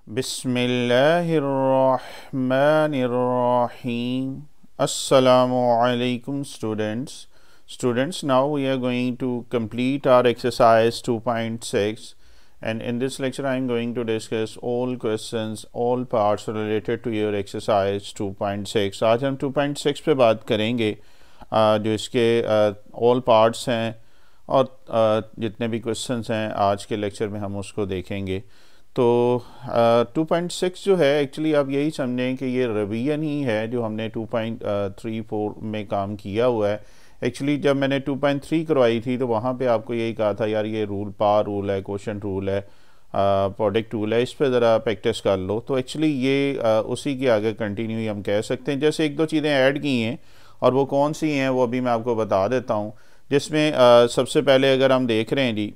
Bismillahirrahmanirrahim. Assalamu alaikum students, now we are going to complete our exercise 2.6, and in this lecture I am going to discuss all questions, all parts related to your exercise 2.6. आज हम 2.6 पे बात करेंगे जो इसके all parts हैं और जितने भी questions हैं आज के lecture में हम उसको देखेंगे। तो 2.6 जो है एक्चुअली आप यही समझें कि ये रिवीजन ही है जो हमने 2.34 में काम किया हुआ है। एक्चुअली जब मैंने 2.3 करवाई थी तो वहाँ पे आपको यही कहा था यार ये रूल पार रूल है, क्वोशंट रूल है, प्रोडक्ट रूल है, इस पर ज़रा प्रैक्टिस कर लो। तो एक्चुअली ये उसी के आगे कंटिन्यू हम कह सकते हैं। जैसे एक दो चीज़ें ऐड की हैं और वो कौन सी हैं वो अभी मैं आपको बता देता हूँ। जिसमें सबसे पहले अगर हम देख रहे हैं जी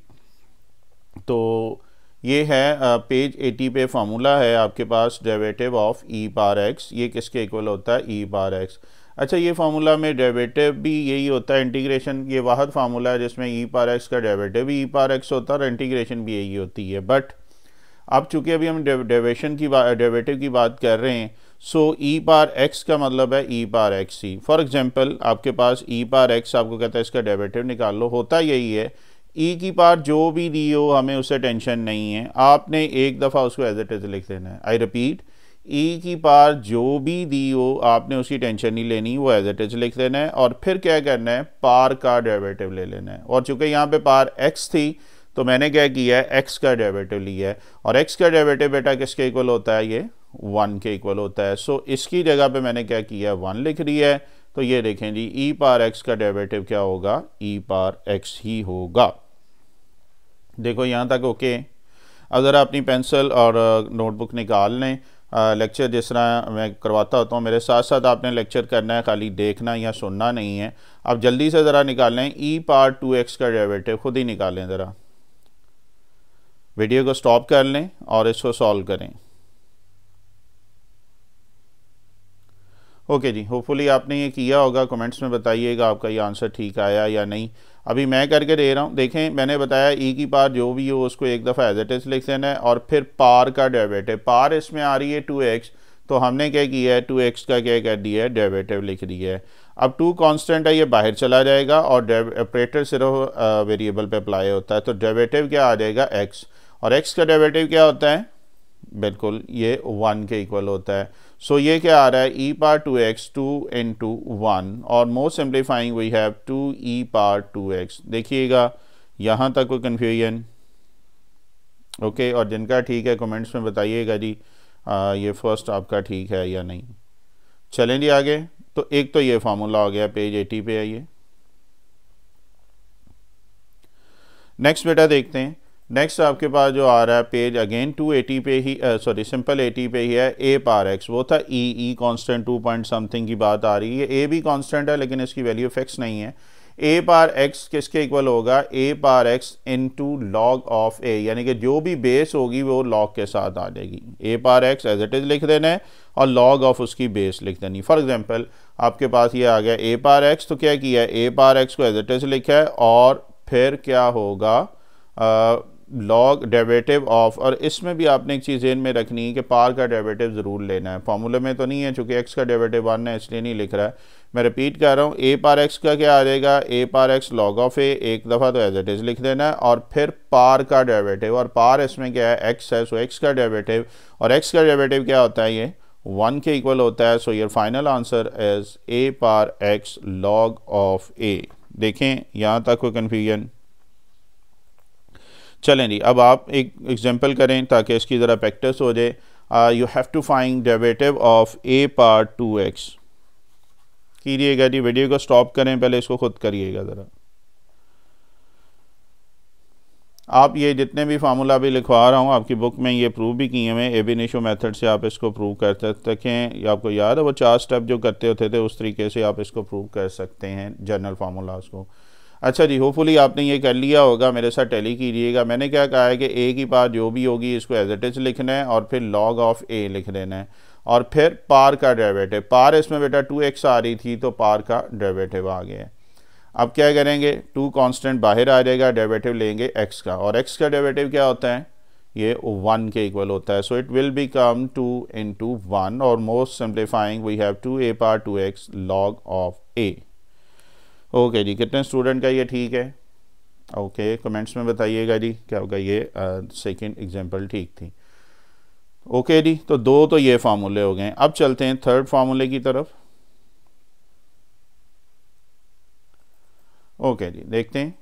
तो ये है पेज 80 पे फार्मूला है आपके पास derivative of e power x, ये किसके इक्वल होता है ई पावर एक्स। अच्छा ये फार्मूला में डेरिवेटिव भी यही होता है, इंटीग्रेशन ये वाहद फार्मूला है जिसमें ई पावर एक्स का डेरिवेटिव भी ई पावर एक्स होता है और इंटीग्रेशन भी यही होती है। बट अब चूँकि अभी हम डेरिवेटिव की बात कर रहे हैं, सो ई पावर एक्स का मतलब है ई पावर एक्स ही। फॉर एग्जांपल आपके पास ई पावर एक्स आपको कहता है इसका डेरिवेटिव निकाल लो, होता यही है ई की पावर जो भी दी हो हमें उससे टेंशन नहीं है, आपने एक दफ़ा उसको एज इट इज़ लिख देना है। आई रिपीट, ई की पावर जो भी दी हो आपने उसकी टेंशन नहीं लेनी, वो एज इट इज़ लिख देना है और फिर क्या करना है पावर का डेरिवेटिव ले लेना है। और चूंकि यहाँ पे पावर एक्स थी तो मैंने क्या किया है एक्स का डेरिवेटिव लिया है और एक्स का डेरिवेटिव बेटा किसके इक्वल होता है, ये 1 के इक्वल होता है। सो इसकी जगह पे मैंने क्या किया है 1 लिख दिया है। तो ये देखें जी ई पावर एक्स का डेरिवेटिव क्या होगा, ई पावर एक्स ही होगा। देखो यहाँ तक ओके। अगर अपनी पेंसिल और नोटबुक निकाल लें, लेक्चर जिस तरह मैं करवाता होता हूँ मेरे साथ साथ आपने लेक्चर करना है, खाली देखना या सुनना नहीं है। अब जल्दी से ज़रा निकाल लें ई पावर 2x का डेरिवेटिव, खुद ही निकालें, ज़रा वीडियो को स्टॉप कर लें और इसको सॉल्व करें। ओके जी, होपफुली आपने ये किया होगा, कमेंट्स में बताइएगा आपका ये आंसर ठीक आया या नहीं। अभी मैं करके दे रहा हूँ। देखें मैंने बताया ई की पावर जो भी हो उसको एक दफ़ा एज इट इज़ लिख देना है और फिर पावर का डेरिवेटिव, पावर इसमें आ रही है 2x, तो हमने क्या किया है 2x का क्या कर दिया है डेरिवेटिव लिख दिया है। अब 2 कांस्टेंट है, ये बाहर चला जाएगा और ऑपरेटर सिर्फ वेरिएबल पे अप्लाई होता है, तो डेरिवेटिव क्या आ जाएगा x, और x का डेरिवेटिव क्या होता है, बिल्कुल ये 1 के इक्वल होता है। सो ये क्या आ रहा है ई पावर 2x 2 इंटू 1 और most simplifying we have 2 e power 2x। देखिएगा यहाँ तक कोई कन्फ्यूजन? ओके, और जिनका ठीक है कमेंट्स में बताइएगा जी ये फर्स्ट आपका ठीक है या नहीं। चलें जी आगे। तो एक तो ये फार्मूला हो गया, पेज 80 पे आइए। नेक्स्ट बेटा देखते हैं। नेक्स्ट आपके पास जो आ रहा है पेज अगेन 280 पे ही, सॉरी सिंपल 80 पे ही है ए पावर एक्स, वो था ई कांस्टेंट 2 पॉइंट समथिंग की बात आ रही है। ए भी कांस्टेंट है लेकिन इसकी वैल्यू फिक्स नहीं है। ए पावर एक्स किसके इक्वल होगा, a power x into log of a, यानी कि जो भी बेस होगी वो लॉग के साथ आ जाएगी। A power x as it is लिख देना है और लॉग ऑफ उसकी बेस लिख देनी। फॉर एग्जांपल आपके पास ये आ गया ए पावर एक्स, तो क्या किया है ए पावर एक्स को एज इट इज़ लिखा है और फिर क्या होगा लॉग डेरिवेटिव ऑफ, और इसमें भी आपने एक चीज़ ध्यान में रखनी है कि पावर का डेरिवेटिव ज़रूर लेना है। फार्मूले में तो नहीं है चूँकि एक्स का डेरिवेटिव 1 है इसलिए नहीं लिख रहा है। मैं रिपीट कर रहा हूँ, ए पावर एक्स का क्या आ जाएगा ए पावर एक्स लॉग ऑफ ए, एक दफ़ा तो एज इट इज़ लिख देना है और फिर पावर का डेरिवेटिव, और पावर इसमें क्या है एक्स है, सो एक्स का डेरिवेटिव, और एक्स का डेरिवेटिव क्या होता है ये 1 के इक्वल होता है। So your final answer is a power x log of a. देखें यहाँ तक कोई कन्फ्यूजन? चलें जी, अब आप एक एग्जांपल करें ताकि इसकी ज़रा प्रैक्टिस हो जाए। You have to find derivative of a power 2x। कीजिएगा जी, वीडियो को स्टॉप करें, पहले इसको खुद करिएगा ज़रा। आप ये जितने भी फार्मूला भी लिखवा रहा हूँ आपकी बुक में ये प्रूव भी किए हुए हैं, एब इनिशियो मेथड से आप इसको प्रूव कर सकते हैं। आपको याद है वो 4 स्टेप जो करते होते थे, उस तरीके से आप इसको प्रूव कर सकते हैं जनरल फार्मूलाज को। अच्छा जी, होपफुली आपने ये कर लिया होगा, मेरे साथ टैली कीजिएगा। मैंने क्या कहा है कि ए की पावर जो भी होगी इसको एज इट इज़ लिखना है और फिर लॉग ऑफ ए लिख देना है और फिर पावर का डेरिवेटिव, पावर इसमें बेटा 2x आ रही थी तो पावर का डेरिवेटिव आ गया है। अब क्या करेंगे, 2 कांस्टेंट बाहर आ जाएगा, डेरिवेटिव लेंगे x का, और x का डेरिवेटिव क्या होता है ये 1 के इक्वल होता है. So it will become 2 into 1 और most simplifying we have 2a power 2x log of a. Okay जी, कितने स्टूडेंट का ये ठीक है? ओके, कमेंट्स में बताइएगा जी क्या होगा. ये सेकंड एग्जांपल ठीक थी. ओके जी, तो 2 तो ये फार्मूले हो गए. अब चलते हैं थर्ड फार्मूले की तरफ. ओके जी, देखते हैं.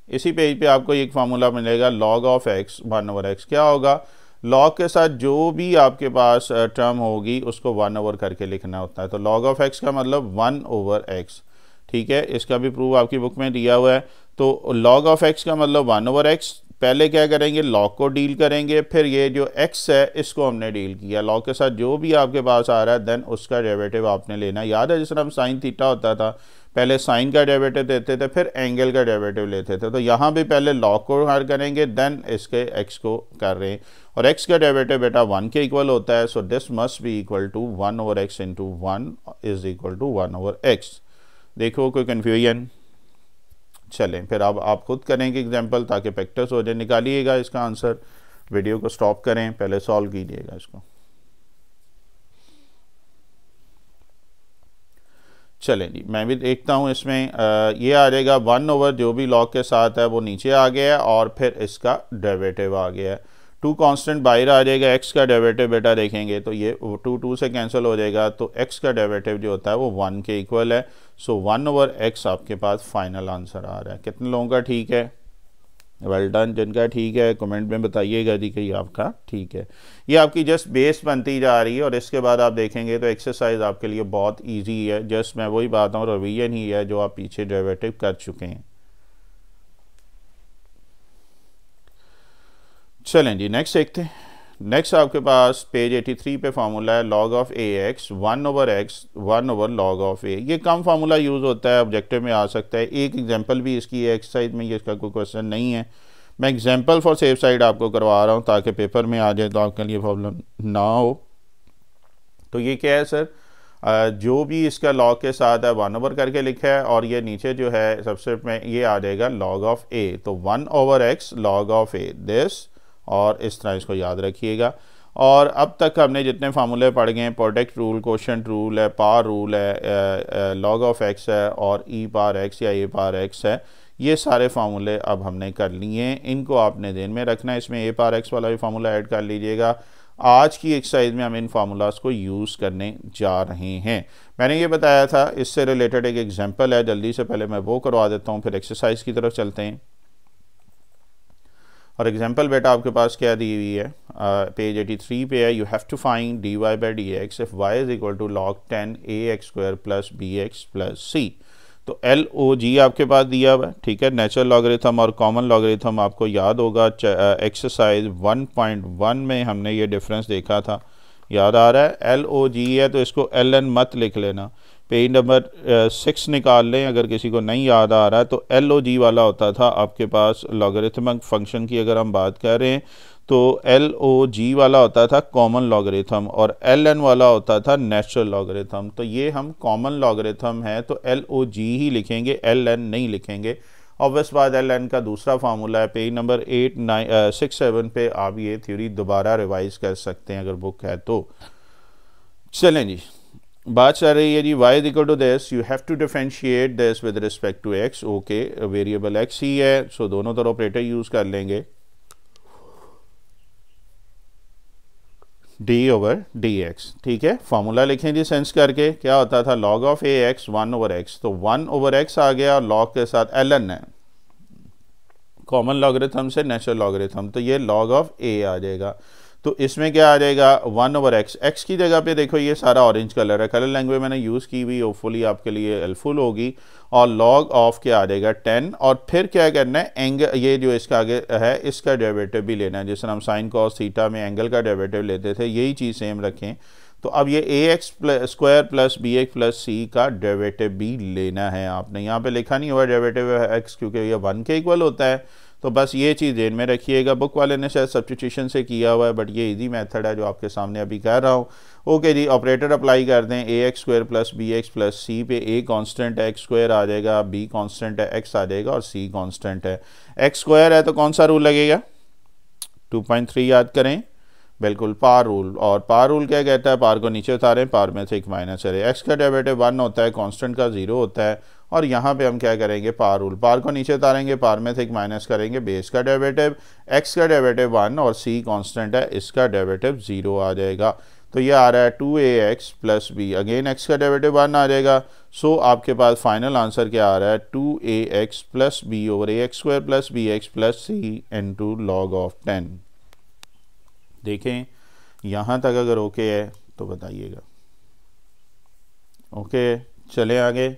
इसी पेज पे आपको एक फार्मूला मिलेगा log ऑफ x 1/x. क्या होगा? log के साथ जो भी आपके पास टर्म होगी उसको 1/, करके लिखना होता है. तो log ऑफ x का मतलब 1/x. ठीक है, इसका भी प्रूफ आपकी बुक में दिया हुआ है. तो log ऑफ x का मतलब 1/x. पहले क्या करेंगे? log को डील करेंगे, फिर ये जो x है इसको हमने डील किया. log के साथ जो भी आपके पास आ रहा है देन उसका डेरिवेटिव आपने लेना. याद है जिस तरह हम साइन थीटा होता था, पहले साइन का डेरिवेटिव देते थे फिर एंगल का डेरिवेटिव लेते थे. तो यहाँ भी पहले log को हल करेंगे देन इसके x को कर रहे हैं. और x का डेरिवेटिव बेटा 1 के इक्वल होता है. So this must be equal to 1/x into 1 is equal to 1/x. देखो कोई कन्फ्यूजन? चलें फिर अब आप खुद करेंगे एग्जाम्पल ताकि प्रैक्टिस हो जाए. निकालिएगा इसका आंसर. वीडियो को स्टॉप करें, पहले सॉल्व कीजिएगा इसको. चलें जी, मैं भी देखता हूँ इसमें. ये आ जाएगा 1/, जो भी log के साथ है वो नीचे आ गया है और फिर इसका डेरिवेटिव आ गया है. 2 कांस्टेंट बाहर आ जाएगा. x का डेरिवेटिव बेटा देखेंगे तो ये 2 से कैंसिल हो जाएगा. तो x का डेरिवेटिव जो होता है वो 1 के इक्वल है. सो 1/x आपके पास फाइनल आंसर आ रहा है. कितने लोगों का ठीक है? Well done. जिनका ठीक है कमेंट में बताइएगा जी कि आपका ठीक है. ये आपकी जस्ट बेस बनती जा रही है और इसके बाद आप देखेंगे तो एक्सरसाइज आपके लिए बहुत इजी है. जस्ट मैं वही बात हूँ, रिवीजन ही है जो आप पीछे डेरिवेटिव कर चुके हैं. चलें जी, नेक्स्ट देखते हैं. नेक्स्ट आपके पास पेज 83 पे फार्मूला है log of ax 1/x 1/log of a. ये कम फार्मूला यूज़ होता है, ऑब्जेक्टिव में आ सकता है. एक एग्जांपल भी इसकी एक्सरसाइज में, ये इसका कोई क्वेश्चन नहीं है. मैं एग्जांपल फॉर सेफ साइड आपको करवा रहा हूँ ताकि पेपर में आ जाए तो आपके लिए प्रॉब्लम ना हो. तो ये क्या है सर? जो भी इसका log के साथ है 1/, करके लिखा है और ये नीचे जो है सबसे में ये आ जाएगा log ऑफ a. तो 1/x log of a this, और इस तरह इसको याद रखिएगा. और अब तक हमने जितने फार्मूले पढ़ गए हैं, प्रोडक्ट रूल, क्वोशिएंट रूल है, पावर रूल है, log ऑफ x है और e पावर x या a पावर x है, ये सारे फार्मूले अब हमने कर लिए हैं. इनको आपने ध्यान में रखना है. इसमें a पावर x वाला भी फार्मूला ऐड कर लीजिएगा. आज की एक्सरसाइज में हम इन फार्मूलाज को यूज़ करने जा रहे हैं. मैंने ये बताया था, इससे रिलेटेड एक एग्जांपल है. जल्दी से पहले मैं वो करवा देता हूँ, फिर एक्सरसाइज की तरफ चलते हैं. और एग्जांपल बेटा आपके पास क्या दी हुई है? पेज 83 पे है. You have to find dy by d x if y is equal to log 10 ax² plus bx plus c. तो LOG आपके पास दिया हुआ है. ठीक है, नेचुरल लॉगरिथम और कॉमन लॉगरिथम आपको याद होगा. एक्सरसाइज 1.1 में हमने ये डिफरेंस देखा था, याद आ रहा है? LOG है तो इसको LN मत लिख लेना. पेज नंबर 6 निकाल लें अगर किसी को नहीं याद आ रहा है. तो LOG वाला होता था आपके पास लॉगरिथमिक फंक्शन की अगर हम बात कर रहे हैं तो LOG वाला होता था कॉमन लॉगरिथम और LN वाला होता था नेचुरल लॉगरिथम. तो ये हम कॉमन लॉगरिथम है तो LOG ही लिखेंगे, LN नहीं लिखेंगे. ऑब्वियस बात, LN का दूसरा फार्मूला है. पेज नंबर 8, 9, 6, 7 पे आप ये थ्योरी दोबारा रिवाइज कर सकते हैं अगर बुक है तो. चलें जी, बात चल रही है जी y is equal to this. You have to differentiate this with respect to x. Okay, variable x ही है सो दोनों तरफ ऑपरेटर यूज कर लेंगे. d/dx. ठीक है, फार्मूला लिखें जी सेंस करके. क्या होता था? log of ax 1/x. तो 1/x आ गया और log के साथ ln है, कॉमन लॉगरिथम से नेचुरल लॉगरिथम. तो ये log ऑफ a आ जाएगा. तो इसमें क्या आ जाएगा? 1/x. x की जगह पे देखो ये सारा ऑरेंज कलर है, कलर लैंग्वेज मैंने यूज़ की हुई, होपफुली आपके लिए हेल्पफुल होगी. और log ऑफ क्या आ जाएगा? 10. और फिर क्या करना है? एंगल, ये जो इसका आगे है इसका डेरिवेटिव भी लेना है. जिस तरह हम साइन कॉस थीटा में एंगल का डेरिवेटिव लेते थे, यही चीज़ सेम रखें. तो अब ये ax² plus bx plus c का डेरिवेटिव भी लेना है आपने. यहाँ पे लिखा नहीं हुआ डेरिवेटिव है x क्योंकि ये 1 के इक्वल होता है. तो बस ये चीज़ ध्यान में रखिएगा. बुक वाले ने शायद सब्स्टिट्यूशन से किया हुआ है बट ये इजी मेथड है जो आपके सामने अभी कह रहा हूँ. ओके जी, ऑपरेटर अप्लाई कर दें. ax² plus bx plus c पे a कांस्टेंट है, x² आ जाएगा, b कांस्टेंट है, x आ जाएगा और c कांस्टेंट है. x² है तो कौन सा रूल लगेगा? 2.3 याद करें, बिल्कुल पार रूल। और पार रूल क्या कहता है, पार को नीचे उतारें, पार में से एक माइनस करें। एक्स का डेरिवेटिव 1 होता है, कांस्टेंट का 0 होता है। और यहाँ पे हम क्या करेंगे, पार रूल, पार को नीचे उतारेंगे, पार में से एक माइनस करेंगे, बेस का डेरिवेटिव, एक्स का डेरिवेटिव 1 और सी कांस्टेंट है, इसका डेरिवेटिव 0 आ जाएगा। तो ये आ रहा है 2ax plus b, again x का डेरिवेटिव 1 आ जाएगा। सो आपके पास फाइनल आंसर क्या आ रहा है, 2ax plus b over ax square plus b x plus c into log of 10। देखें यहाँ तक अगर ओके है तो बताइएगा। ओके, चले आगे।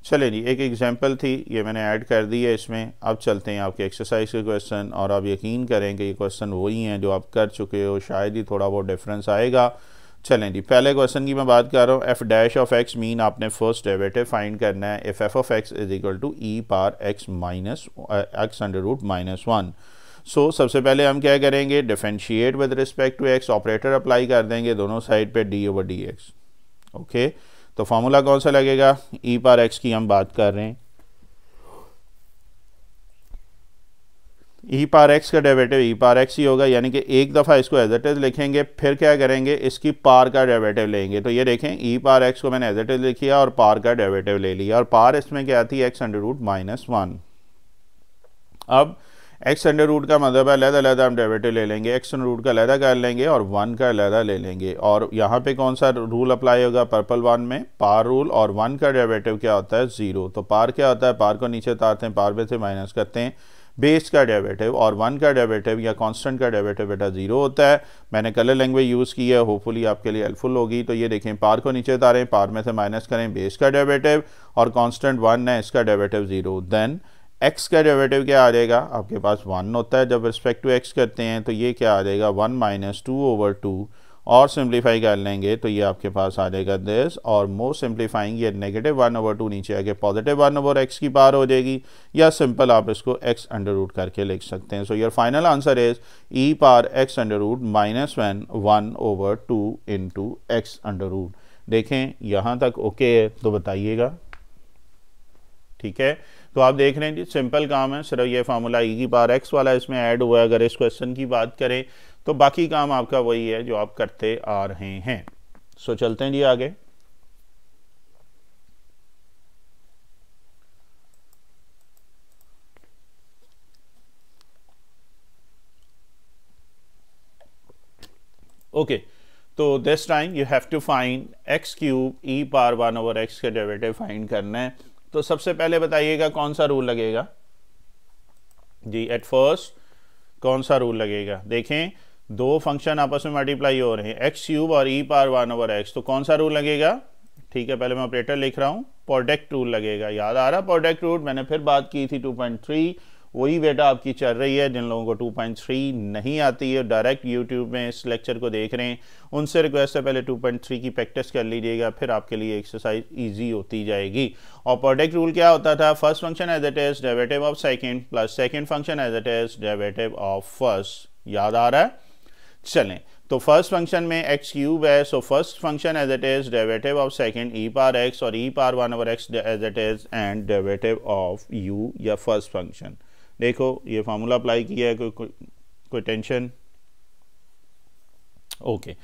चले जी, एक एग्जांपल थी, ये मैंने ऐड कर दी है इसमें। अब चलते हैं आपके एक्सरसाइज के क्वेश्चन, और आप यकीन करें कि ये क्वेश्चन वही हैं जो आप कर चुके हो, शायद ही थोड़ा बहुत डिफरेंस आएगा। चलें जी, पहले क्वेश्चन की मैं बात कर रहा हूँ। F dash of x mean आपने फर्स्ट डेरिवेटिव फाइंड करना है। If f of x is equal to e power x minus x under root -1। So सबसे पहले हम क्या करेंगे, differentiate with respect to x, operator apply कर देंगे दोनों साइड पे, d over d x. Okay, तो फॉर्मूला कौन सा लगेगा, ई पार एक्स की हम बात कर रहे हैं। ई पार एक्स का डेरिवेटिव ई पार एक्स ही होगा, यानी कि एक दफ़ा इसको एज इट इज़ लिखेंगे, फिर क्या करेंगे, इसकी पार का डेरिवेटिव लेंगे। तो ये देखें, ई पार एक्स को मैंने एज इट इज़ लिखिया और पार का डेरिवेटिव ले लिया, और पार इसमें क्या आती है, एक्स अंडर रूट -1। अब एक्स अंडर रूट का मतलब है अलग हम डेरिवेटिव ले लेंगे, एक्स अंडर रूट का अलग कर लेंगे और 1 का अलग ले लेंगे। और यहाँ पे कौन सा रूल अप्लाई होगा, पर्पल 1 में पार रूल, और 1 का डेरिवेटिव क्या होता है, 0। तो पार क्या होता है, पार को नीचे उतारते हैं, पार में से माइनस करते हैं, बेस का डेरिवेटिव, और 1 का डेरिवेटिव या कांस्टेंट का डेरिवेटिव बेटा 0 होता है। मैंने कलर लैंग्वेज यूज़ की है, होपफुली आपके लिए हेल्पफुल होगी। तो ये देखें, पार को नीचे उतारें, पार में से माइनस करें, बेस का डेरिवेटिव, और कांस्टेंट 1 है, इसका डेरिवेटिव 0। देन एक्स का डेरिवेटिव क्या आ जाएगा, आपके पास 1 होता है जब रिस्पेक्ट टू एक्स करते हैं, तो ये क्या आ जाएगा, 1 माइनस 2 ओवर 2, और सिंप्लीफाई कर लेंगे तो ये आपके पास आ जाएगा दिस, और मोर सिंप्लीफाइंग ये -1 ओवर 2 नीचे आके +1 ओवर एक्स की पार हो जाएगी, या सिंपल आप इसको एक्स अंडर रूट करके लिख सकते हैं। So your final answer is e power x under root -1 over 2 into x under root. देखें यहाँ तक ओके है तो बताइएगा, ठीक है। तो आप देख रहे हैं जी, सिंपल काम है, सिर्फ ये फार्मूला ई की पावर एक्स वाला इसमें ऐड हुआ है। अगर इस क्वेश्चन की बात करें तो बाकी काम आपका वही है जो आप करते आ रहे हैं। सो चलते हैं जी आगे। ओके, तो this time you have to find x cube e power 1 over x का डेरिवेटिव फाइंड करना है। तो सबसे पहले बताइएगा कौन सा रूल लगेगा जी, एट फर्स्ट कौन सा रूल लगेगा। देखें, दो फंक्शन आपस में मल्टीप्लाई हो रहे हैं, एक्स क्यूब और ई पावर 1 ओवर एक्स, तो कौन सा रूल लगेगा, ठीक है। पहले मैं ऑपरेटर लिख रहा हूं, प्रोडक्ट रूल लगेगा। याद आ रहा प्रोडक्ट रूल, मैंने फिर बात की थी 2.3, वही बेटा आपकी चल रही है। जिन लोगों को 2.3 नहीं आती है, डायरेक्ट यूट्यूब में इस लेक्चर को देख रहे हैं, उनसे रिक्वेस्ट है पहले 2.3 की प्रैक्टिस कर लीजिएगा, फिर आपके लिए एक्सरसाइज इजी होती जाएगी। और प्रोडक्ट रूल क्या होता था, first function as it is derivative of second plus second function as it is derivative of first. याद आ रहा है, चलें। तो फर्स्ट फंक्शन में एक्स क्यूब है, so first function as it is derivative of second e power x, और e power 1 over x as it is, and derivative of u या फर्स्ट फंक्शन। देखो ये फार्मूला अप्लाई किया है, कोई tension, okay.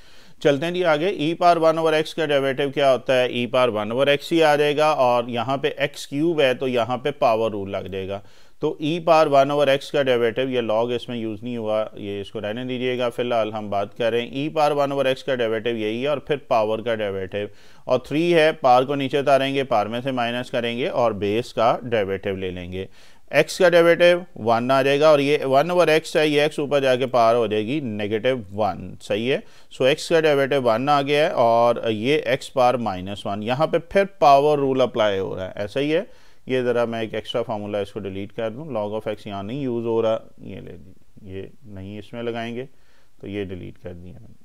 चलते हैं जी आगे। ई पावर 1 ओवर एक्स का डेरिवेटिव क्या होता है, ई पावर 1 ओवर एक्स ही आ जाएगा, और यहाँ पे एक्स क्यूब है तो यहाँ पे पावर रूल लग जाएगा। तो ई पावर 1 ओवर एक्स का डेरिवेटिव, ये लॉग इसमें यूज़ नहीं हुआ, ये इसको रहने दीजिएगा, फिलहाल हम बात कर रहे हैं ई पावर 1 ओवर एक्स का डेरिवेटिव यही है, और फिर पावर का डेरिवेटिव, और 3 है, पावर को नीचे उतारेंगे, पावर में से माइनस करेंगे और बेस का डेरिवेटिव ले लेंगे। एक्स का डेरिवेटिव 1 आ जाएगा, और ये 1 ओवर एक्स है, ये एक्स ऊपर जाके पार हो जाएगी -1, सही है। सो एक्स का डेरिवेटिव 1 आ गया है, और ये एक्स पार -1, यहाँ पे फिर पावर रूल अप्लाई हो रहा है, ऐसा ही है। ये ज़रा मैं एक एक्स्ट्रा फार्मूला इसको डिलीट कर दूँ, लॉग ऑफ एक्स यहाँ नहीं यूज़ हो रहा, ये ले लीजिए, ये नहीं इसमें लगाएंगे, तो ये डिलीट कर दिया मैंने।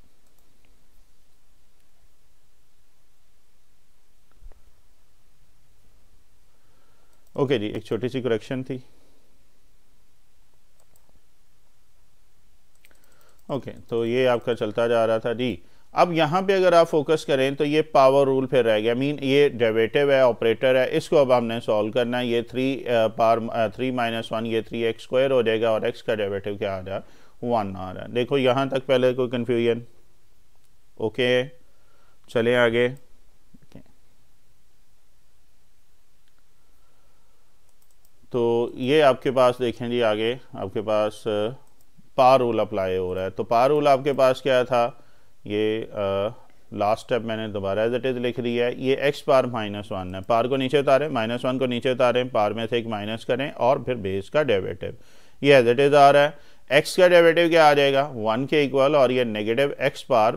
ओके जी, एक छोटी सी करेक्शन थी। ओके, तो ये आपका चलता जा रहा था जी। अब यहाँ पे अगर आप फोकस करें तो ये पावर रूल फिर रह गया, मीन ये डेरिवेटिव है, ऑपरेटर है, इसको अब हमने सॉल्व करना है। ये 3 पावर 3 - 1, ये 3x² हो जाएगा, और x का डेरिवेटिव क्या आ 1 आ रहा है। देखो यहाँ तक पहले कोई कन्फ्यूजन? ओके, चले आगे। तो ये आपके पास देखें जी, आगे आपके पास पार रूल अप्लाई हो रहा है। तो पार रूल आपके पास क्या था, ये लास्ट स्टेप मैंने दोबारा एज इट इज़ लिख दिया है। ये x पार -1 है, पार को नीचे उतारें, -1 को नीचे उतारें, पार में से एक माइनस करें और फिर बेस का डेरिवेटिव, ये एज इट इज़ आ रहा है। x का डेरिवेटिव क्या आ जाएगा, 1 के इक्वल, और ये नेगेटिव x पार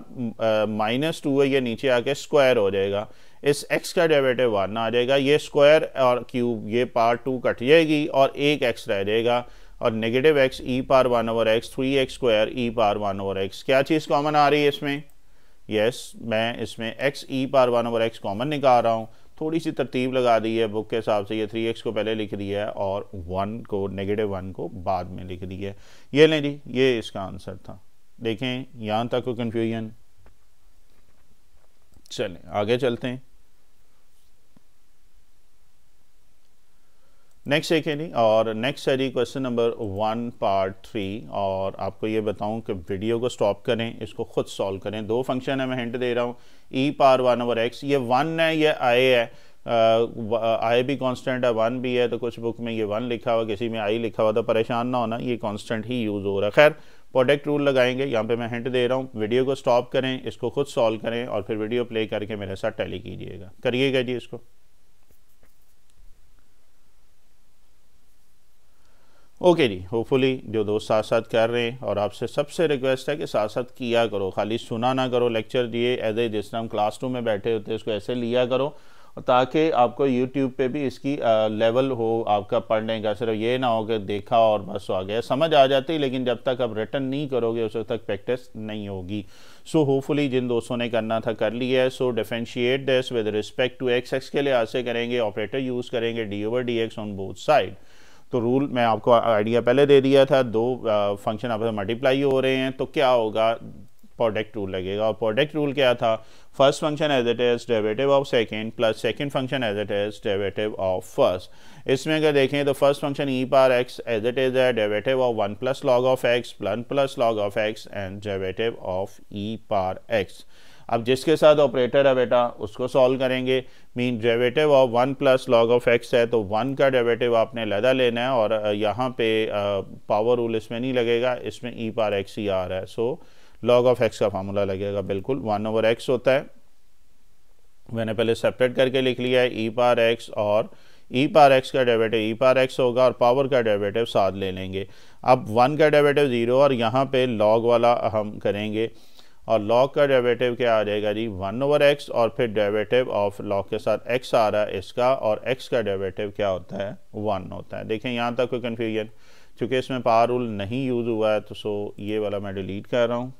-2 है, ये नीचे आके स्क्वायर हो जाएगा। इस x का डेरिवेटिव 1 आ जाएगा, ये स्क्वायर और क्यूब, ये पार 2 कट जाएगी और एक x रह जाएगा, और नेगेटिव x e पार 1/x 3x स्क्वायर e पार 1/x। क्या चीज़ कॉमन आ रही है इसमें? यस, मैं इसमें x e पार 1/x कॉमन निकाल रहा हूँ। थोड़ी सी तरतीब लगा दी है बुक के हिसाब से, ये 3x को पहले लिख दिया है और 1 को -1 को बाद में लिख दिया है। ये लें जी, ये इसका आंसर था। देखें यहाँ तक कोई कन्फ्यूजन? चलें आगे चलते हैं। नेक्स्ट देखें जी, और नेक्स्ट है जी क्वेश्चन नंबर 1 पार्ट 3। और आपको ये बताऊं कि वीडियो को स्टॉप करें, इसको खुद सॉल्व करें। दो फंक्शन है, मैं हिंट दे रहा हूँ। e पार 1/x, ये 1 है, ये i है, i भी कांस्टेंट है, 1 भी है, तो कुछ बुक में ये 1 लिखा हुआ, किसी में i लिखा हुआ, तो परेशान ना होना, ये कांस्टेंट ही यूज़ हो रहा है। खैर प्रोडक्ट रूल लगाएंगे, यहाँ पे मैं हिंट दे रहा हूँ। वीडियो को स्टॉप करें, इसको खुद सॉल्व करें और फिर वीडियो प्ले करके मेरे साथ टैली कीजिएगा, करिएगा जी इसको। ओके जी, होपफुली जो दोस्त साथ साथ कर रहे हैं, और आपसे सबसे रिक्वेस्ट है कि साथ साथ किया करो, खाली सुना ना करो लेक्चर दिए एज ए जिस तरह हम क्लास 2 में बैठे होते हैं, इसको ऐसे लिया करो, ताकि आपको यूट्यूब पे भी इसकी लेवल हो आपका पढ़ने का। सिर्फ ये ना हो कि देखा और बस आ गया, समझ आ जाती, लेकिन जब तक आप रिटर्न नहीं करोगे उस वक्त तक प्रैक्टिस नहीं होगी। सो होपफुली जिन दोस्तों ने करना था कर लिया है। So differentiate this with respect to x के लिहाज से करेंगे, ऑपरेटर यूज़ करेंगे d/dx ऑन बोथ साइड। तो रूल मैं आपको आइडिया पहले दे दिया था, दो फंक्शन आपस में मल्टीप्लाई हो रहे हैं तो क्या होगा, प्रोडक्ट रूल लगेगा। और प्रोडक्ट रूल क्या था, first function as it is derivative of second plus second function as it is derivative of first. इसमें अगर देखें तो first function e power x as it is है derivative of 1 plus log of x 1 plus log of x and derivative of e power x। अब जिसके साथ operator है बेटा उसको सॉल्व करेंगे। Mean derivative of 1 plus log of x है तो 1 का डेरिवेटिव आपने अलहदा लेना है, और यहाँ पे पावर रूल इसमें नहीं लगेगा, इसमें e पार x ही आ रहा है। सो लॉग ऑफ x का फार्मूला लगेगा, बिल्कुल 1/x होता है। मैंने पहले सेपरेट करके लिख लिया है e पार x, और e पार x का डेरिवेटिव e पार x होगा और पावर का डेरिवेटिव साथ ले लेंगे। अब 1 का डेरिवेटिव 0 और यहाँ पे लॉग वाला हम करेंगे, और लॉग का डेरिवेटिव क्या आ जाएगा जी 1/x, और फिर डेरिवेटिव ऑफ लॉग के साथ x आ रहा है इसका, और x का डेरिवेटिव क्या होता है 1 होता है। देखें यहाँ तक कोई कन्फ्यूजन? क्योंकि इसमें पावर रूल नहीं यूज़ हुआ है तो सो ये वाला मैं डिलीट कर रहा हूँ।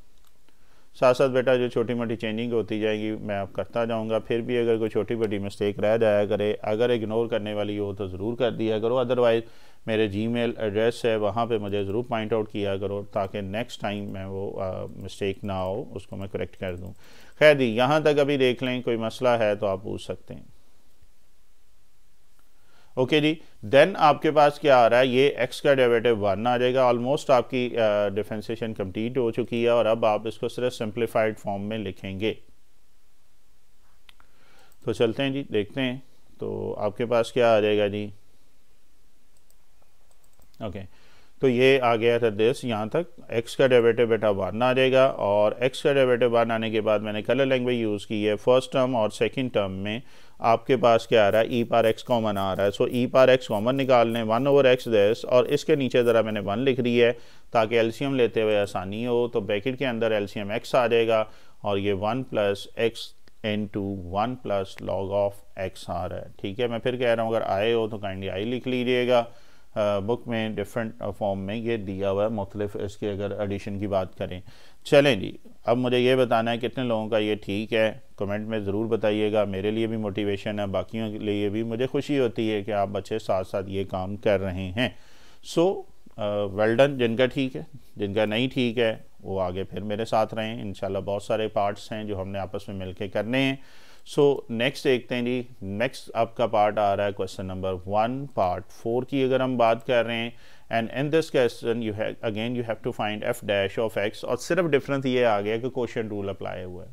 साथ साथ बेटा जो छोटी मोटी चेंजिंग होती जाएगी मैं आप करता जाऊँगा, फिर भी अगर कोई छोटी बड़ी मिस्टेक रह जाया करे, अगर इग्नोर करने वाली हो तो ज़रूर कर दिया करो, अदरवाइज़ मेरे जीमेल एड्रेस है वहाँ पे मुझे ज़रूर पॉइंट आउट किया करो, ताकि नेक्स्ट टाइम मैं वो मिस्टेक ना हो, उसको मैं करेक्ट कर दूँ। खैर दी यहाँ तक अभी देख लें, कोई मसला है तो आप पूछ सकते हैं। ओके जी, देन आपके पास क्या आ रहा है, ये x का डेरिवेटिव 1 आ जाएगा। ऑलमोस्ट आपकी डिफरेंशिएशन कंप्लीट हो चुकी है, और अब आप इसको सिर्फ सिंप्लीफाइड फॉर्म में लिखेंगे। तो चलते हैं जी, देखते हैं। तो आपके पास क्या आ जाएगा जी, ओके तो ये आ गया था दिस, यहाँ तक x का डेरिवेटिव बेटा 1 आ जाएगा, और x का डेरिवेटिव 1 आने के बाद मैंने कलर लैंग्वेज यूज़ की है। फर्स्ट टर्म और सेकंड टर्म में आपके पास क्या आ रहा है, e पार x कॉमन आ रहा है। सो e पार x कॉमन निकालने 1/x दिस, और इसके नीचे ज़रा मैंने 1 लिख दी है ताकि एलसीएम लेते हुए आसानी हो। तो ब्रैकेट के अंदर एलसीएम x आ जाएगा, और ये 1 plus x into 1 plus log of x आ रहा है। ठीक है, मैं फिर कह रहा हूँ अगर आए हो तो काइंडली आई लिख लीजिएगा। बुक में डिफरेंट फॉर्म में ये दिया हुआ है, मुख्तलिफ इसके अगर एडिशन की बात करें। चलें जी, अब मुझे ये बताना है कितने लोगों का ये ठीक है, कमेंट में ज़रूर बताइएगा। मेरे लिए भी मोटिवेशन है, बाकियों के लिए भी मुझे खुशी होती है कि आप बच्चे साथ साथ ये काम कर रहे हैं। सो वेल डन जिनका ठीक है, जिनका नहीं ठीक है वो आगे फिर मेरे साथ रहें। इंशाल्लाह बहुत सारे पार्ट्स हैं जो हमने आपस में मिल के करने हैं। सो नेक्स्ट देखते हैं जी, नेक्स्ट आपका पार्ट आ रहा है क्वेश्चन नंबर 1 पार्ट 4 की अगर हम बात कर रहे हैं। And in this question you have to find f dash of x, और सिर्फ डिफरेंस ये आ गया कि क्वोशिएंट रूल अप्लाई हुआ है।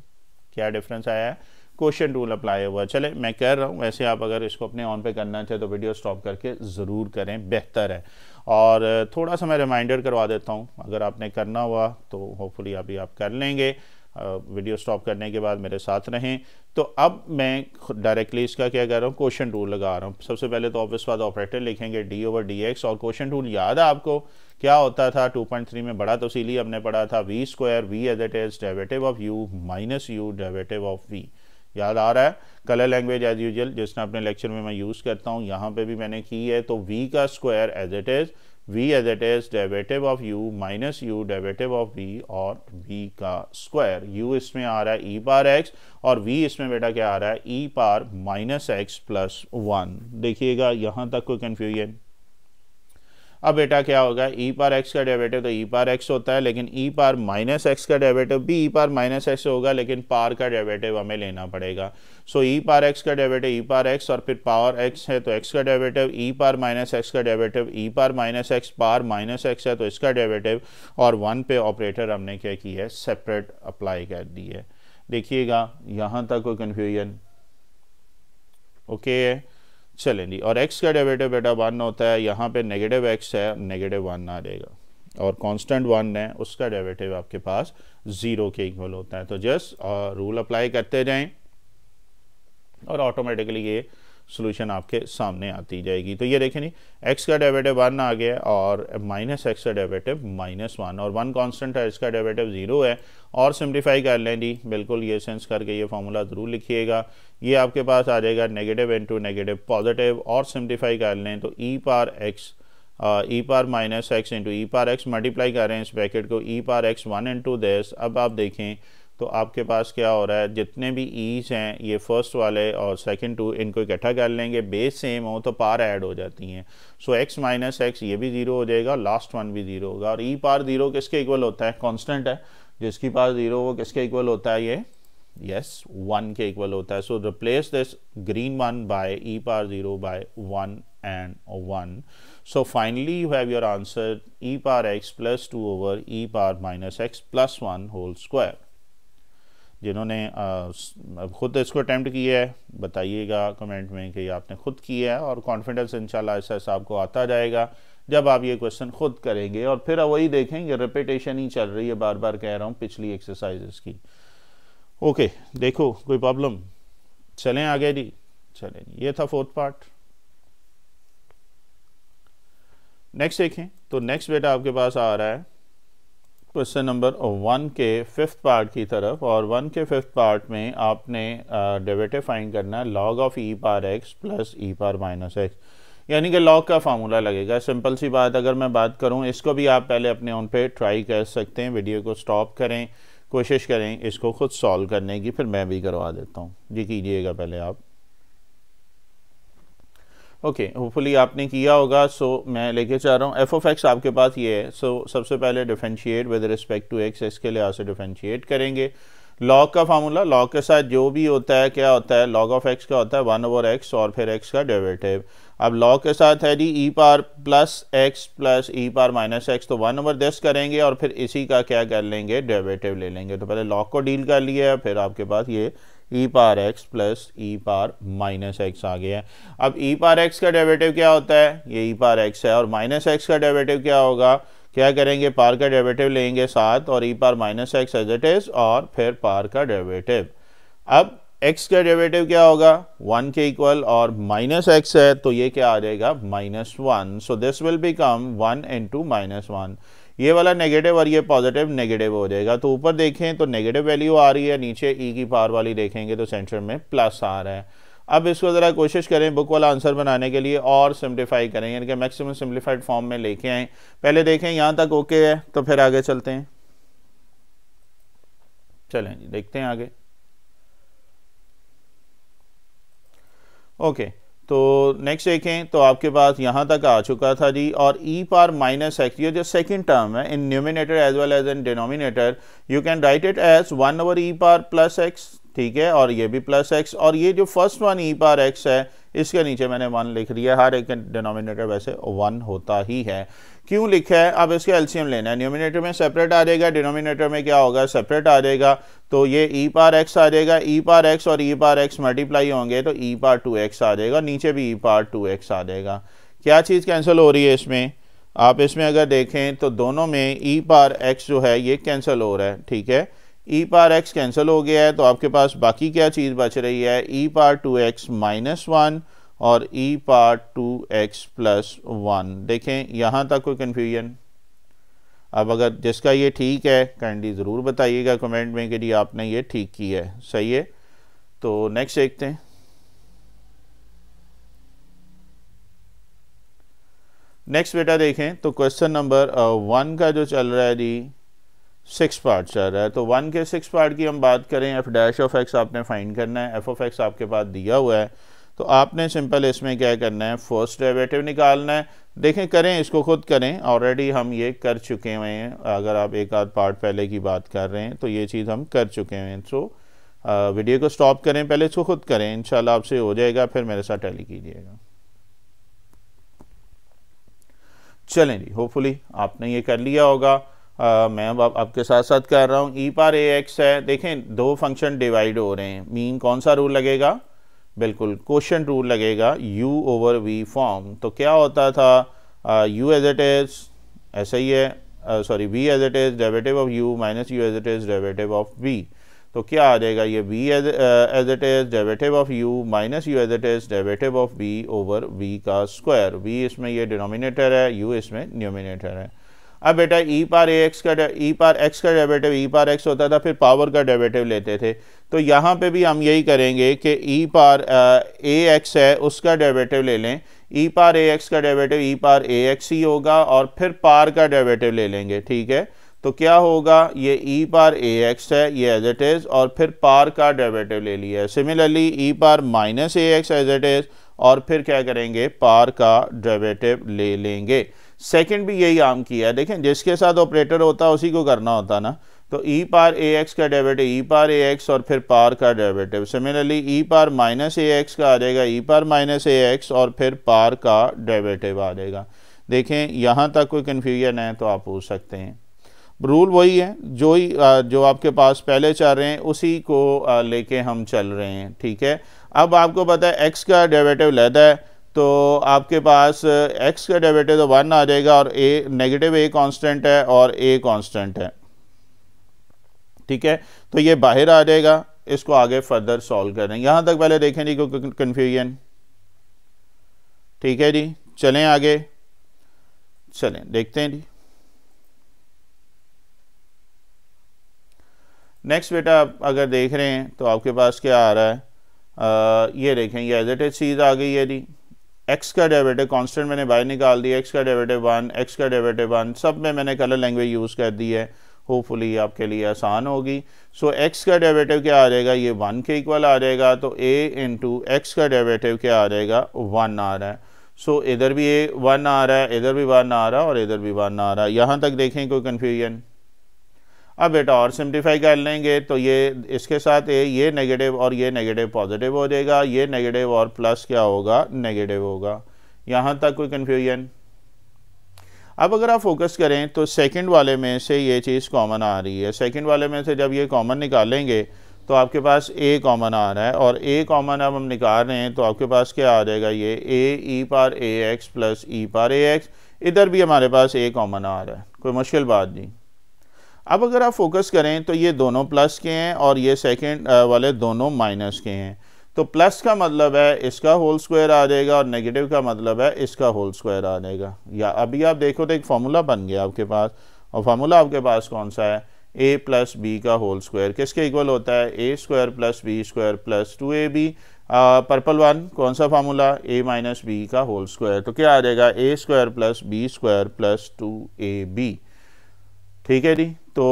क्या डिफरेंस आया है? क्वोशिएंट रूल अप्लाई हुआ है। चले मैं कह रहा हूँ, वैसे आप अगर इसको अपने ऑन पे करना चाहे तो वीडियो स्टॉप करके ज़रूर करें, बेहतर है। और थोड़ा सा मैं रिमाइंडर करवा देता हूँ, अगर आपने करना हुआ तो होपफुली अभी आप कर लेंगे। वीडियो स्टॉप करने के बाद मेरे साथ रहें। तो अब मैं डायरेक्टली इसका क्या कर रहा हूँ, क्वोशिएंट रूल लगा रहा हूँ। सबसे पहले तो ऑब्वियस बात ऑपरेटर लिखेंगे d/dx, और क्वोशिएंट रूल याद है आपको क्या होता था? 2.3 में बड़ा तफसीली हमने पढ़ा था, v square v as it is derivative of u minus u derivative of v। याद आ रहा है? कलर लैंग्वेज एज यूजुअल जिसने अपने लेक्चर में मैं यूज़ करता हूँ, यहाँ पे भी मैंने की है। तो v का square as it is v as it is derivative of u minus u derivative of v, और v का स्क्वायर, u इसमें आ रहा है e पावर x और v इसमें बेटा क्या आ रहा है, e power minus x plus 1। देखिएगा यहाँ तक कोई कन्फ्यूजन? अब बेटा क्या होगा, e पावर x का डेरिवेटिव तो e पावर x होता है, लेकिन e पावर माइनस x का डेरिवेटिव भी e पावर माइनस x होगा, लेकिन पावर का डेरिवेटिव हमें लेना पड़ेगा। सो e पावर x का डेरिवेटिव e पावर x, और फिर पावर x है तो x का derivative, e power minus x का derivative e power minus x, power minus x है तो इसका डेरिवेटिव, और 1 पे ऑपरेटर हमने क्या की है, सेपरेट अप्लाई कर दी है। देखिएगा यहाँ तक कोई कन्फ्यूजन? ओके है, चलें जी। और x का डेरिवेटिव बेटा 1 होता है, यहाँ पे नेगेटिव x है, नेगेटिव 1 आ जाएगा, और कांस्टेंट 1 है, उसका डेरिवेटिव आपके पास 0 के इक्वल होता है। तो जस्ट रूल अप्लाई करते जाएं और ऑटोमेटिकली ये सोल्यूशन आपके सामने आती जाएगी। तो ये देखें नहीं, x का डेरिवेटिव 1 आ गया और माइनस x का डेरिवेटिव -1, और 1 कांस्टेंट है, इसका डेरिवेटिव 0 है। और सिंप्लीफाई कर लें जी, बिल्कुल ये सेंस करके ये फार्मूला ज़रूर लिखिएगा। ये आपके पास आ जाएगा नेगेटिव इंटू नेगेटिव पॉजिटिव, और सिंप्लीफाई कर लें तो e power x e power minus x into e power x, multiply कर रहे हैं इस ब्रैकेट को, e power x 1 into this. अब आप देखें तो आपके पास क्या हो रहा है, जितने भी ईज हैं ये फर्स्ट वाले और सेकंड 2, इनको इकट्ठा कर लेंगे, बेस सेम हो तो पावर ऐड हो जाती हैं। सो x माइनस x ये भी 0 हो जाएगा, लास्ट वन भी 0 होगा। और e पावर 0 किसके इक्वल होता है? कांस्टेंट है, जिसकी पावर 0 वो किसके इक्वल होता है? ये यस 1 के इक्वल होता है। So replace this green one by e power 0 by 1 and 1. So finally you have your answer e power x plus 2 over e power minus x plus 1 whole square. जिन्होंने खुद इसको attempt किया है बताइएगा comment में कि आपने खुद किया है, और कॉन्फिडेंस इंशाल्लाह ऐसा आपको आता जाएगा जब आप ये क्वेश्चन खुद करेंगे। और फिर वही देखेंगे, रिपीटेशन ही चल रही है, बार बार कह रहा हूँ, पिछली एक्सरसाइजेस की। ओके, देखो कोई प्रॉब्लम? चलें आगे जी, चलें, ये था 4th पार्ट। नेक्स्ट देखें तो नेक्स्ट बेटा आपके पास आ रहा है क्वेश्चन नंबर 1 के 5th पार्ट की तरफ। और 1 के 5th पार्ट में आपने डेरिवेटिव फाइंड करना है log of e power x plus e power minus x, यानी कि लॉग का फार्मूला लगेगा। सिंपल सी बात, अगर मैं बात करूं, इसको भी आप पहले अपने ऑन पे ट्राई कर सकते हैं। वीडियो को स्टॉप करें, कोशिश करें इसको खुद सॉल्व करने की, फिर मैं भी करवा देता हूं जी। कीजिएगा पहले आप। ओके, होपफुली आपने किया होगा। सो मैं लेके चाह रहा हूँ एफ ऑफ एक्स आपके पास ये है। सो सबसे पहले differentiate with respect to x, इसके लिहाज से डिफरेंशिएट करेंगे। लॉग का फार्मूला, लॉग के साथ जो भी होता है क्या होता है, लॉग ऑफ एक्स का होता है 1 ओवर एक्स और फिर एक्स का डेरिवेटिव। अब लॉग के साथ है जी ई power plus x plus e power minus x, तो 1 ओवर दिस करेंगे और फिर इसी का क्या कर लेंगे, डेरिवेटिव ले लेंगे। तो पहले लॉग को डील कर लिया है, फिर आपके पास ये ई power x plus e power minus x आ गया। अब ई पावर एक्स का डेरिवेटिव क्या होता है, ये ई पावर एक्स है, और माइनस एक्स का डेरिवेटिव क्या होगा, क्या करेंगे, पावर का डेरिवेटिव लेंगे साथ और e power minus x as it is, और फिर पावर का डेरिवेटिव। अब x का डेरिवेटिव क्या होगा, 1 के इक्वल, और माइनस एक्स है तो ये क्या आ जाएगा, -1। So this will become 1 into -1। ये वाला नेगेटिव और ये पॉजिटिव नेगेटिव हो जाएगा। तो ऊपर देखें तो नेगेटिव वैल्यू आ रही है, नीचे ई की पावर वाली देखेंगे तो सेंटर में प्लस आ रहा है। अब इसको ज़रा कोशिश करें बुक वाला आंसर बनाने के लिए और सिंप्लीफाई करें, यानी कि मैक्सिमम सिंप्लीफाइड फॉर्म में लेके आएँ। पहले देखें यहाँ तक ओके है तो फिर आगे चलते हैं। चलें जी, देखते हैं आगे। ओके, तो नेक्स्ट देखें तो आपके पास यहाँ तक आ चुका था जी। और ई पावर माइनस एक्स, ये जो सेकंड टर्म है in numerator as well as in denominator, you can write it as 1 over e power plus x. ठीक है, और ये भी प्लस एक्स, और ये जो फर्स्ट वन ई पावर एक्स है इसके नीचे मैंने 1 लिख दिया। हर एक डिनोमिनेटर वैसे 1 होता ही है। क्यों लिखा है? अब इसके एलसीएम लेना है। न्यूमिनेटर में सेपरेट आ जाएगा, डिनोमिनेटर में क्या होगा? सेपरेट आ जाएगा। तो ये ई पावर एक्स आ जाएगा, ई पावर एक्स और ई पावर एक्स मल्टीप्लाई होंगे तो ई पावर 2x आ जाएगा, नीचे भी ई पावर 2x आ जाएगा। क्या चीज़ कैंसिल हो रही है इसमें? आप इसमें अगर देखें तो दोनों में ई पावर एक्स जो है ये कैंसिल हो रहा है, ठीक है। ई पावर एक्स कैंसिल हो गया है तो आपके पास बाकी क्या चीज़ बच रही है? ई पावर 2x माइनस 1 और ई पावर 2x प्लस 1। देखें यहाँ तक कोई कन्फ्यूजन? अब अगर जिसका ये ठीक है काइंडली ज़रूर बताइएगा कमेंट में कि जी आपने ये ठीक किया है, सही है। तो नेक्स्ट देखते हैं। नेक्स्ट बेटा देखें तो क्वेश्चन नंबर 1 का जो चल रहा है जी 6 पार्ट चल रहा है। तो 1 के 6 पार्ट की हम बात करें, एफ डैश ऑफ एक्स आपने फाइंड करना है। एफ ऑफ एक्स आपके पास दिया हुआ है तो आपने सिंपल इसमें क्या करना है? फर्स्ट डेरिवेटिव निकालना है। देखें, करें इसको खुद करें, ऑलरेडी हम ये कर चुके हुए हैं। अगर आप एक आध पार्ट पहले की बात कर रहे हैं तो ये चीज़ हम कर चुके हैं। सो वीडियो को स्टॉप करें, पहले इसको खुद करें, इंशाल्लाह आपसे हो जाएगा, फिर मेरे साथ टैली कीजिएगा। चलें जी, होपफुली आपने ये कर लिया होगा। मैं अब आपके साथ साथ कर रहा हूँ। ई पावर ए एक्स है। देखें, दो फंक्शन डिवाइड हो रहे हैं, मीन कौन सा रूल लगेगा? बिल्कुल क्वोशिएंट रूल लगेगा, u ओवर v फॉर्म। तो क्या होता था? u एज इट इज ऐसा ही है, sorry v as it is derivative of u minus u as it is derivative of v। तो क्या आ जाएगा? ये v as it is derivative of u minus u as it is derivative of v over v का square. v इसमें ये denominator है, u इसमें न्यूमिनेटर है। अब बेटा ई पावर एक्स का डेरिवेटिव ई पावर एक्स होता था, फिर पावर का डेरिवेटिव लेते थे। तो यहाँ पे भी हम यही करेंगे कि ई पावर ए एक्स है उसका डेरिवेटिव ले लें। ई पावर ए एक्स का derivative e power a x ही होगा और फिर पावर का डेरिवेटिव ले लेंगे, ठीक है। तो क्या होगा? ये ई पावर ए एक्स है, ये एज इट इज, और फिर पावर का डेरिवेटिव ले लिया है। Similarly e power minus a x as it is, और फिर क्या करेंगे? पावर का डेरिवेटिव ले लेंगे। सेकंड भी यही आम किया है। देखें, जिसके साथ ऑपरेटर होता है उसी को करना होता ना। तो ई पावर ए एक्स का derivative e power a x और फिर पावर का derivative. Similarly e power minus a x का आ जाएगा e power minus a x और फिर पावर का डेरिवेटिव आ जाएगा। देखें, यहाँ तक कोई कन्फ्यूजन है तो आप पूछ सकते हैं। रूल वही है जो आपके पास पहले चल रहे हैं उसी को लेके हम चल रहे हैं, ठीक है। अब आपको पता है एक्स का डेरिवेटिव लेता है तो आपके पास x का डेरिवेटिव तो 1 आ जाएगा और नेगेटिव a कांस्टेंट है और a कांस्टेंट है, ठीक है। तो ये बाहर आ जाएगा, इसको आगे फर्दर सॉल्व करें। यहाँ तक पहले देखें जी कोई कन्फ्यूजन? ठीक है जी, चलें आगे, चलें देखते हैं जी। नेक्स्ट बेटा अगर देख रहे हैं तो आपके पास क्या आ रहा है? ये देखें, ये एज इट इज चीज़ आ गई है जी। x का डेरिवेटिव कांस्टेंट मैंने बाहर निकाल दिया, x का डेरिवेटिव 1, x का डेरिवेटिव 1, सब में मैंने कलर लैंग्वेज यूज़ कर दी है, होपफुली आपके लिए आसान होगी। सो x का डेरिवेटिव क्या आ जाएगा? ये 1 के इक्वल आ जाएगा। तो a इंटू एक्स का डेरिवेटिव क्या आ जाएगा? 1 आ रहा है। सो इधर भी a 1 आ रहा है, इधर भी 1 आ रहा है और इधर भी 1 आ रहा है। यहाँ तक देखें कोई कन्फ्यूजन? अब बेटा और सिंप्लीफाई कर लेंगे तो ये इसके साथ ये नेगेटिव और ये नेगेटिव पॉजिटिव हो जाएगा, ये नेगेटिव और प्लस क्या होगा? नेगेटिव होगा। यहाँ तक कोई कन्फ्यूजन? अब अगर आप फोकस करें तो सेकंड वाले में से ये चीज़ कॉमन आ रही है। सेकंड वाले में से जब ये कॉमन निकालेंगे तो आपके पास a कॉमन आ रहा है और a कॉमन अब हम निकाल रहे हैं तो आपके पास क्या आ जाएगा? ये a E power a x plus e power a x. इधर भी हमारे पास a कॉमन आ रहा है, कोई मुश्किल बात नहीं। अब अगर आप फोकस करें तो ये दोनों प्लस के हैं और ये सेकंड वाले दोनों माइनस के हैं। तो प्लस का मतलब है इसका होल स्क्वायर आ जाएगा और नेगेटिव का मतलब है इसका होल स्क्वायर आ जाएगा। या अभी आप देखो तो एक फार्मूला बन गया आपके पास, और फार्मूला आपके पास कौन सा है? a प्लस बी का होल स्क्वायर किसके इक्वल होता है? A square plus B square plus 2ab। Purple one कौन सा फार्मूला? a माइनस बी का होल स्क्वायर। तो क्या आ जाएगा? A square plus B square plus 2ab, ठीक है जी। तो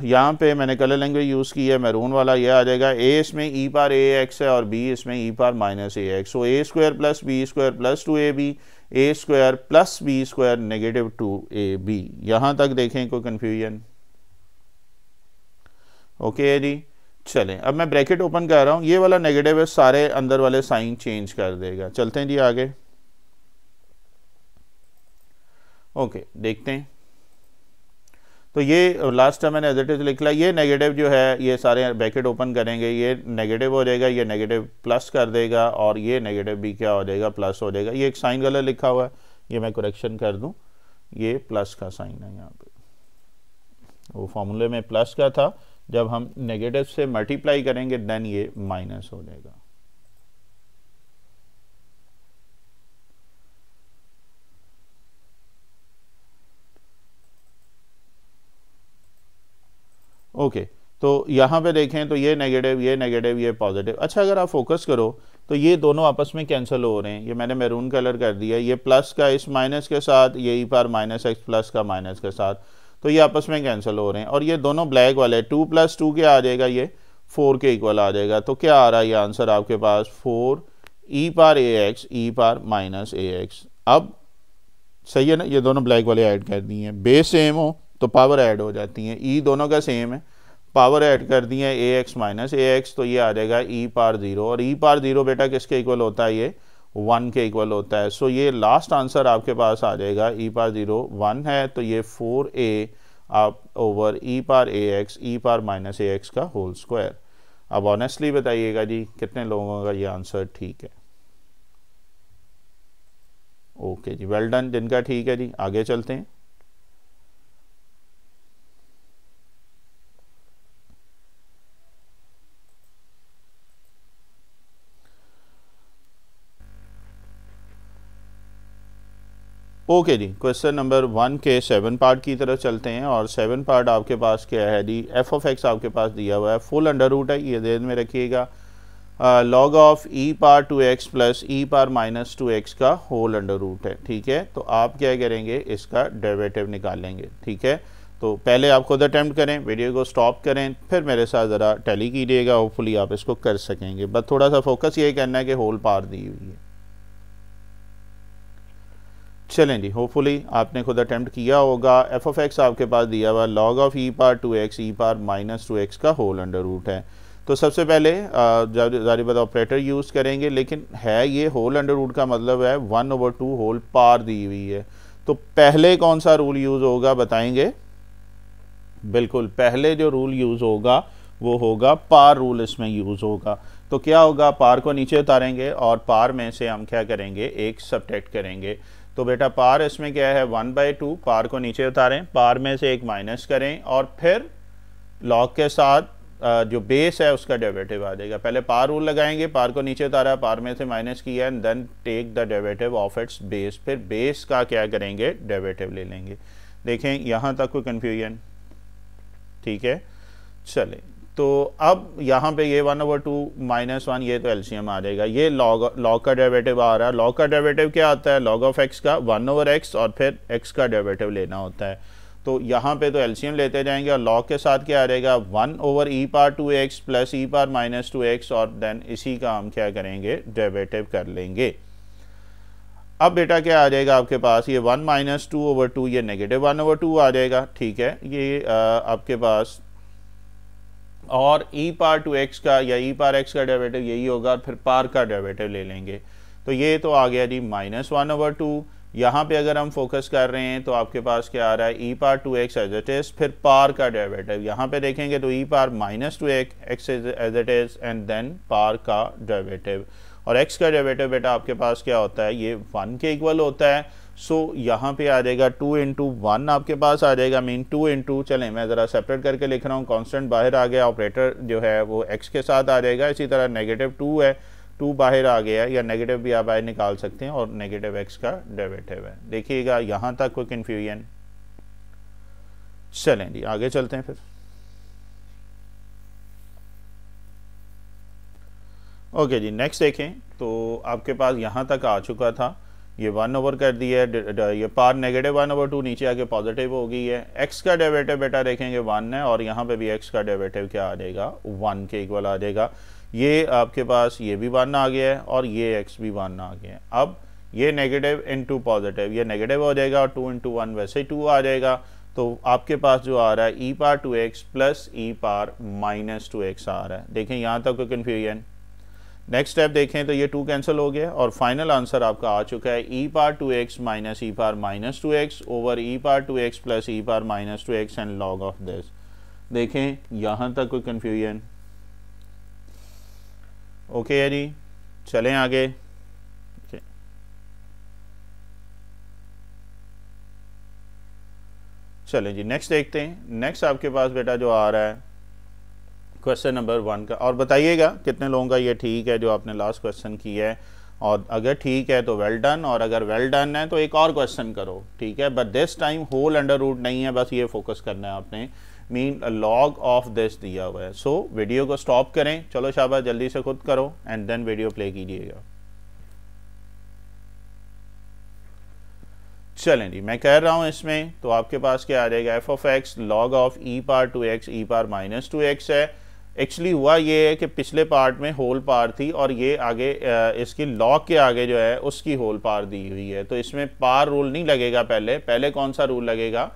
यहाँ पे मैंने कलर लैंग्वेज यूज़ की है, मैरून वाला, ये आ जाएगा a इसमें ई पावर ए एक्स है और b इसमें e power minus a x. So a square plus B square plus 2ab, a square plus B square negative 2ab। यहाँ तक देखें कोई कन्फ्यूजन? ओके है जी, चलें, अब मैं ब्रैकेट ओपन कर रहा हूँ, ये वाला नेगेटिव है, सारे अंदर वाले साइन चेंज कर देगा। चलते हैं जी आगे। ओके, देखते हैं। तो ये लास्ट टाइम मैंने एज इट इज लिख लिया, ये नेगेटिव जो है ये सारे ब्रैकेट ओपन करेंगे, ये नेगेटिव हो जाएगा, ये नेगेटिव प्लस कर देगा और ये नेगेटिव भी क्या हो जाएगा, प्लस हो जाएगा। ये एक साइन गलत लिखा हुआ है, ये मैं करेक्शन कर दूं, ये प्लस का साइन है यहाँ पे, वो फॉर्मूले में प्लस का था, जब हम नेगेटिव से मल्टीप्लाई करेंगे देन ये माइनस हो जाएगा। ओके, तो यहाँ पे देखें तो ये नेगेटिव, ये पॉजिटिव। अच्छा, अगर आप फोकस करो तो ये दोनों आपस में कैंसिल हो रहे हैं। ये मैंने मैरून कलर कर दिया, ये प्लस का इस माइनस के साथ, ये ई पावर माइनस एक्स प्लस का माइनस के साथ, तो ये आपस में कैंसिल हो रहे हैं। और ये दोनों ब्लैक वाले 2 + 2 क्या आ जाएगा, ये 4 के इक्वल आ जाएगा। तो क्या आ रहा है ये आंसर आपके पास, 4 ई power a x e power minus a x. अब सही है ना, ये दोनों ब्लैक वाले ऐड कर दिए हैं, बेस सेम हो तो पावर ऐड हो जाती है, ई दोनों का सेम है, पावर ऐड कर दी है ए एक्स माइनस ए एक्स, तो ये आ जाएगा ई पावर 0। और ई पावर 0 बेटा किसके इक्वल होता है, ये 1 के इक्वल होता है। सो ये लास्ट आंसर आपके पास आ जाएगा, ई पावर 0 1 है, तो ये 4a आप over e power a x e power minus a x का होल स्क्वायर। अब ऑनेस्टली बताइएगा जी कितने लोगों का ये आंसर ठीक है। ओके जी, वेल डन, जिनका ठीक है जी आगे चलते हैं। ओके जी, क्वेश्चन नंबर 1 के 7 पार्ट की तरफ चलते हैं। और 7 पार्ट आपके पास क्या है जी, एफ ऑफ एक्स आपके पास दिया हुआ है, फुल अंडर रूट है, ये ध्यान में रखिएगा, log of e power 2x plus e power minus 2x का होल अंडर रूट है। ठीक है, तो आप क्या करेंगे, इसका डेरिवेटिव निकालेंगे। ठीक है, तो पहले आप खुद अटैम्प्ट करें, वीडियो को स्टॉप करें, फिर मेरे साथ ज़रा टैली कीजिएगा, होपफुली आप इसको कर सकेंगे। बस थोड़ा सा फोकस ये करना है कि होल पावर दी हुई है। चलें जी, होपफुली आपने खुद अटैम्प्ट किया होगा। एफ ऑफ एक्स आपके पास दिया हुआ log of e power 2x E power minus 2x का होल अंडर रूट है। तो सबसे पहले जारी बात ऑपरेटर यूज़ करेंगे, लेकिन है ये होल अंडर रूट का मतलब है 1/2 होल पावर दी हुई है। तो पहले कौन सा रूल यूज़ होगा बताएंगे? बिल्कुल, पहले जो रूल यूज़ होगा वो होगा पार रूल, इसमें यूज़ होगा। तो क्या होगा, पार को नीचे उतारेंगे और पार में से हम क्या करेंगे, एक सब्ट्रैक्ट करेंगे। तो बेटा पार इसमें क्या है 1/2, पार को नीचे उतारें, पार में से एक माइनस करें और फिर लॉग के साथ जो बेस है उसका डेरिवेटिव आ जाएगा। पहले पार रूल लगाएंगे, पार को नीचे उतारा, पार में से माइनस किया and then take the derivative of its base, फिर बेस का क्या करेंगे, डेरिवेटिव ले लेंगे। देखें यहाँ तक कोई कन्फ्यूजन? ठीक है, चले तो अब यहाँ पे ये 1/2 माइनस 1, ये तो एलसीएम आ जाएगा। ये लॉग का डेरिवेटिव आ रहा है। लॉग का डेरिवेटिव क्या आता है, लॉग ऑफ एक्स का 1/x और फिर एक्स का डेरिवेटिव लेना होता है। तो यहाँ पे तो एलसीएम लेते जाएंगे और लॉग के साथ क्या आ जाएगा 1/e power 2x plus e power minus 2x और देन इसी का हम क्या करेंगे, डेरिवेटिव कर लेंगे। अब बेटा क्या आ जाएगा आपके पास, ये 1 - 2/2, ये नेगेटिव 1/2 आ जाएगा। ठीक है, ये आपके पास और e पावर 2x का या e पावर x का डेरिवेटिव यही होगा, फिर पार का डेरिवेटिव ले लेंगे। तो ये तो आ गया जी -1/2। यहाँ पे अगर हम फोकस कर रहे हैं तो आपके पास क्या आ रहा है, e power 2x as it is, फिर पार का डेरिवेटिव। यहाँ पे देखेंगे तो e power -2x as it is and then power का डेरिवेटिव। और x का डेरिवेटिव बेटा आपके पास क्या होता है, ये 1 के इक्वल होता है। सो यहाँ पे आ जाएगा 2 × 1 आपके पास आ जाएगा, मीन 2 × चलें मैं ज़रा सेपरेट करके लिख रहा हूँ, कांस्टेंट बाहर आ गया, ऑपरेटर जो है वो x के साथ आ जाएगा। इसी तरह -2 है, 2 बाहर आ गया, या नेगेटिव भी आप बाहर निकाल सकते हैं और नेगेटिव x का डेरिवेटिव है। देखिएगा यहाँ तक कोई कन्फ्यूजन? चलें जी आगे चलते हैं फिर। ओके जी, नेक्स्ट देखें तो आपके पास यहाँ तक आ चुका था, ये 1 ओवर कर दिया है, ये पार नेगेटिव 1/2 नीचे आके पॉजिटिव हो गई है। x का डेरिवेटिव बेटा देखेंगे 1 है और यहाँ पे भी x का डेरिवेटिव क्या आ जाएगा, 1 के इक्वल आ जाएगा। ये आपके पास ये भी 1 आ गया है और ये x भी 1 आ गया है। अब ये नेगेटिव इंटू पॉजिटिव, ये नेगेटिव हो जाएगा और 2 × 1 वैसे ही 2 आ जाएगा। तो आपके पास जो आ रहा है e power 2x plus e power minus 2x आ रहा है। देखें यहाँ तक कोई कन्फ्यूजन? नेक्स्ट स्टेप देखें तो ये 2 कैंसिल हो गया और फाइनल आंसर आपका आ चुका है e power 2x minus e power minus 2x over e power 2x plus e power minus 2x and log of this. देखें यहाँ तक कोई कन्फ्यूजन? ओके है जी, चलें आगे। चलें जी नेक्स्ट देखते हैं। नेक्स्ट आपके पास बेटा जो आ रहा है क्वेश्चन नंबर 1 का, और बताइएगा कितने लोगों का ये ठीक है जो आपने लास्ट क्वेश्चन किया है, और अगर ठीक है तो वेल डन, और अगर वेल डन है तो एक और क्वेश्चन करो, ठीक है। But this time whole under root नहीं है, बस ये फोकस करना है आपने, मीन लॉग ऑफ दिस दिया हुआ है। सो वीडियो को स्टॉप करें, चलो शाबाश जल्दी से खुद करो एंड देन वीडियो प्ले कीजिएगा। चलें जी, मैं कह रहा हूँ इसमें तो आपके पास क्या आ जाएगा, F of x log of e power 2x E power minus 2x है। एक्चुअली हुआ ये है कि पिछले पार्ट में होल पार थी और ये आगे इसकी लॉग के आगे जो है उसकी होल पार दी हुई है, तो इसमें पार रूल नहीं लगेगा। पहले कौन सा रूल लगेगा?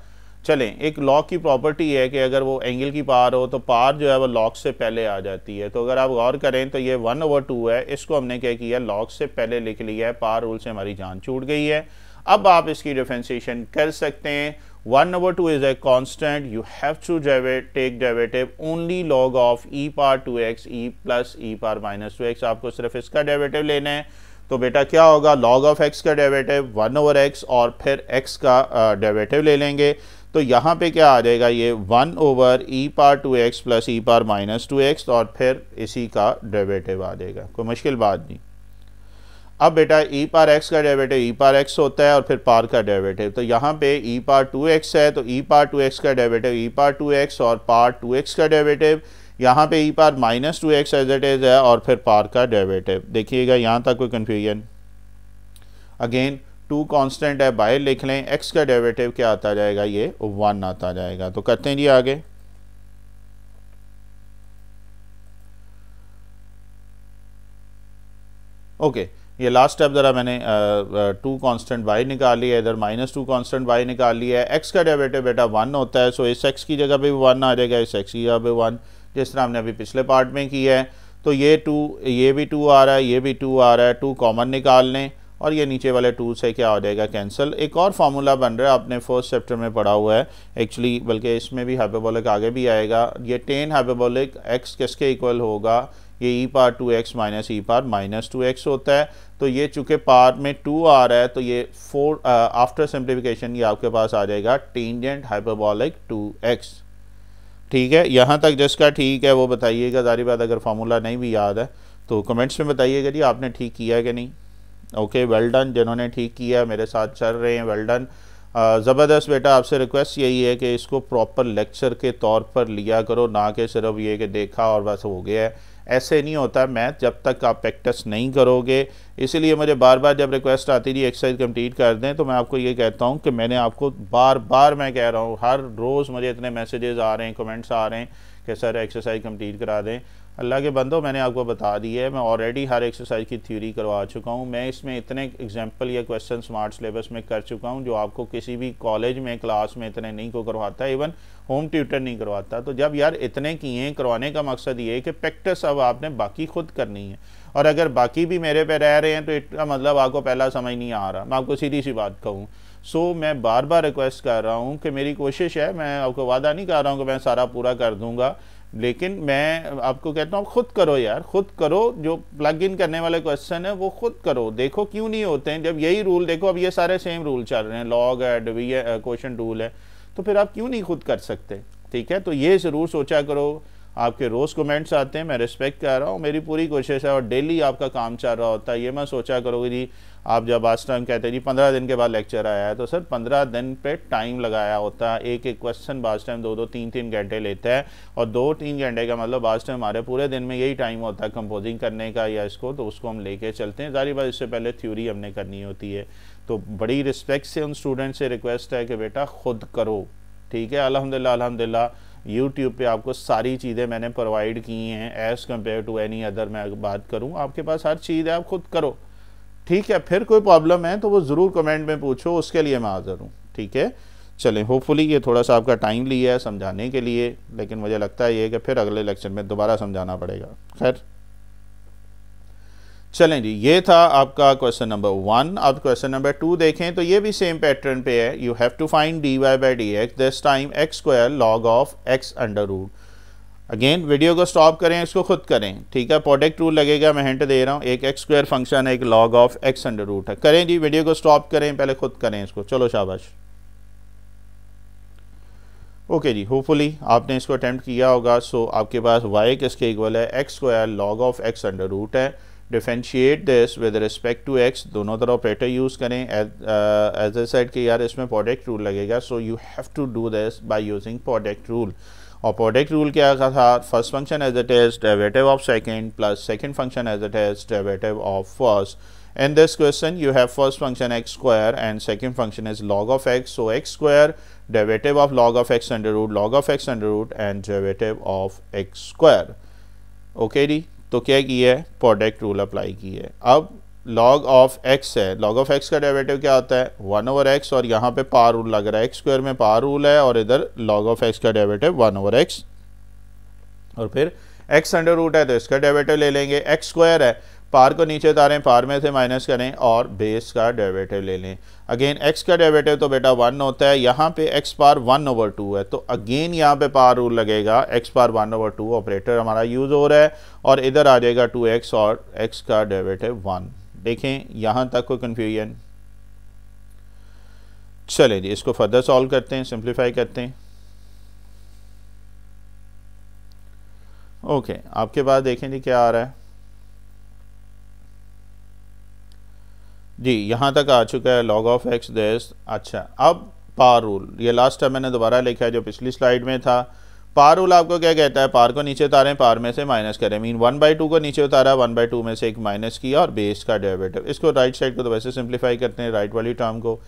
चलें, एक लॉग की प्रॉपर्टी है कि अगर वो एंगल की पार हो तो पार जो है वो लॉग से पहले आ जाती है। तो अगर आप गौर करें तो ये 1/2 है, इसको हमने क्या किया, लॉग से पहले लिख लिया है, पार रूल से हमारी जान छूट गई है। अब आप इसकी डिफरेंशिएशन कर सकते हैं। 1/2 is a constant, you have to take derivative only log of e power 2x e plus e power minus 2x। आपको सिर्फ इसका डेरिवेटिव लेना है, तो बेटा क्या होगा, log ऑफ x का डेरिवेटिव 1/x और फिर x का डेरिवेटिव ले लेंगे। तो यहाँ पे क्या आ जाएगा, ये 1/e power 2x plus e power minus 2x और फिर इसी का डेरिवेटिव आ जाएगा, कोई मुश्किल बात नहीं। अब बेटा ई पावर एक्स का डेरिवेटिव ई पावर एक्स होता है और फिर पार का डेरिवेटिव, तो यहाँ पे ई पावर 2x है तो ई पावर 2x का डेरिवेटिव ई पावर 2x और पार 2x का डेरिवेटिव, यहाँ पे e power minus 2x as it is है और फिर पार का डेरिवेटिव। देखिएगा यहाँ तक कोई कन्फ्यूजन? अगेन 2 कांस्टेंट है, बाहर लिख लें, x का डेरिवेटिव क्या आता जाएगा, ये 1 आता जाएगा। तो करते हैं जी आगे। ओके, ये लास्ट स्टेप ज़रा मैंने 2 कांस्टेंट बाई निकाल लिया है, इधर -2 कांस्टेंट बाई निकाल लिया है। x का डेरिवेटिव बेटा 1 होता है, सो इस x की जगह पे भी 1 आ जाएगा, इस x की जगह पे 1, जिस तरह हमने अभी पिछले पार्ट में किया है। तो ये 2, ये भी 2 आ रहा है, ये भी 2 आ रहा है, 2 कॉमन निकाल लें और ये नीचे वाले 2 से क्या हो जाएगा, कैंसिल। एक और फार्मूला बन रहा है, आपने फर्स्ट चैप्टर में पढ़ा हुआ है एक्चुअली, बल्कि इसमें भी हाइपरबोलिक आगे भी आएगा। ये tan हाइपरबोलिक x किसके इक्वल होगा, ये ई power 2x minus e power minus 2x होता है। तो ये चूँकि पार में 2 आ रहा है तो ये 4 आफ्टर सिंप्लीफिकेशन ये आपके पास आ जाएगा टेंजेंट हाइपरबोलिक 2x। ठीक है, यहाँ तक जिसका ठीक है वो बताइएगा, जारी बात अगर फार्मूला नहीं भी याद है तो कमेंट्स में बताइएगा जी आपने ठीक किया है कि नहीं। ओके, वेल डन, जिन्होंने ठीक किया मेरे साथ चल रहे हैं, वेल डन, ज़बरदस्त। बेटा आपसे रिक्वेस्ट यही है कि इसको प्रॉपर लेक्चर के तौर पर लिया करो, ना कि सिर्फ ये कि देखा और बस हो गया है। ऐसे नहीं होता मैथ जब तक आप प्रैक्टिस नहीं करोगे। इसीलिए मुझे बार बार जब रिक्वेस्ट आती थी एक्सरसाइज कंप्लीट कर दें, तो मैं आपको ये कहता हूँ कि मैंने आपको बार बार मैं कह रहा हूँ, हर रोज़ मुझे इतने मैसेजेस आ रहे हैं, कमेंट्स आ रहे हैं कि सर एक्सरसाइज कंप्लीट करा दें। अल्लाह के बंदो, मैंने आपको बता दी है, मैं ऑलरेडी हर एक्सरसाइज की थ्योरी करवा चुका हूँ। मैं इसमें इतने एग्जाम्पल या क्वेश्चन स्मार्ट सिलेबस में कर चुका हूँ जो आपको किसी भी कॉलेज में क्लास में इतने नहीं को करवाता, इवन होम ट्यूटर नहीं करवाता। तो जब यार इतने किए हैं, करवाने का मकसद ये है कि प्रैक्टिस अब आपने बाकी खुद करनी है, और अगर बाकी भी मेरे पे रह रहे हैं तो इसका मतलब आपको पहला समझ नहीं आ रहा। मैं आपको सीधी सी बात कहूँ, सो मैं बार बार रिक्वेस्ट कर रहा हूँ कि मेरी कोशिश है, मैं आपको वादा नहीं कर रहा हूँ कि मैं सारा पूरा कर दूंगा, लेकिन मैं आपको कहता हूँ खुद करो यार, खुद करो। जो प्लग इन करने वाले क्वेश्चन है वो खुद करो, देखो क्यों नहीं होते हैं। जब यही रूल देखो, अब ये सारे सेम रूल चल रहे हैं, लॉग है, डिवीजन, क्वोशिएंट रूल है, तो फिर आप क्यों नहीं खुद कर सकते। ठीक है, तो ये ज़रूर सोचा करो। आपके रोज़ कमेंट्स आते हैं, मैं रिस्पेक्ट कर रहा हूँ, मेरी पूरी कोशिश है, और डेली आपका काम चल रहा होता है। ये मैं सोचा करोगे जी, आप जब आज टाइम कहते हैं जी 15 दिन के बाद लेक्चर आया है, तो सर 15 दिन पे टाइम लगाया होता है। एक एक क्वेश्चन बाज टाइम 2-2 3-3 घंटे लेता है, और 2-3 घंटे का मतलब बाज टाइम हमारे पूरे दिन में यही टाइम होता है कंपोजिंग करने का या इसको, तो उसको हम लेके चलते हैं। सारी बात इससे पहले थ्योरी हमने करनी होती है। तो बड़ी रिस्पेक्ट से उन स्टूडेंट से रिक्वेस्ट है कि बेटा खुद करो। ठीक है, अल्हम्दुलिल्लाह अल्हम्दुलिल्लाह यूट्यूब पे आपको सारी चीज़ें मैंने प्रोवाइड की हैं as compare to any other. मैं बात करूँ, आपके पास हर चीज़ है, आप खुद करो। ठीक है, फिर कोई प्रॉब्लम है तो वो ज़रूर कमेंट में पूछो, उसके लिए मैं हाज़िर हूँ। ठीक है, चलें, होपफुली ये थोड़ा सा आपका टाइम लिया है समझाने के लिए, लेकिन मुझे लगता है ये कि फिर अगले लेक्चर में दोबारा समझाना पड़ेगा। खैर चलें जी, ये था आपका क्वेश्चन नंबर 1। अब क्वेश्चन नंबर 2 देखें तो ये भी सेम पैटर्न पे है। You have to find dy by d x, this time x square log of x under root. Again video को स्टॉप करें, इसको खुद करें, ठीक है। प्रोडक्ट रूल लगेगा, मैं हिंट दे रहा हूँ, एक एक्स स्क्वायर फंक्शन है, एक log of x under root है। करें जी, वीडियो को स्टॉप करें, पहले खुद करें इसको। चलो शाबाश। ओके जी, होपफुली आपने इसको अटैम्प्ट किया होगा। सो आपके पास y किसके इक्वल है, x square log of x under root है। Differentiate this with respect to x, दोनों तरफ ऑपरेटर यूज़ करें। एज ए सेड कि यार इसमें प्रोडक्ट रूल लगेगा, so you have to do this by using product rule. और प्रोडक्ट रूल क्या था, first function as it is derivative of second plus second function as it is derivative of first. In this question, you have first function x square and second function is log of x. So x square derivative of log of x under root, log of x under root and derivative of x square. Okay जी, तो क्या की है, product rule apply की है। अब log of x है, log of x का derivative क्या होता है, 1 over x, और यहाँ पे पावर रूल लग रहा है, x स्क्वायर में पावर रूल है और इधर log of x का डेरिवेटिव 1 over x, और फिर x अंडर रूट है तो इसका डेरिवेटिव ले लेंगे। x स्क्वायर है, पार को नीचे उतारें, पार में से माइनस करें और बेस का डेरिवेटिव ले लें। अगेन x का डेरिवेटिव तो बेटा 1 होता है, यहाँ पे x पार 1 over 2 है, तो अगेन यहाँ पे पार रूल लगेगा, x पार 1 over 2 ऑपरेटर हमारा यूज़ हो रहा है, और इधर आ जाएगा 2x और x का डेरिवेटिव 1। देखें यहाँ तक कोई कन्फ्यूजन? चलें जी, इसको फर्दर सॉल्व करते हैं, सिंप्लीफाई करते हैं। ओके, आपके पास देखें जी क्या आ रहा है जी, यहाँ तक आ चुका है log ऑफ एक्स दिस। अच्छा, अब पार रूल, ये लास्ट टाइम मैंने दोबारा लिखा है जो पिछली स्लाइड में था। पार रूल आपको क्या कहता है, पार को नीचे उतारें, पार में से माइनस करें। मीन 1/2 को नीचे उतारा, 1/2 में से एक माइनस किया और बेस का डेरिवेटिव। इसको राइट साइड को तो वैसे सिंप्लीफाई करते हैं, राइट वाली टर्म को।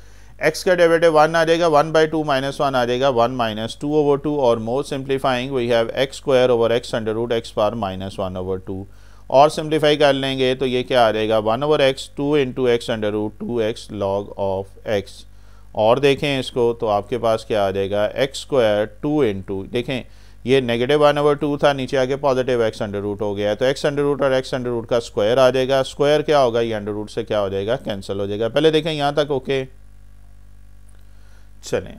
x का डेरिवेटिव 1 आ जाएगा, 1/2 माइनस 1 आ जाएगा, 1 माइनस 2 over 2, और more simplifying we have x square over x under root x power minus 1 over 2, और सिंप्लीफाई कर लेंगे तो ये क्या आ जाएगा, 1 over x 2 into x under root 2x log of x। और देखें इसको तो आपके पास क्या आ जाएगा, एक्स स्क्वायर 2 इंटू, देखें ये नेगेटिव 1 over 2 था, नीचे आके पॉजिटिव x अंडर रूट हो गया है, तो x अंडर रूट और x अंडर रूट का स्क्वायर आ जाएगा। स्क्वायर क्या होगा, ये अंडर रूट से क्या हो जाएगा, कैंसिल हो जाएगा। पहले देखें यहाँ तक ओके। चलें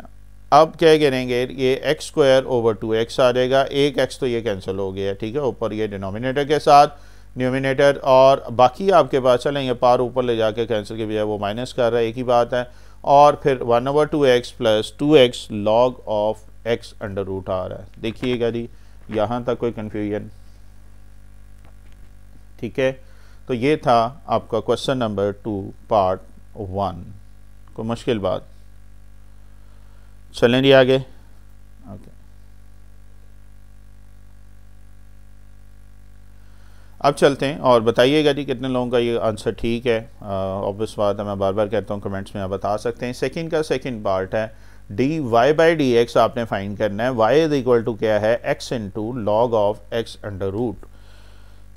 अब क्या करेंगे, ये x स्क्वायर ओवर 2x आ जाएगा, एक x तो ये कैंसिल हो गया, ठीक है, ऊपर ये डिनोमिनेटर के साथ न्यूमिनेटर, और बाकी आपके पास चलें ये पार ऊपर ले जाके कैंसिल के बजाय वो माइनस कर रहा है, एक ही बात है। और फिर 1 over 2x plus 2x log of x under root आ रहा है। देखिएगा जी, यहाँ तक कोई कन्फ्यूजन? ठीक है, तो ये था आपका क्वेश्चन नंबर 2 पार्ट 1। कोई मुश्किल बात? चलें जी आगे। ओके, अब चलते हैं और बताइएगा जी कितने लोगों का ये आंसर ठीक है। ऑब्वियस बात है, मैं बार बार कहता हूँ, कमेंट्स में आप बता सकते हैं। सेकंड का सेकंड पार्ट है, d y by d x आपने फाइंड करना है। वाई इज इक्वल टू क्या है, x into log of x under root.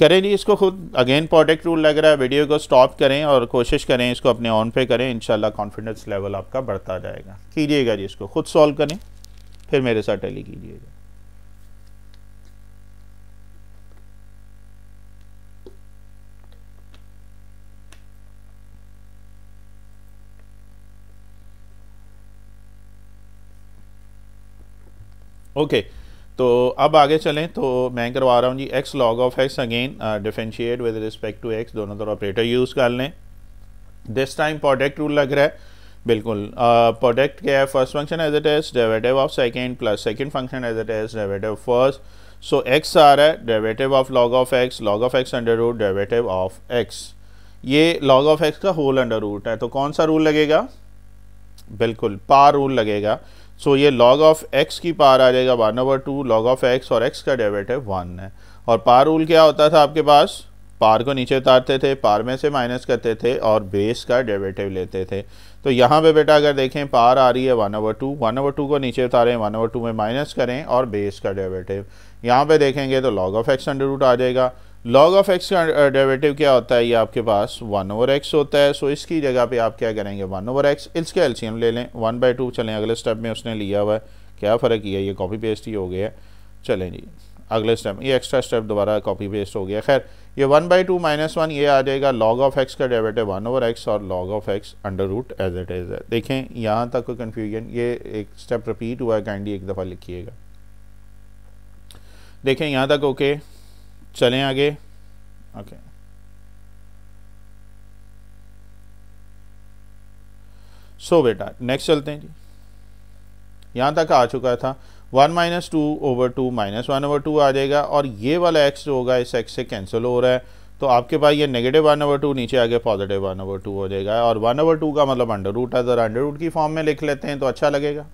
करें जी इसको खुद, अगेन प्रोडक्ट रूल लग रहा है, वीडियो को स्टॉप करें और कोशिश करें इसको अपने ऑन पे करें, इंशाल्लाह कॉन्फिडेंस लेवल आपका बढ़ता जाएगा। कीजिएगा जी, इसको खुद सॉल्व करें, फिर मेरे साथ टैली कीजिएगा। ओके तो अब आगे चलें, तो मैं करवा रहा हूँ जी x log of x. Again differentiate with respect to x, दोनों तरफ ऑपरेटर यूज़ कर लें। दिस टाइम प्रोडक्ट रूल लग रहा है, बिल्कुल। प्रोडक्ट क्या है, first function as it is derivative of second plus second function as it is derivative first. So x आ रहा है, derivative of log of x under root derivative of x. ये लॉग ऑफ एक्स का whole under root है, तो कौन सा rule लगेगा, बिल्कुल पार रूल लगेगा। सो ये log ऑफ x की पार आ जाएगा 1 over 2 log ऑफ x, और x का डेरिवेटिव 1 है। और पार रूल क्या होता था आपके पास, पार को नीचे उतारते थे, पार में से माइनस करते थे और बेस का डेरिवेटिव लेते थे। तो यहाँ पे बेटा अगर देखें पार आ रही है 1 over 2, 1 over 2 को नीचे उतारें, 1 over 2 में माइनस करें और बेस का डेरिवेटिव। यहाँ पे देखेंगे तो log of x under root आ जाएगा, लॉग ऑफ एक्स का डेरिवेटिव क्या होता है, ये आपके पास 1/x होता है। सो इसकी जगह पे आप क्या करेंगे, 1/x, इसके एलसीएम ले लें 1/2। चलें अगले स्टेप में उसने लिया हुआ है, क्या फ़र्क किया, ये कॉपी पेस्ट ही हो गया है। चलें जी अगले स्टेप, ये एक्स्ट्रा स्टेप दोबारा कॉपी पेस्ट हो गया। खैर ये 1/2 - 1 ये आ जाएगा लॉग ऑफ एक्स का डेरिवेटिव 1/x और log of x under root as it is है। देखें यहाँ तक कोई कन्फ्यूजन, ये एक स्टेप रिपीट हुआ है, काइंडली एक दफ़ा लिखिएगा। देखें यहाँ तक ओके, चलें आगे। ओके सो बेटा नेक्स्ट चलते हैं जी। यहाँ तक आ चुका था 1 - 2/2 - 1/2 आ जाएगा, और ये वाला x जो होगा इस x से कैंसिल हो रहा है, तो आपके पास ये -1/2 नीचे आगे +1/2 हो जाएगा, और 1/2 का मतलब अंडर रूट है, ज़रा अंडर रूट की फॉर्म में लिख लेते हैं तो अच्छा लगेगा।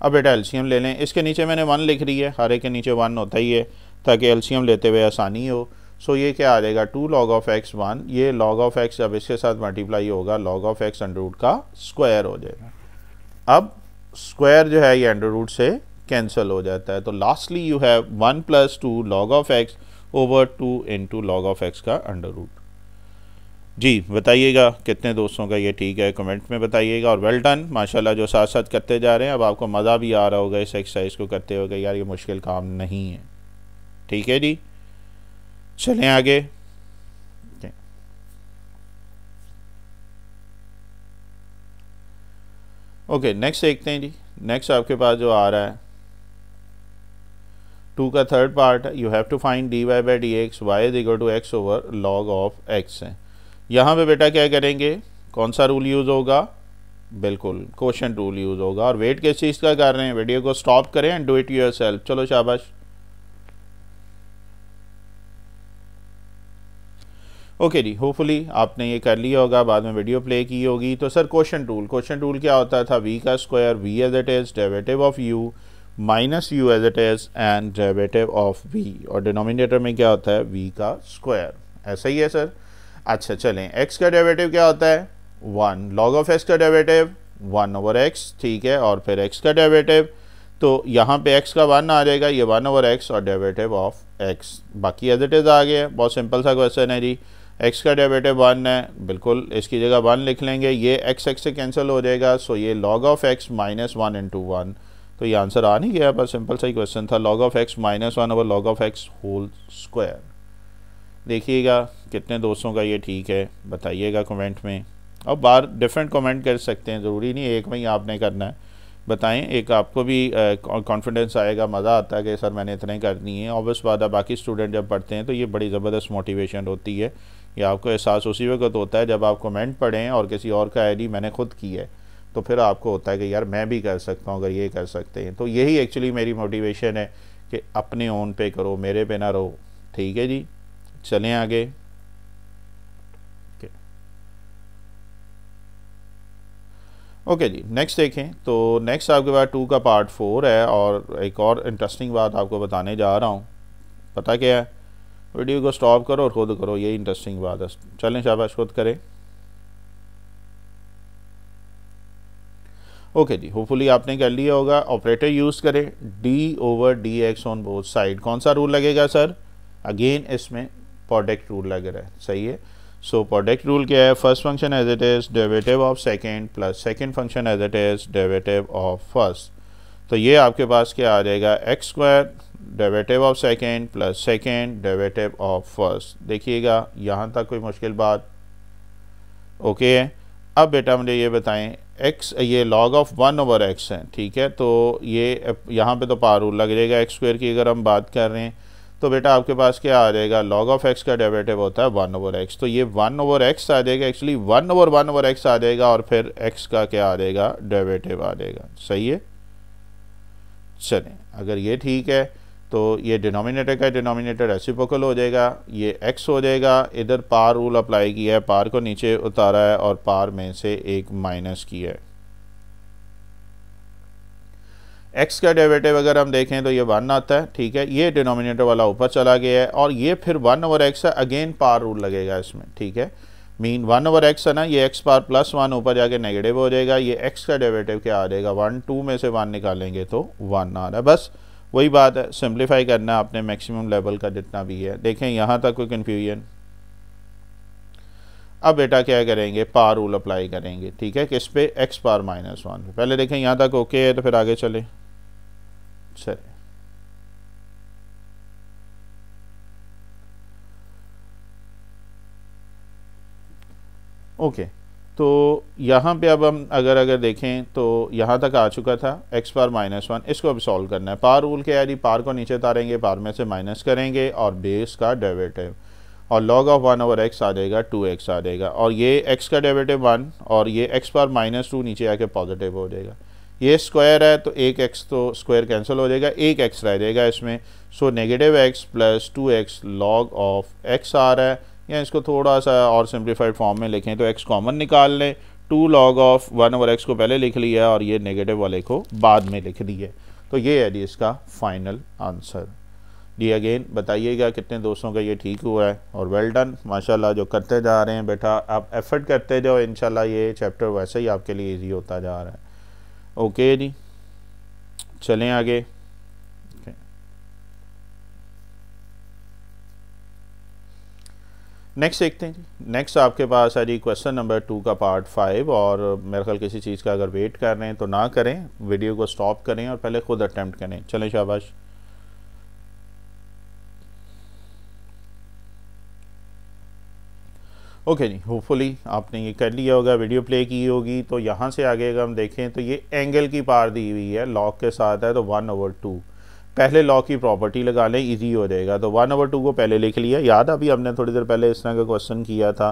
अब बेटा एलसीएम ले लें, इसके नीचे मैंने 1 लिख रही है, हर एक के नीचे 1 होता ही है ताकि एलसीएम लेते हुए आसानी हो। सो ये क्या आ जाएगा 2 log of x 1, ये log of x जब इसके साथ मल्टीप्लाई होगा log of x under root का स्क्वायर हो जाएगा। अब स्क्वायर जो है ये अंडर रूट से कैंसिल हो जाता है, तो lastly you have 1 + 2 log of x over 2 into log of x का अंडर रूट। जी बताइएगा कितने दोस्तों का ये ठीक है, कमेंट में बताइएगा। और वेल डन, माशाल्लाह जो साथ साथ करते जा रहे हैं। अब आपको मज़ा भी आ रहा होगा इस एक्सरसाइज को करते हुए, यार ये मुश्किल काम नहीं है। ठीक है जी, चलें आगे। ओके नेक्स्ट देखते हैं जी। नेक्स्ट आपके पास जो आ रहा है 2 का third part, you have to find dy/dx y = x over log of x है। यहाँ पे बेटा क्या करेंगे, कौन सा रूल यूज़ होगा, बिल्कुल क्वोशंट रूल यूज़ होगा। और वेट किस चीज़ का कर रहे हैं, वीडियो को स्टॉप करें एंड डू इट योरसेल्फ। चलो शाबाश। ओके जी, होपफुली आपने ये कर लिया होगा, बाद में वीडियो प्ले की होगी। तो सर क्वोशंट रूल क्या होता था, v का square v as it is derivative of u minus u as it is and derivative of v, और डिनोमिनेटर में क्या होता है v का स्क्वायर। ऐसा ही है सर। अच्छा चलें, x का डेरिवेटिव क्या होता है 1, log ऑफ x का डेरिवेटिव 1/x, ठीक है, और फिर x का डेरिवेटिव, तो यहाँ पे x का 1 आ जाएगा, ये 1/x और डेरिवेटिव ऑफ x, बाकी एज इट इज़ आ गया। बहुत सिंपल सा क्वेश्चन है जी। x का डेरिवेटिव 1 है, बिल्कुल इसकी जगह 1 लिख लेंगे, ये x से कैंसिल हो जाएगा। सो ये log ऑफ x -1 × 1, तो ये आंसर आ नहीं गया, बस सिंपल सा ही क्वेश्चन था। log of x -1 over log of x whole square. देखिएगा कितने दोस्तों का ये ठीक है, बताइएगा कमेंट में। अब बार डिफरेंट कमेंट कर सकते हैं, ज़रूरी नहीं एक में ही आपने करना है। बताएं, एक आपको भी कॉन्फिडेंस आएगा, मज़ा आता है कि सर मैंने इतने करनी है। ऑब्वियस बात है, बाकी स्टूडेंट जब पढ़ते हैं तो ये बड़ी ज़बरदस्त मोटिवेशन होती है। ये आपको एहसास उसी वक्त होता है जब आप कमेंट पढ़ें और किसी और का आईडी मैंने खुद की है, तो फिर आपको होता है कि यार मैं भी कर सकता हूँ, अगर ये कर सकते हैं। तो यही एक्चुअली मेरी मोटिवेशन है कि अपने ओन पे करो, मेरे पे ना रहो। ठीक है जी, चलें आगे। ओके जी, नेक्स्ट देखें। तो नेक्स्ट आपके पास 2 का पार्ट 4 है, और एक और इंटरेस्टिंग बात आपको बताने जा रहा हूँ। पता क्या है, वीडियो को स्टॉप करो और खुद करो, यही इंटरेस्टिंग बात है। चलें शाबाश, खुद करें। ओके जी, होपफुली आपने कर लिया होगा। ऑपरेटर यूज़ करें d/dx ऑन बोथ साइड। कौन सा रूल लगेगा सर, अगेन इसमें प्रोडक्ट रूल लग रहा है, सही है। सो प्रोडक्ट रूल क्या है, first function as it is derivative of second plus second function as it is derivative of first. तो ये आपके पास क्या आ जाएगा x² derivative of second plus second derivative of first. देखिएगा यहाँ तक कोई मुश्किल बात ओके है। अब बेटा मुझे ये बताएं, x ये log ऑफ 1/x है, ठीक है, तो ये यहाँ पे तो पावर रूल लग जाएगा x² की अगर हम बात कर रहे हैं। तो बेटा आपके पास क्या आ जाएगा, log ऑफ x का डेरिवेटिव होता है 1/x, तो ये 1/x आ जाएगा, एक्चुअली 1/1/x आ जाएगा, और फिर x का क्या आ जाएगा, डेरिवेटिव आ जाएगा। सही है। चलें, अगर ये ठीक है तो ये डिनोमिनेटर का डिनोमिनेटर रेसिप्रोकल हो जाएगा, ये x हो जाएगा। इधर पार रूल अप्लाई किया है, पार को नीचे उतारा है और पार में से एक माइनस किया है। x का डेरिवेटिव अगर हम देखें तो ये 1 आता है, ठीक है, ये डिनोमिनेटर वाला ऊपर चला गया है, और ये फिर 1/x है, अगेन पार रूल लगेगा इसमें, ठीक है। मीन 1/x है ना, ये x पार +1 ऊपर जाके नेगेटिव हो जाएगा। ये x का डेरिवेटिव क्या आ जाएगा, 1 2 में से 1 निकालेंगे तो 1 आ रहा है। बस वही बात है, सिंप्लीफाई करना आपने मैक्सिमम लेवल का जितना भी है। देखें यहाँ तक कोई कन्फ्यूजन? अब बेटा क्या करेंगे, पावर रूल अप्लाई करेंगे, ठीक है, किस पे, एक्स पावर -1 पे। पहले देखें यहाँ तक ओके है तो फिर आगे चले। चले ओके, तो यहाँ पे अब हम अगर देखें तो यहाँ तक आ चुका था एक्स पावर -1, इसको अब सॉल्व करना है। पावर रूल क्या है जी, पावर को नीचे उतारेंगे, पावर में से माइनस करेंगे और बेस का डेरिवेटिव, और लॉग ऑफ 1/x आ जाएगा 2x आ जाएगा, और ये x का डेरिवेटिव 1 और ये x पावर -2 नीचे आके पॉजिटिव हो जाएगा। ये स्क्वायर है तो एक x तो स्क्वायर कैंसिल हो जाएगा, एक x रह जाएगा इसमें। सो -x + 2x log of x आ रहा है, या इसको थोड़ा सा और सिंप्लीफाइड फॉर्म में लिखें तो x कॉमन निकाल लें, 2 log ऑफ 1/x को पहले लिख लिया और ये नेगेटिव वाले को बाद में लिख दिए। तो ये है जी इसका फाइनल आंसर। जी अगेन बताइएगा कितने दोस्तों का ये ठीक हुआ है, और वेल डन माशाल्लाह जो करते जा रहे हैं बेटा, आप एफर्ट करते जाओ, इंशाल्लाह ये चैप्टर वैसे ही आपके लिए इजी होता जा रहा है। ओके जी, चलें आगे। नेक्स्ट देखते हैं जी। नेक्स्ट आपके पास है जी क्वेश्चन नंबर 2 का पार्ट 5, और मेरे ख्याल किसी चीज़ का अगर वेट कर रहे हैं तो ना करें, वीडियो को स्टॉप करें और पहले खुद अटेम्प्ट करें। चलें शाबाश। ओके जी, होपफुली आपने ये कर लिया होगा, वीडियो प्ले की होगी। तो यहाँ से आगे अगर हम देखें तो ये एंगल की पार दी हुई है, लॉग के साथ है, तो 1/2। पहले लॉग की प्रॉपर्टी लगा लें, इजी हो जाएगा। तो 1/2 को पहले लिख लिया, याद अभी हमने थोड़ी देर पहले इस तरह का क्वेश्चन किया था।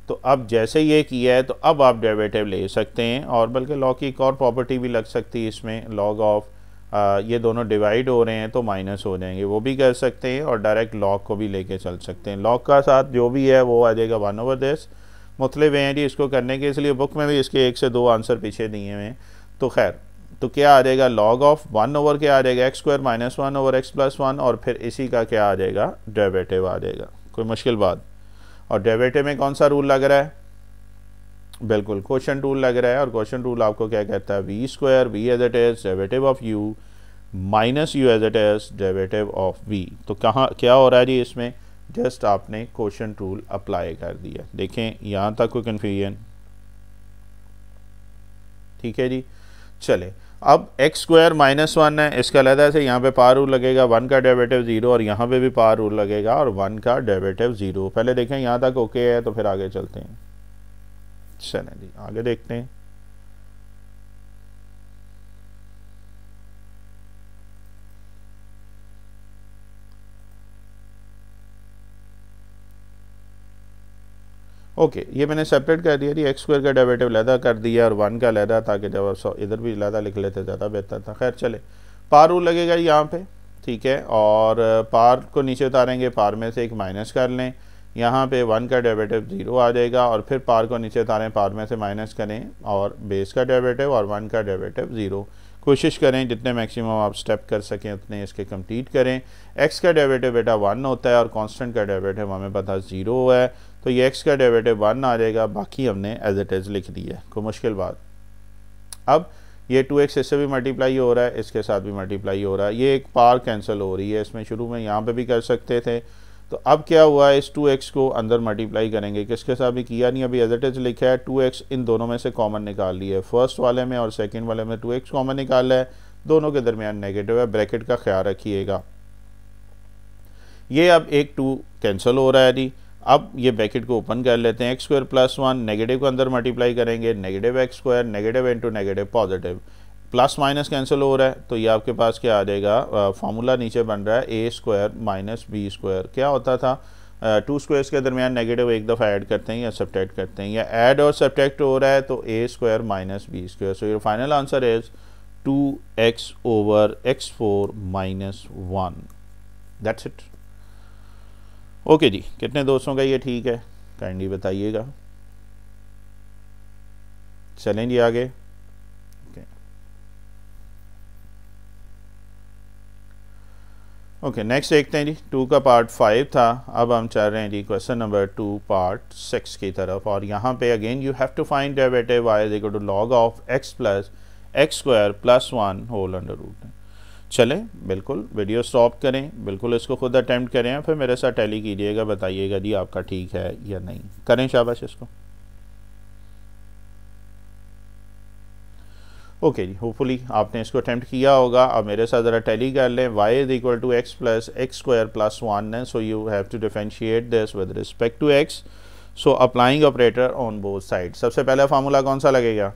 तो अब जैसे ये किया है तो अब आप डेरिवेटिव ले सकते हैं, और बल्कि लॉग की एक और प्रॉपर्टी भी लग सकती है इसमें, लॉग ऑफ ये दोनों डिवाइड हो रहे हैं तो माइनस हो जाएंगे, वो भी कर सकते हैं, और डायरेक्ट लॉग को भी लेके चल सकते हैं। लॉग का साथ जो भी है वो आ जाएगा 1/this। मुख्तलिफ हैं जी इसको करने के, इसलिए बुक में भी इसके 1 से 2 आंसर पीछे दिए हुए हैं। तो खैर, तो क्या आ जाएगा, लॉग ऑफ 1 क्या आ जाएगा, x² - 1/x+1, और फिर इसी का क्या आ जाएगा, डेरिवेटिव आ जाएगा। कोई मुश्किल बात? और डेरिवेटिव में कौन सा रूल लग रहा है, बिल्कुल क्वोशंट रूल लग रहा है। और क्वोशंट रूल आपको क्या कहता है, v² v as it is derivative of u minus u as it is derivative of v। तो कहाँ क्या हो रहा है जी, इसमें जस्ट आपने क्वोशंट रूल अप्लाई कर दिया। देखें यहाँ तक कोई कन्फ्यूजन? ठीक है जी, चले अब x² -1 है, इसका अलग से यहाँ पे पावर रूल लगेगा, 1 का डेरिवेटिव 0, और यहाँ पे भी पावर रूल लगेगा और 1 का डेरिवेटिव 0। पहले देखें यहाँ तक ओके है, तो फिर आगे चलते हैं। चलें जी आगे देखते हैं। ओके, ये मैंने सेपरेट कर दिया जी, x² का डेरिवेटिव लहदा कर दिया और 1 का लहदा, ताकि जब इधर भी लहदा लिख लेते ज़्यादा बेहतर था। खैर चले, पावर रूल लगेगा यहाँ पे, ठीक है, और पावर को नीचे उतारेंगे, पावर में से एक माइनस कर लें, यहाँ पे 1 का डेरिवेटिव 0 आ जाएगा, और फिर पावर को नीचे उतारें, पावर में से माइनस करें और बेस का डेरिवेटिव और 1 का डेरिवेटिव 0। कोशिश करें जितने मैक्सिमम आप स्टेप कर सकें उतने इसके कंप्लीट करें। x का डेरिवेटिव बेटा 1 होता है और कांस्टेंट का डेरिवेटिव हमें पता 0 है, तो ये x का डेरिवेटिव 1 आ जाएगा, बाकी हमने एज इट इज़ लिख दिया है। कोई मुश्किल बात? अब ये 2x इससे भी मल्टीप्लाई हो रहा है, इसके साथ भी मल्टीप्लाई हो रहा है, ये एक पावर कैंसिल हो रही है इसमें, शुरू में यहाँ पे भी कर सकते थे। तो अब क्या हुआ है, इस 2x को अंदर मल्टीप्लाई करेंगे, किसके साथ भी किया नहीं, अभी एज इट इज़ लिखा है। 2x इन दोनों में से कॉमन निकाल लिया है, फर्स्ट वाले में और सेकंड वाले में 2x कॉमन निकाला है, दोनों के दरमियान नेगेटिव है, ब्रैकेट का ख्याल रखिएगा। ये अब एक 2 कैंसिल हो रहा है जी। अब ये ब्रैकेट को ओपन कर लेते हैं, x² + 1 नेगेटिव को अंदर मल्टीप्लाई करेंगे, negative x², negative into negative positive, plus minus cancel हो रहा है, तो ये आपके पास क्या आ जाएगा, फार्मूला नीचे बन रहा है a² - b²। क्या होता था, 2 स्क्वायर्स के दरमियान नेगेटिव एक दफ़ा ऐड करते हैं या सब्ट्रैक्ट करते हैं, या ऐड और सब्ट्रैक्ट हो रहा है, तो a² - b²। So your final answer is 2x/x4 - 1। That's it. Okay जी, कितने दोस्तों का ये ठीक है, काइंडली बताइएगा। चलें जी आगे। ओके, नेक्स्ट देखते हैं जी, 2 का पार्ट 5 था, अब हम चल रहे हैं जी क्वेश्चन नंबर 2 पार्ट 6 की तरफ। और यहाँ पे again you have to find derivative y = log of x + x² + 1 whole under root. चले, बिल्कुल वीडियो स्टॉप करें, बिल्कुल इसको खुद अटेम्प्ट करें, फिर मेरे साथ टैली कीजिएगा, बताइएगा जी आपका ठीक है या नहीं। करें शाबाश इसको। ओके जी, होपफुली आपने इसको अटेम्प्ट किया होगा। अब मेरे साथ ज़रा टैली कर लें। y is equal to x plus x square plus 1 है, so you have to differentiate this with respect to x। So applying operator on both side. सबसे पहला फार्मूला कौन सा लगेगा?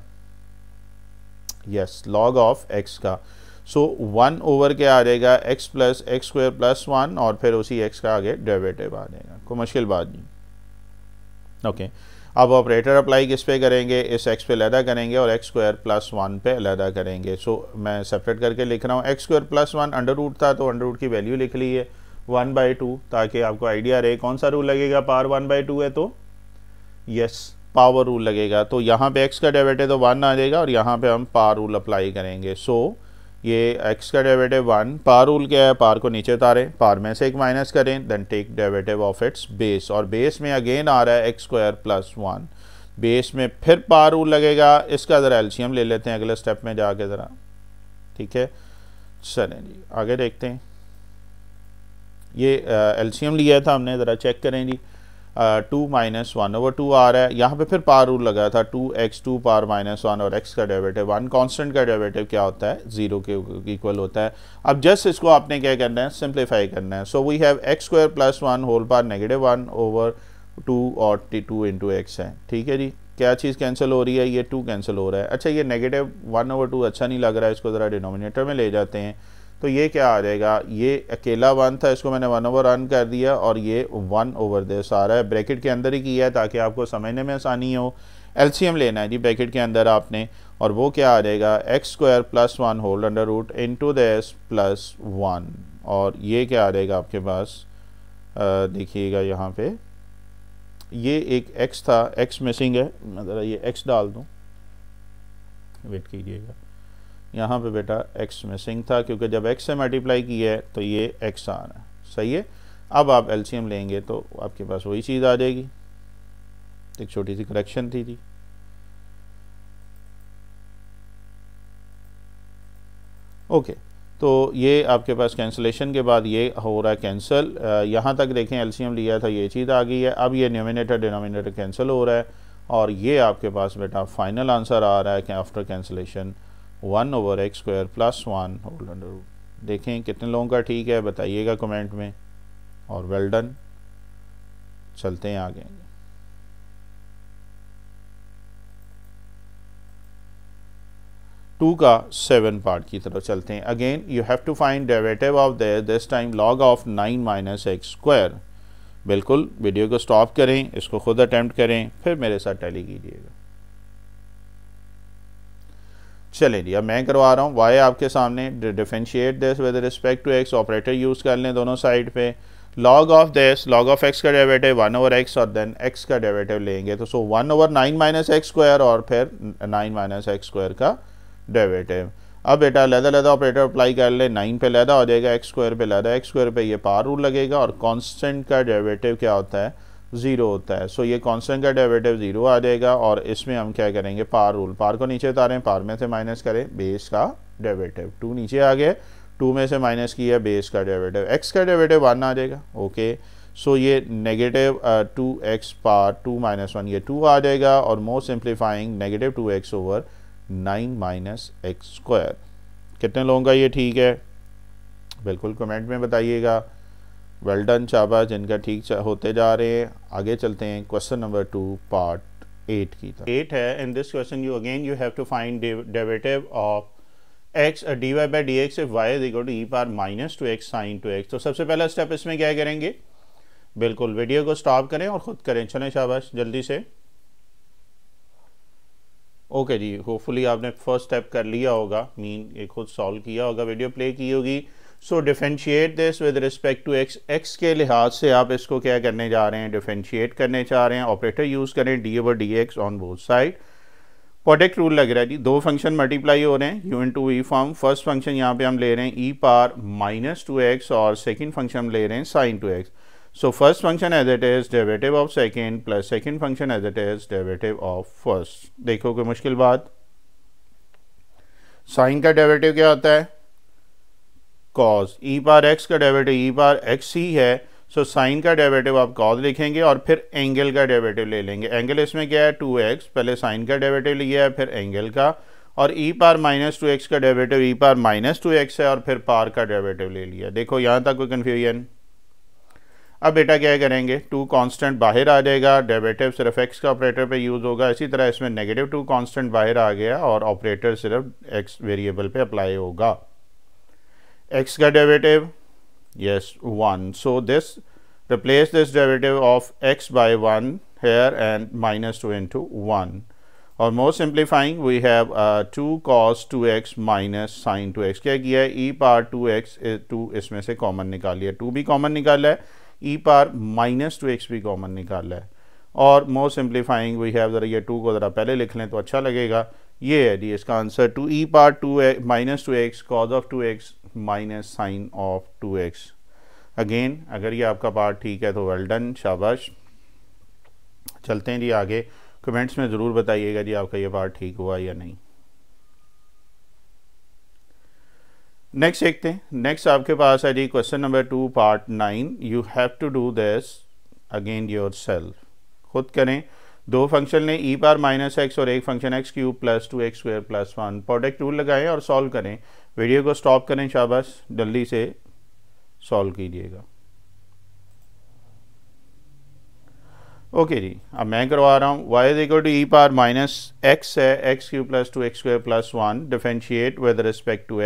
यस, लॉग ऑफ x का। सो 1 over के आ जाएगा x plus x square plus 1 और फिर उसी x का आगे डेरिवेटिव आ जाएगा। कोई मुश्किल बात नहीं। ओके, अब ऑपरेटर अप्लाई किस पे करेंगे? इस x पे अलहदा करेंगे और एक्स स्क्वायर प्लस 1 पे अलहदा करेंगे। सो मैं सेपरेट करके लिख रहा हूँ। X square plus 1 under root था तो अंडर रूट की वैल्यू लिख ली है 1/2, ताकि आपको आइडिया रहे कौन सा रूल लगेगा। पावर 1/2 है तो यस, पावर रूल लगेगा। तो यहाँ पे x का डेरिवेटिव तो 1 आ जाएगा और यहाँ पे हम पावर रूल अप्लाई करेंगे। सो ये x का डेरिवेटिव 1, पावर रूल क्या है? पावर को नीचे उतारें, पावर में से एक माइनस करें, then take derivative of its base. और बेस में अगेन आ रहा है एक्स स्क्वायर प्लस 1, बेस में फिर पावर रूल लगेगा। इसका ज़रा एलसीएम ले लेते हैं अगले स्टेप में जाके ज़रा, ठीक है। चलें जी आगे देखते हैं। ये एलसीएम लिया था हमने, ज़रा चेक करें जी। 2 माइनस 1/2 आ रहा है, यहाँ पे फिर पावर रूल लगा था 2x 2 पावर माइनस 1 और x का डेरिवेटिव 1। कांस्टेंट का डेरिवेटिव क्या होता है? 0 के इक्वल होता है। अब जस्ट इसको आपने क्या करना है? सिंप्लीफाई करना है। So we have x square plus 1 whole power -1/2 और 2 इंटू एक्स है, ठीक है जी। क्या चीज़ कैंसिल हो रही है? ये 2 कैंसिल हो रहा है। अच्छा, ये -1/2 अच्छा नहीं लग रहा है, इसको ज़रा डिनोमिनेटर में ले जाते हैं। तो ये क्या आ जाएगा? ये अकेला 1 था, इसको मैंने 1/1 कर दिया और ये 1/this आ रहा है। ब्रैकेट के अंदर ही किया है ताकि आपको समझने में आसानी हो। एलसीएम लेना है जी ब्रैकेट के अंदर आपने, और वो क्या आ जाएगा? X square plus 1 whole under root into this plus 1। और ये क्या आ जाएगा आपके पास? देखिएगा यहाँ पे ये एक x था, x मिसिंग है, मैं ज़रा ये x डाल दूँ, वेट कीजिएगा। यहाँ पे बेटा x मिसिंग था क्योंकि जब x से मल्टीप्लाई किया है तो ये x आ रहा है, सही है। अब आप एलसीएम लेंगे तो आपके पास वही चीज़ आ जाएगी। एक छोटी सी करेक्शन थी जी। ओके, तो ये आपके पास कैंसिलेशन के बाद ये हो रहा है कैंसिल। यहाँ तक देखें एलसीएम लिया था, ये चीज़ आ गई है। अब ये न्यूमिनेटर डिनोमिनेटर कैंसिल हो रहा है और ये आपके पास बेटा फाइनल आंसर आ रहा है कि after cancellation 1/x square plus 1 whole under root. देखें कितने लोगों का ठीक है, बताइएगा कमेंट में, और वेल डन। चलते हैं आगे। 2 का 7 पार्ट की तरफ चलते हैं। Again you have to find derivative of this time log of 9 minus x square. बिल्कुल वीडियो को स्टॉप करें, इसको खुद अटेम्प्ट करें, फिर मेरे साथ टैली कीजिएगा। चलें जी, अब मैं करवा रहा हूँ। y आपके सामने, differentiate this with respect to x, operator use कर लें दोनों साइड पे। Log of this, log of x का डेरिवेटिव 1/x और देन x का डेरिवेटिव लेंगे तो 1/9 माइनस एक्स स्क्वायर और फिर 9 माइनस एक्स स्क्वायर का डेरिवेटिव। अब बेटा लहदा ऑपरेटर अप्लाई कर ले। 9 पे लहदा हो जाएगा, एक्स स्क्वायर पे लहदा, एक्स स्क्वायर पे ये पावर रूल लगेगा और कांस्टेंट का डेरिवेटिव क्या होता है? 0 होता है। सो ये कांस्टेंट का डेरिवेटिव 0 आ जाएगा और इसमें हम क्या करेंगे? पावर रूल, पावर को नीचे उतारें, पावर में से माइनस करें बेस का डेरिवेटिव। 2 नीचे आ गए, 2 में से माइनस किया बेस का डेरिवेटिव, एक्स का डेरिवेटिव 1 आ जाएगा। ओके, सो ये नेगेटिव 2x पावर 2 माइनस 1 ये 2 आ जाएगा और more simplifying negative 2x over 9 minus x square. कितने लोगों का ये ठीक है? बिल्कुल कमेंट में बताइएगा। वेल डन, शाबाश जिनका ठीक होते जा रहे हैं। आगे चलते हैं क्वेश्चन नंबर 2 पार्ट 8 की तरफ। 8 है। In this question you have to find derivative of x dy by dx if y is equal to e power -2x sin 2x। तो सबसे पहला स्टेप इसमें क्या करेंगे? बिल्कुल वीडियो को स्टॉप करें और ख़ुद करें। चलें शाबाश जल्दी से। ओके जी, होपफुली आपने फर्स्ट स्टेप कर लिया होगा, मीन ये खुद सॉल्व किया होगा, वीडियो प्ले की होगी। So differentiate this with respect to x। x के लिहाज से आप इसको क्या करने जा रहे हैं? डिफरेंशिएट करने चाह रहे हैं। ऑपरेटर यूज़ करें d/dx on both side. Product rule लग रहा है जी, दो फंक्शन मल्टीप्लाई हो रहे हैं u इंटू ई फॉर्म। फर्स्ट फंक्शन यहाँ पे हम ले रहे हैं e पावर -2x और सेकेंड फंक्शन हम ले रहे हैं sin 2x। So first function as it is derivative of second plus second function as it is derivative of first। देखो कोई मुश्किल बात? साइन का डेरिवेटिव क्या होता है? कॉज, ई पावर एक्स का डेरिवेटिव ई पावर एक्स ही है, सो साइन का डेरिवेटिव आप कॉज लिखेंगे और फिर एंगल का डेरिवेटिव ले लेंगे। एंगल इसमें क्या है 2x, पहले साइन का डेरिवेटिव लिया है फिर एंगल का, और ई पावर माइनस 2x का derivative e power minus 2x है और फिर पावर का डेरिवेटिव ले लिया। देखो यहाँ तक कोई कन्फ्यूजन? अब बेटा क्या करेंगे, 2 कांस्टेंट बाहर आ जाएगा, डेरिवेटिव सिर्फ x का ऑपरेटर पे यूज़ होगा। इसी तरह इसमें नेगेटिव 2 कांस्टेंट बाहर आ गया और ऑपरेटर सिर्फ x वेरिएबल पे अप्लाई होगा। x का derivative yes 1, so this replace this derivative of x by 1 here and minus 2 into 1, और more simplifying we have 2 cos 2x minus sin 2x। क्या किया है, e पावर 2x 2 इसमें से कॉमन निकाल लिया, 2 भी कॉमन निकाला है, e पावर माइनस 2x भी कॉमन निकाला है, और मोर सिंप्लीफाइंग वी हैव, ज़रा ये 2 को ज़रा पहले लिख लें तो अच्छा लगेगा। ये है जी इसका answer, 2 e power 2 minus 2x cos of 2x minus sine of 2x। Again अगर ये आपका पार्ट ठीक है तो वेल डन, शाबाश। चलते हैं जी आगे, कमेंट्स में ज़रूर बताइएगा जी आपका ये पार्ट ठीक हुआ या नहीं। नेक्स्ट देखते हैं, नेक्स्ट आपके पास है जी question number 2 part 9। You have to do this again yourself, खुद करें। 2 फंक्शन ने ई पावर माइनस एक्स और एक function x cube plus 2x square plus 1, product rule लगाएं और सॉल्व करें। वीडियो को स्टॉप करें, शाबाश, जल्दी से सॉल्व कीजिएगा। ओके जी, अब मैं करवा रहा हूँ। y is equal to e power minus x है, x cube plus 2x square plus 1, differentiate with respect to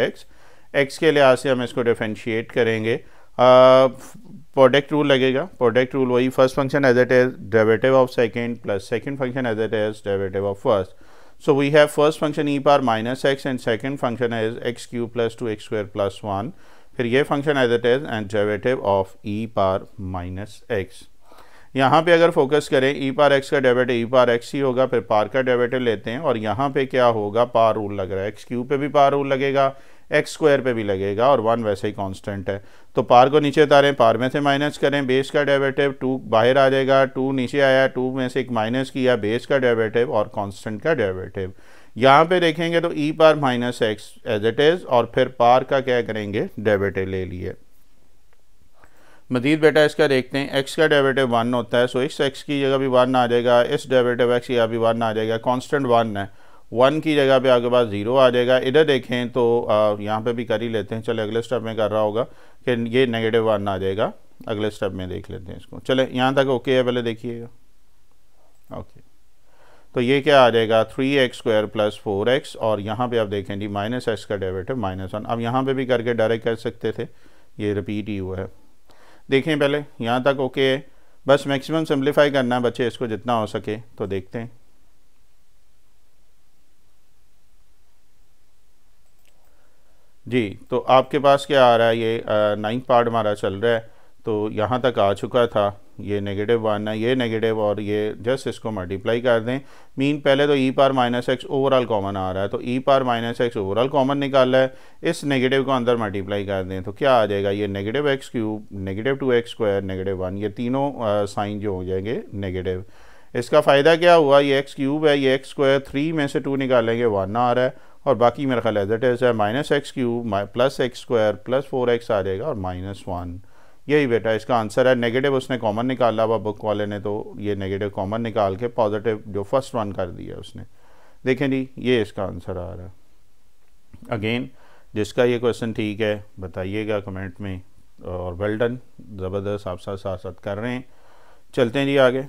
x के लिहाज से हम इसको डिफरेंशिएट करेंगे। प्रोडक्ट रूल लगेगा, प्रोडक्ट रूल वही, first function as it is derivative of second plus second function as it is derivative of first. So we have first function e power minus x and second function is x cube plus 2x square plus 1, फिर ये function as it is and derivative of e power minus x. यहाँ पे अगर focus करें, e power x का derivative e power x ही होगा, फिर पावर का डेरिवेटिव लेते हैं और यहाँ पे क्या होगा, पावर रूल लग रहा है, एक्स क्यूब पे भी पावर रूल लगेगा, एक्स स्क्वायर पे भी लगेगा, और 1 वैसे ही कांस्टेंट है। तो पावर को नीचे उतारें, पावर में से माइनस करें, बेस का डेरिवेटिव 2 बाहर आ जाएगा, 2 नीचे आया, 2 में से एक माइनस किया, बेस का डेरिवेटिव और कांस्टेंट का डेरिवेटिव। यहाँ पे देखेंगे तो e power minus x as it is और फिर पावर का क्या करेंगे, डेरिवेटिव ले लिए। मजीद बेटा इसका देखते हैं, x का डेरिवेटिव 1 होता है, सो इस x की जगह भी 1 आ जाएगा, इस डेरिवेटिव x की जगह भी 1 आ जाएगा, कांस्टेंट 1 है, 1 की जगह पे आपके पास 0 आ जाएगा। इधर देखें तो यहाँ पे भी कर ही लेते हैं, चले अगले स्टेप में कर रहा होगा कि ये नेगेटिव 1 आ जाएगा, अगले स्टेप में देख लेते हैं इसको। चले यहाँ तक ओके है, पहले देखिएगा। ओके, तो ये क्या आ जाएगा, 3x स्क्वायर प्लस 4x, और यहाँ पे आप देखें जी माइनस एक्स का डेरिवेटिव -1। अब यहाँ पे भी करके डायरेक्ट कर सकते थे, ये रिपीट ही हुआ है। देखें पहले यहाँ तक ओके है, बस मैक्सिमम सिंप्लीफाई करना है बच्चे इसको जितना हो सके, तो देखते हैं। जी, तो आपके पास क्या आ रहा है, ये 9th पार्ट हमारा चल रहा है, तो यहाँ तक आ चुका था, ये -1 है, ये नेगेटिव, और ये जस्ट इसको मल्टीप्लाई कर दें। मीन पहले तो e power minus x overall common आ रहा है, तो e power minus x overall common निकाला है, इस नेगेटिव को अंदर मल्टीप्लाई कर दें तो क्या आ जाएगा, ये negative x cube, negative 2x square, -1, ये तीनों साइन जो हो जाएंगे नेगेटिव। इसका फ़ायदा क्या हुआ, ये एक्स क्यूब है, ये एक्स स्क्वायर, 3 में से 2 निकालेंगे 1 आ रहा है, और बाकी मेरा ख्याल एज इट इज़ है minus x cube plus x square plus 4x आ जाएगा और -1। यही बेटा इसका आंसर है। नेगेटिव उसने कॉमन निकाला हुआ बुक वाले ने, तो ये नेगेटिव कॉमन निकाल के पॉजिटिव जो फर्स्ट वन कर दिया उसने। देखें जी, ये इसका आंसर आ रहा है। अगेन जिसका ये क्वेश्चन ठीक है बताइएगा कमेंट में, और वेल डन, ज़बरदस्त, आप साथ साथ कर रहे हैं। चलते हैं जी आगे।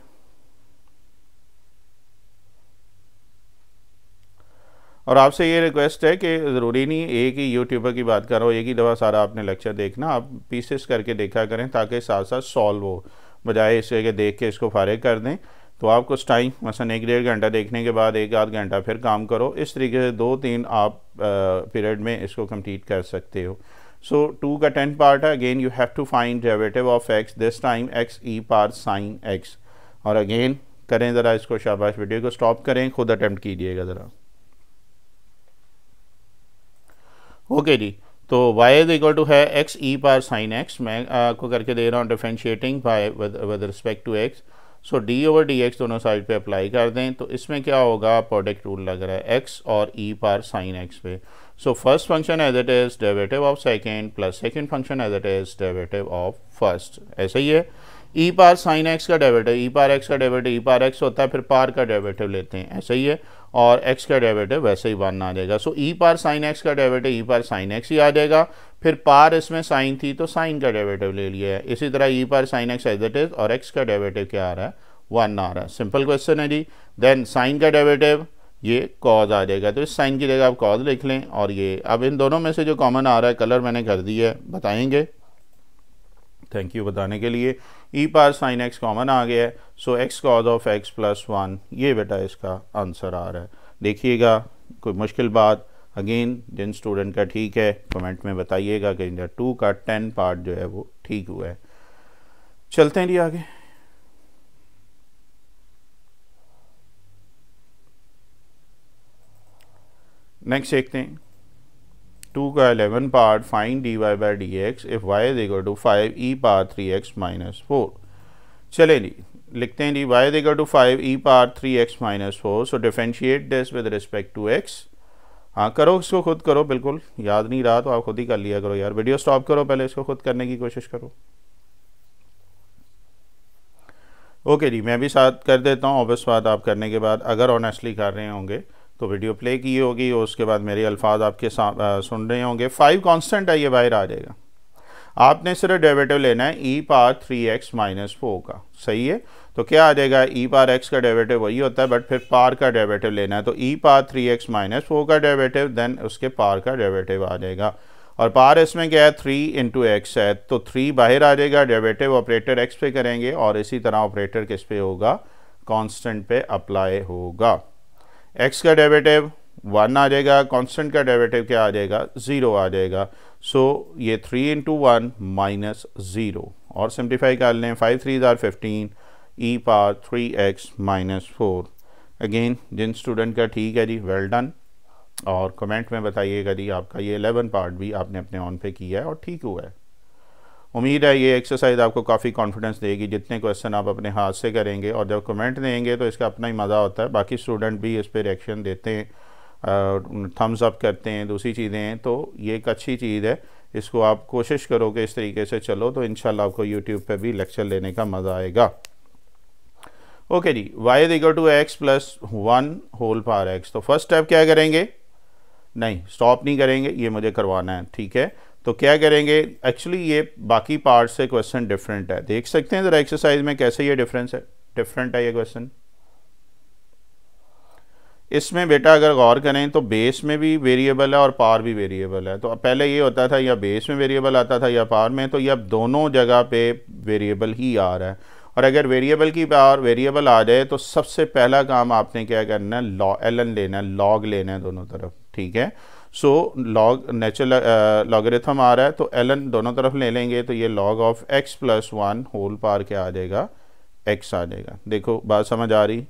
और आपसे ये रिक्वेस्ट है कि ज़रूरी नहीं एक ही यूट्यूबर की बात कर रहा हो, एक ही दफ़ा सारा आपने लेक्चर देखना, आप पीसेस करके देखा करें ताकि साथ साथ सॉल्व हो, बजाय इससे कि देख के इसको फारिग कर दें। तो आप कुछ टाइम मसलन 1-1.5 घंटा देखने के बाद 1-आध घंटा फिर काम करो, इस तरीके से 2-3 आप पीरियड में इसको कंप्लीट कर सकते हो। सो 2 का 10 पार्ट है। Again you have to find derivative of x, this time x e power sine x. और अगेन करें ज़रा इसको, शाबाश, वीडियो को स्टॉप करें, खुद अटैम्प्ट कीजिएगा ज़रा। ओके जी, तो y इज इक्वल टू है x e power sine x, मैं आपको करके दे रहा हूँ differentiating by with respect to x। So d/dx दोनों साइड पे अप्लाई कर दें, तो इसमें क्या होगा, प्रोडक्ट रूल लग रहा है x और e पावर साइन x पे। So first function as it is derivative of second plus second function as it is derivative of first. ऐसा ही है e पार साइन एक्स का डेरिवेटिव, e पार x का डेरिवेटिव e पार x होता है, फिर power का डेरिवेटिव लेते हैं, ऐसा ही है, और x का डेरिवेटिव वैसे ही 1 आ जाएगा. सो e पार साइन एक्स का derivative e power sine x ही आ जाएगा, फिर पार इसमें साइन थी तो साइन का डेरिवेटिव ले लिया है. इसी तरह e power sine x as it is और x का डेरिवेटिव क्या आ रहा है, 1 आ रहा है. सिंपल क्वेश्चन है जी. देन साइन का डेरिवेटिव ये कॉज आ जाएगा, तो इस साइन की जगह आप कॉज लिख लें. और ये अब इन दोनों में से जो कॉमन आ रहा है, कलर मैंने कर दिया है, बताएंगे. थैंक यू बताने के लिए. e power sine x common आ गया है, सो x cause of x plus 1, ये बेटा इसका आंसर आ रहा है. देखिएगा कोई मुश्किल बात. अगेन जिन स्टूडेंट का ठीक है कमेंट में बताइएगा कि 2 का 10 पार्ट जो है वो ठीक हुआ है. चलते हैं जी आगे. नेक्स्ट देखते हैं. 2 का 11 part find dy by d x if y is equal to 5 e power 3x minus 4. चले जी लिखते हैं जी y is equal to 5 e power 3x minus 4. So differentiate this with respect to x. हाँ करो, इसको खुद करो, बिल्कुल याद नहीं रहा तो आप खुद ही कर लिया करो यार. वीडियो स्टॉप करो, पहले इसको खुद करने की कोशिश करो. ओके जी, मैं भी साथ कर देता हूँ. ऑब्वियस बात, आप करने के बाद अगर ऑनेस्टली कर रहे होंगे तो वीडियो प्ले की होगी और उसके बाद मेरे अल्फाज आपके सुन रहे होंगे. 5 कांस्टेंट है, ये बाहर आ जाएगा. आपने सिर्फ डेरिवेटिव लेना है e पावर 3x माइनस 4 का. सही है, तो क्या आ जाएगा, e पावर x का डेरिवेटिव वही होता है बट फिर पार का डेरिवेटिव लेना है, तो e पावर 3x माइनस 4 का डेरिवेटिव, देन उसके पार का डेरिवेटिव आ जाएगा. और पार इसमें क्या है, 3 इंटू एक्स है, तो 3 बाहर आ जाएगा. डेरिवेटिव ऑपरेटर x पे करेंगे और इसी तरह ऑपरेटर किस पे होगा, कांस्टेंट पे अप्लाई होगा. x का डेरिवेटिव 1 आ जाएगा, कांस्टेंट का डेरिवेटिव क्या आ जाएगा, 0 आ जाएगा. सो ये 3 इंटू 1 माइनस 0 और सिंप्लीफाई कर लें. 5 3 are 15 e power 3x minus 4. Again जिन स्टूडेंट का ठीक है जी, वेल डन. और कमेंट में बताइएगा जी आपका ये 11 पार्ट भी आपने अपने ऑन पे किया है और ठीक हुआ है. उम्मीद है ये एक्सरसाइज आपको काफ़ी कॉन्फिडेंस देगी. जितने क्वेश्चन आप अपने हाथ से करेंगे और जब कमेंट देंगे तो इसका अपना ही मज़ा होता है. बाकी स्टूडेंट भी इस पर रिएक्शन देते हैं, थम्स अप करते हैं, दूसरी चीज़ें हैं, तो ये एक अच्छी चीज़ है. इसको आप कोशिश करो कि इस तरीके से चलो तो इंशाल्लाह आपको यूट्यूब पे भी लेक्चर लेने का मज़ा आएगा. ओके जी, y is equal to x plus 1 whole power x. तो फर्स्ट स्टेप क्या करेंगे, नहीं स्टॉप नहीं करेंगे, ये मुझे करवाना है, ठीक है. तो क्या करेंगे, एक्चुअली ये बाकी पार्ट से क्वेश्चन डिफरेंट है. देख सकते हैं ज़रा एक्सरसाइज में कैसे ये डिफरेंट है ये क्वेश्चन. इसमें बेटा अगर गौर करें तो बेस में भी वेरिएबल है और पार भी वेरिएबल है. तो पहले ये होता था या बेस में वेरिएबल आता था या पार में, तो ये अब दोनों जगह पे वेरिएबल ही आ रहा है. और अगर वेरिएबल की पावर वेरिएबल आ जाए तो सबसे पहला काम आपने क्या करना है, ln लेना है, लॉग लेना है दोनों तरफ, ठीक है. सो लॉग नेचुरल लॉगरिथम आ रहा है तो ln दोनों तरफ ले लेंगे, तो ये log of x plus 1 whole power क्या आ जाएगा, x आ जाएगा. देखो बात समझ आ रही.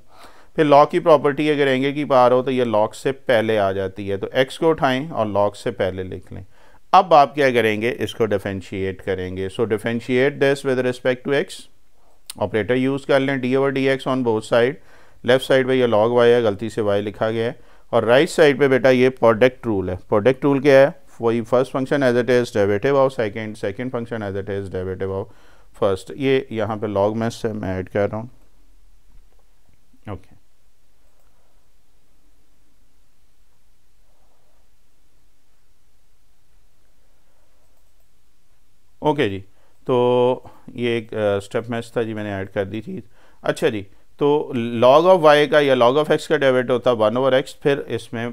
फिर लॉग की प्रॉपर्टी अगर एंगे की पावर हो तो ये लॉग से पहले आ जाती है, तो x को उठाएं और लॉग से पहले लिख लें. अब आप क्या करेंगे, इसको डिफरेंशिएट करेंगे. So differentiate this with respect to x. Operator use कर लें, d over d x on both side. Left side पे ये लॉग y है, गलती से y लिखा गया है. और राइट साइड पे बेटा ये प्रोडक्ट रूल है. प्रोडक्ट रूल क्या है, वही first function as it is derivative of second, second function as it is derivative of first. ये यहाँ पे लॉग में से मैं ऐड कर रहा हूँ. ओके ओके जी, तो ये एक स्टेप मैच था जी, मैंने ऐड कर दी थी. अच्छा जी, तो log ऑफ y का या log ऑफ x का डेरिवेटिव होता है 1 ओवर x. फिर इसमें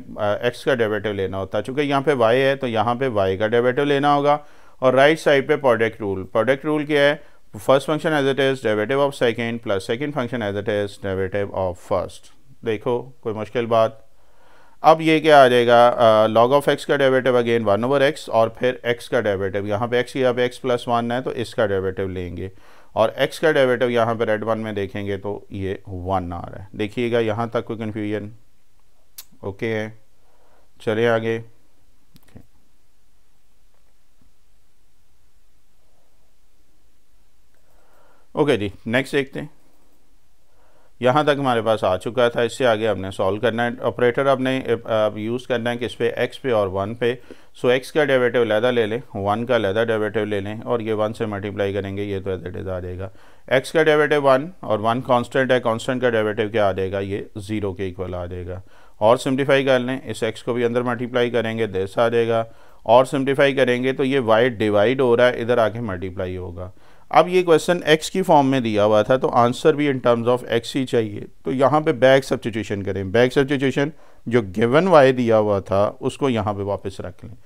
x का डेरिवेटिव लेना होता है. चूँकि यहाँ पे y है तो यहाँ पे y का डेरिवेटिव लेना होगा. और राइट साइड पे प्रोडक्ट रूल. प्रोडक्ट रूल क्या है, first function as it is derivative of second plus second function as it is derivative of first. देखो कोई मुश्किल बात. अब ये क्या आ जाएगा, log ऑफ x का डेरिवेटिव अगेन 1 ओवर x और फिर x का डेरिवेटिव, यहाँ पे x यहाँ पे x प्लस 1 है तो इसका डेरिवेटिव लेंगे. और x का डेरिवेटिव यहाँ पे रेड वन में देखेंगे तो ये 1 आ रहा है. देखिएगा यहाँ तक कोई कन्फ्यूजन ओके है. चले आगे. ओके जी, नेक्स्ट देखते हैं. यहाँ तक हमारे पास आ चुका था। इससे आगे हमने सॉल्व करना है। ऑपरेटर अपने यूज़ करना है किस पे, x पे और 1 पे। सो x का डेरिवेटिव लहदा ले लें, 1 का लहदा डेरिवेटिव ले लें और ये 1 से मल्टीप्लाई करेंगे, ये तो एज इट इज़ आ जाएगा। x का डेरिवेटिव 1 और 1 कांस्टेंट है, कांस्टेंट का डेरिवेटिव क्या आ जाएगा, ये 0 के इक्वल आ जाएगा। और सिम्प्लीफाई कर लें, इस x को भी अंदर मल्टीप्लाई करेंगे, दिस आ जाएगा। और सिम्प्लीफाई करेंगे तो ये y डिवाइड हो रहा है, इधर आके मल्टीप्लाई होगा। अब ये क्वेश्चन x की फॉर्म में दिया हुआ था तो आंसर भी इन टर्म्स ऑफ x ही चाहिए, तो यहाँ पे बैक सब्स्टिट्यूशन करें। बैक सब्स्टिट्यूशन, जो गिवन y दिया हुआ था उसको यहाँ पे वापस रख लें।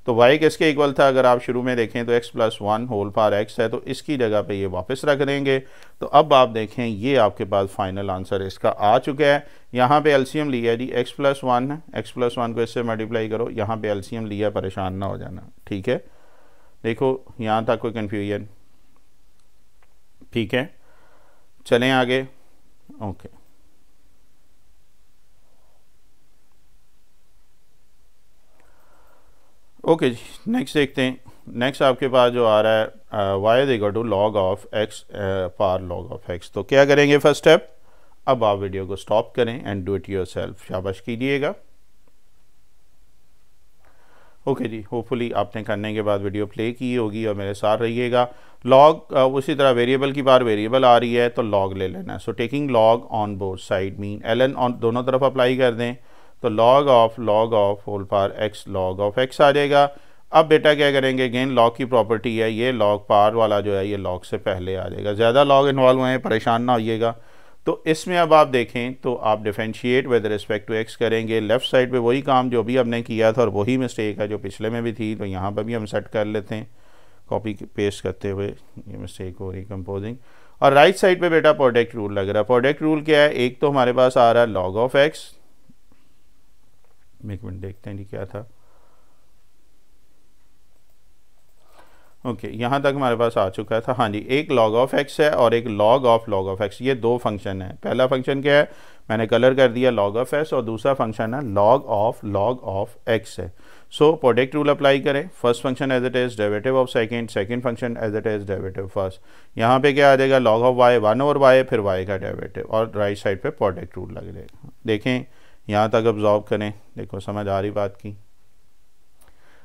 तो y किसके इक्वल था, अगर आप शुरू में देखें तो x plus 1 whole power x है, तो इसकी जगह पे ये वापस रख देंगे। तो अब आप देखें ये आपके पास फाइनल आंसर इसका आ चुका है। यहाँ पे एलसीएम लिया जी, x प्लस 1 है, x प्लस 1 को इससे मल्टीप्लाई करो, यहाँ पे एलसीएम लिया, परेशान ना हो जाना, ठीक है। देखो यहाँ तक कोई कन्फ्यूजन, ठीक है। चलें आगे। ओके, ओके जी, नेक्स्ट देखते हैं। नेक्स्ट आपके पास जो आ रहा है y is equal to log of x power log of x। तो क्या करेंगे फर्स्ट स्टेप, अब आप वीडियो को स्टॉप करें एंड डू इट योरसेल्फ, शाबाश कीजिएगा। ओके जी, होपफुली आपने करने के बाद वीडियो प्ले की होगी और मेरे साथ रहिएगा। लॉग उसी तरह वेरिएबल की बार वेरिएबल आ रही है तो लॉग ले लेना है। So taking log on both side mean ln on दोनों तरफ अप्लाई कर दें, तो log of whole power x log of x आ जाएगा। अब बेटा क्या करेंगे, अगेन लॉग की प्रॉपर्टी है, ये लॉग पावर वाला जो है ये लॉग से पहले आ जाएगा। ज़्यादा लॉग इन्वॉल्व हुए हैं, परेशान ना होइएगा। तो इसमें अब आप देखें तो आप differentiate with respect to x करेंगे। लेफ्ट साइड पे वही काम जो भी हमने किया था और वही मिस्टेक है जो पिछले में भी थी, तो यहाँ पर भी हम सेट कर लेते हैं कॉपी पेस्ट करते हुए, ये मिस्टेक हो रही कंपोजिंग। और राइट साइड पे बेटा प्रोडक्ट रूल लग रहा है। प्रोडक्ट रूल क्या है, एक तो हमारे पास आ रहा है लॉग ऑफ x, एक मिनट देखते हैं जी क्या था। ओके, यहाँ तक हमारे पास आ चुका था। हाँ जी, एक लॉग ऑफ x है और एक लॉग ऑफ x, ये दो फंक्शन है। पहला फंक्शन क्या है, मैंने कलर कर दिया लॉग ऑफ s, और दूसरा फंक्शन है लॉग ऑफ x है। सो प्रोडक्ट रूल अप्लाई करें, first function as it is derivative of second function as it is derivative first. यहाँ पे क्या आ जाएगा, log of y 1 over y, फिर y का डेरिवेटिव, और राइट साइड पे प्रोडक्ट रूल लग जाएगा। देखें यहाँ तक ऑब्जॉर्व करें, देखो समझ आ रही बात की।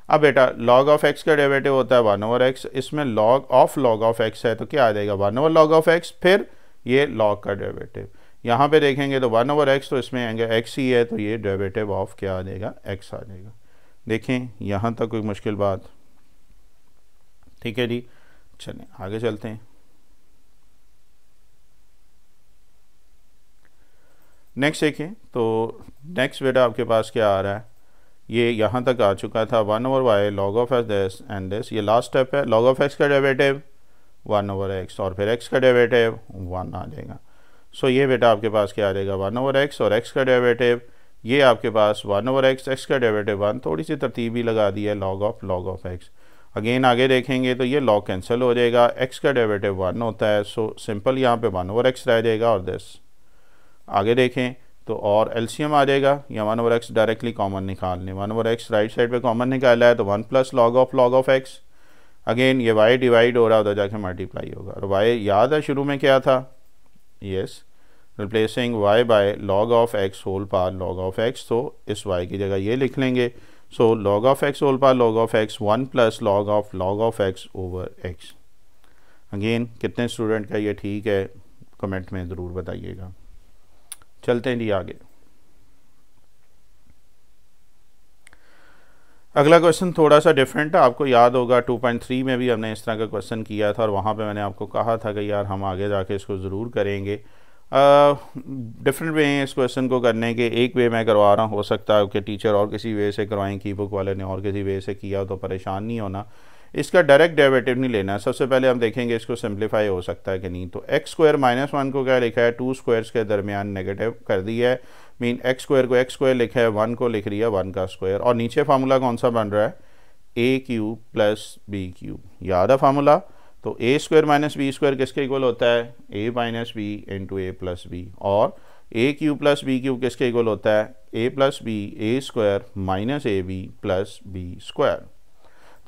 अब बेटा log ऑफ x का डेरिवेटिव होता है 1 ओवर x, इसमें log ऑफ x है तो क्या आ जाएगा 1 ओवर log ऑफ x, फिर ये log का डेरिवेटिव। यहाँ पे देखेंगे तो 1 ओवर x, तो इसमें आएंगे x ही है, तो ये डेरिवेटिव ऑफ क्या आ जाएगा, x आ जाएगा। देखें यहाँ तक कोई मुश्किल बात, ठीक है जी। चलें आगे चलते हैं। नेक्स्ट देखें तो नेक्स्ट बेटा आपके पास क्या आ रहा है, ये यहाँ तक आ चुका था 1 over y log of this and this, ये लास्ट स्टेप है। log ऑफ x का डेरिवेटिव 1 ओवर x और फिर x का डेरिवेटिव 1 आ जाएगा। सो ये बेटा आपके पास क्या आ जाएगा 1 ओवर x और x का डेरिवेटिव, ये आपके पास 1 ओवर x का डेरिवेटिव 1, थोड़ी सी तरतीब भी लगा दी है log ऑफ x। अगेन आगे देखेंगे तो ये log कैंसिल हो जाएगा, x का डेरिवेटिव 1 होता है, सो सिंपल यहाँ पे 1 ओवर x रह जाएगा और दिस। आगे देखें तो और एलसीएम आ जाएगा, या 1 ओवर x डायरेक्टली कॉमन निकाल लें। 1 ओवर x राइट साइड पे कॉमन निकाला है तो 1 plus log of x। Again ये y डिवाइड हो रहा है, उधर जाके मल्टीप्लाई होगा। और y याद है शुरू में क्या था, yes, replacing y by log of x whole power log of x, तो इस y की जगह ये लिख लेंगे। So log of x whole power log of x 1 plus log of x over x। Again कितने स्टूडेंट का ये ठीक है, कमेंट में ज़रूर बताइएगा। चलते हैं जी आगे। अगला क्वेश्चन थोड़ा सा डिफरेंट है, आपको याद होगा 2.3 में भी हमने इस तरह का क्वेश्चन किया था और वहाँ पे मैंने आपको कहा था कि यार हम आगे जाके इसको ज़रूर करेंगे। डिफरेंट वे हैं इस क्वेश्चन को करने के। एक वे मैं करवा रहा हूँ, हो सकता है कि टीचर और किसी वे से करवाएं, की बुक वाले ने और किसी वे से किया तो परेशान नहीं होना। इसका डायरेक्ट डेरिवेटिव नहीं लेना है। सबसे पहले हम देखेंगे इसको सिंप्लीफाई हो सकता है कि नहीं। तो x स्क्वायर माइनस 1 को क्या लिखा है, 2 स्क्वायर्स के दरमियान नेगेटिव कर दिया है, मीन x स्क्वायर को x स्क्वायर लिखा है, 1 को लिख लिया 1 का स्क्वायर। और नीचे फार्मूला कौन सा बन रहा है, a cube plus B cube, याद है फार्मूला। तो a square minus B square किसके इक्वल होता है, a minus B into A plus B, और a cube plus B cube किसके इक्वल होता है, a plus B A square minus A B plus B square.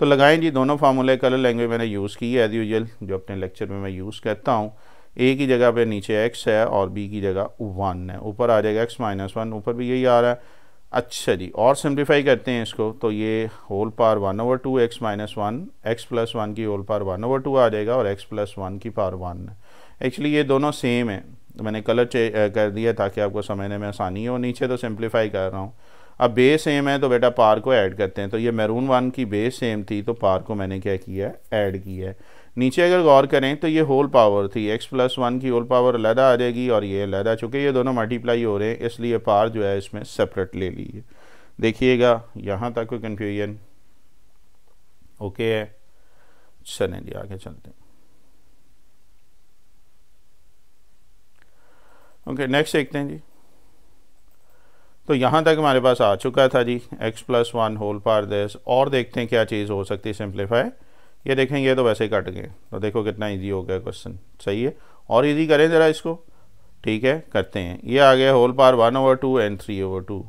तो लगाएं जी दोनों फार्मूले, कलर लैंग्वेज मैंने यूज़ की है एज यूजुअल, जो अपने लेक्चर में मैं यूज़ करता हूँ। ए की जगह पे नीचे x है और b की जगह 1 है, ऊपर आ जाएगा x माइनस 1, ऊपर भी यही आ रहा है। अच्छा जी, और सिंप्लीफाई करते हैं इसको, तो ये whole power 1/2 x minus 1 x plus 1 की होल पावर 1/2 आ जाएगा और x प्लस 1 की पावर 1 है। एक्चुअली ये दोनों सेम है, मैंने कलर कर दिया ताकि आपको समझने में आसानी हो। नीचे तो सिंप्लीफाई कर रहा हूँ। अब बेस सेम है तो बेटा पार को ऐड करते हैं, तो ये मैरून 1 की बेस सेम थी तो पार को मैंने क्या किया है, ऐड किया है। नीचे अगर गौर करें तो ये होल पावर थी, x प्लस 1 की होल पावर अलहदा आ जाएगी और ये अलहदा, चूँकि ये दोनों मल्टीप्लाई हो रहे हैं इसलिए पार जो है इसमें सेपरेट ले ली है। देखिएगा यहाँ तक कोई कन्फ्यूजन ओके है। चलें जी आगे चलते हैं। ओके नेक्स्ट देखते हैं जी। तो यहाँ तक हमारे पास आ चुका था जी x plus 1 whole power this, और देखते हैं क्या चीज़ हो सकती है सिंप्लीफाई। ये देखेंगे तो वैसे ही कट गए, तो देखो कितना इजी हो गया क्वेश्चन। सही है, और इजी करें ज़रा इसको। ठीक है करते हैं। ये आ गया होल पावर 1/2 एंड 3/2।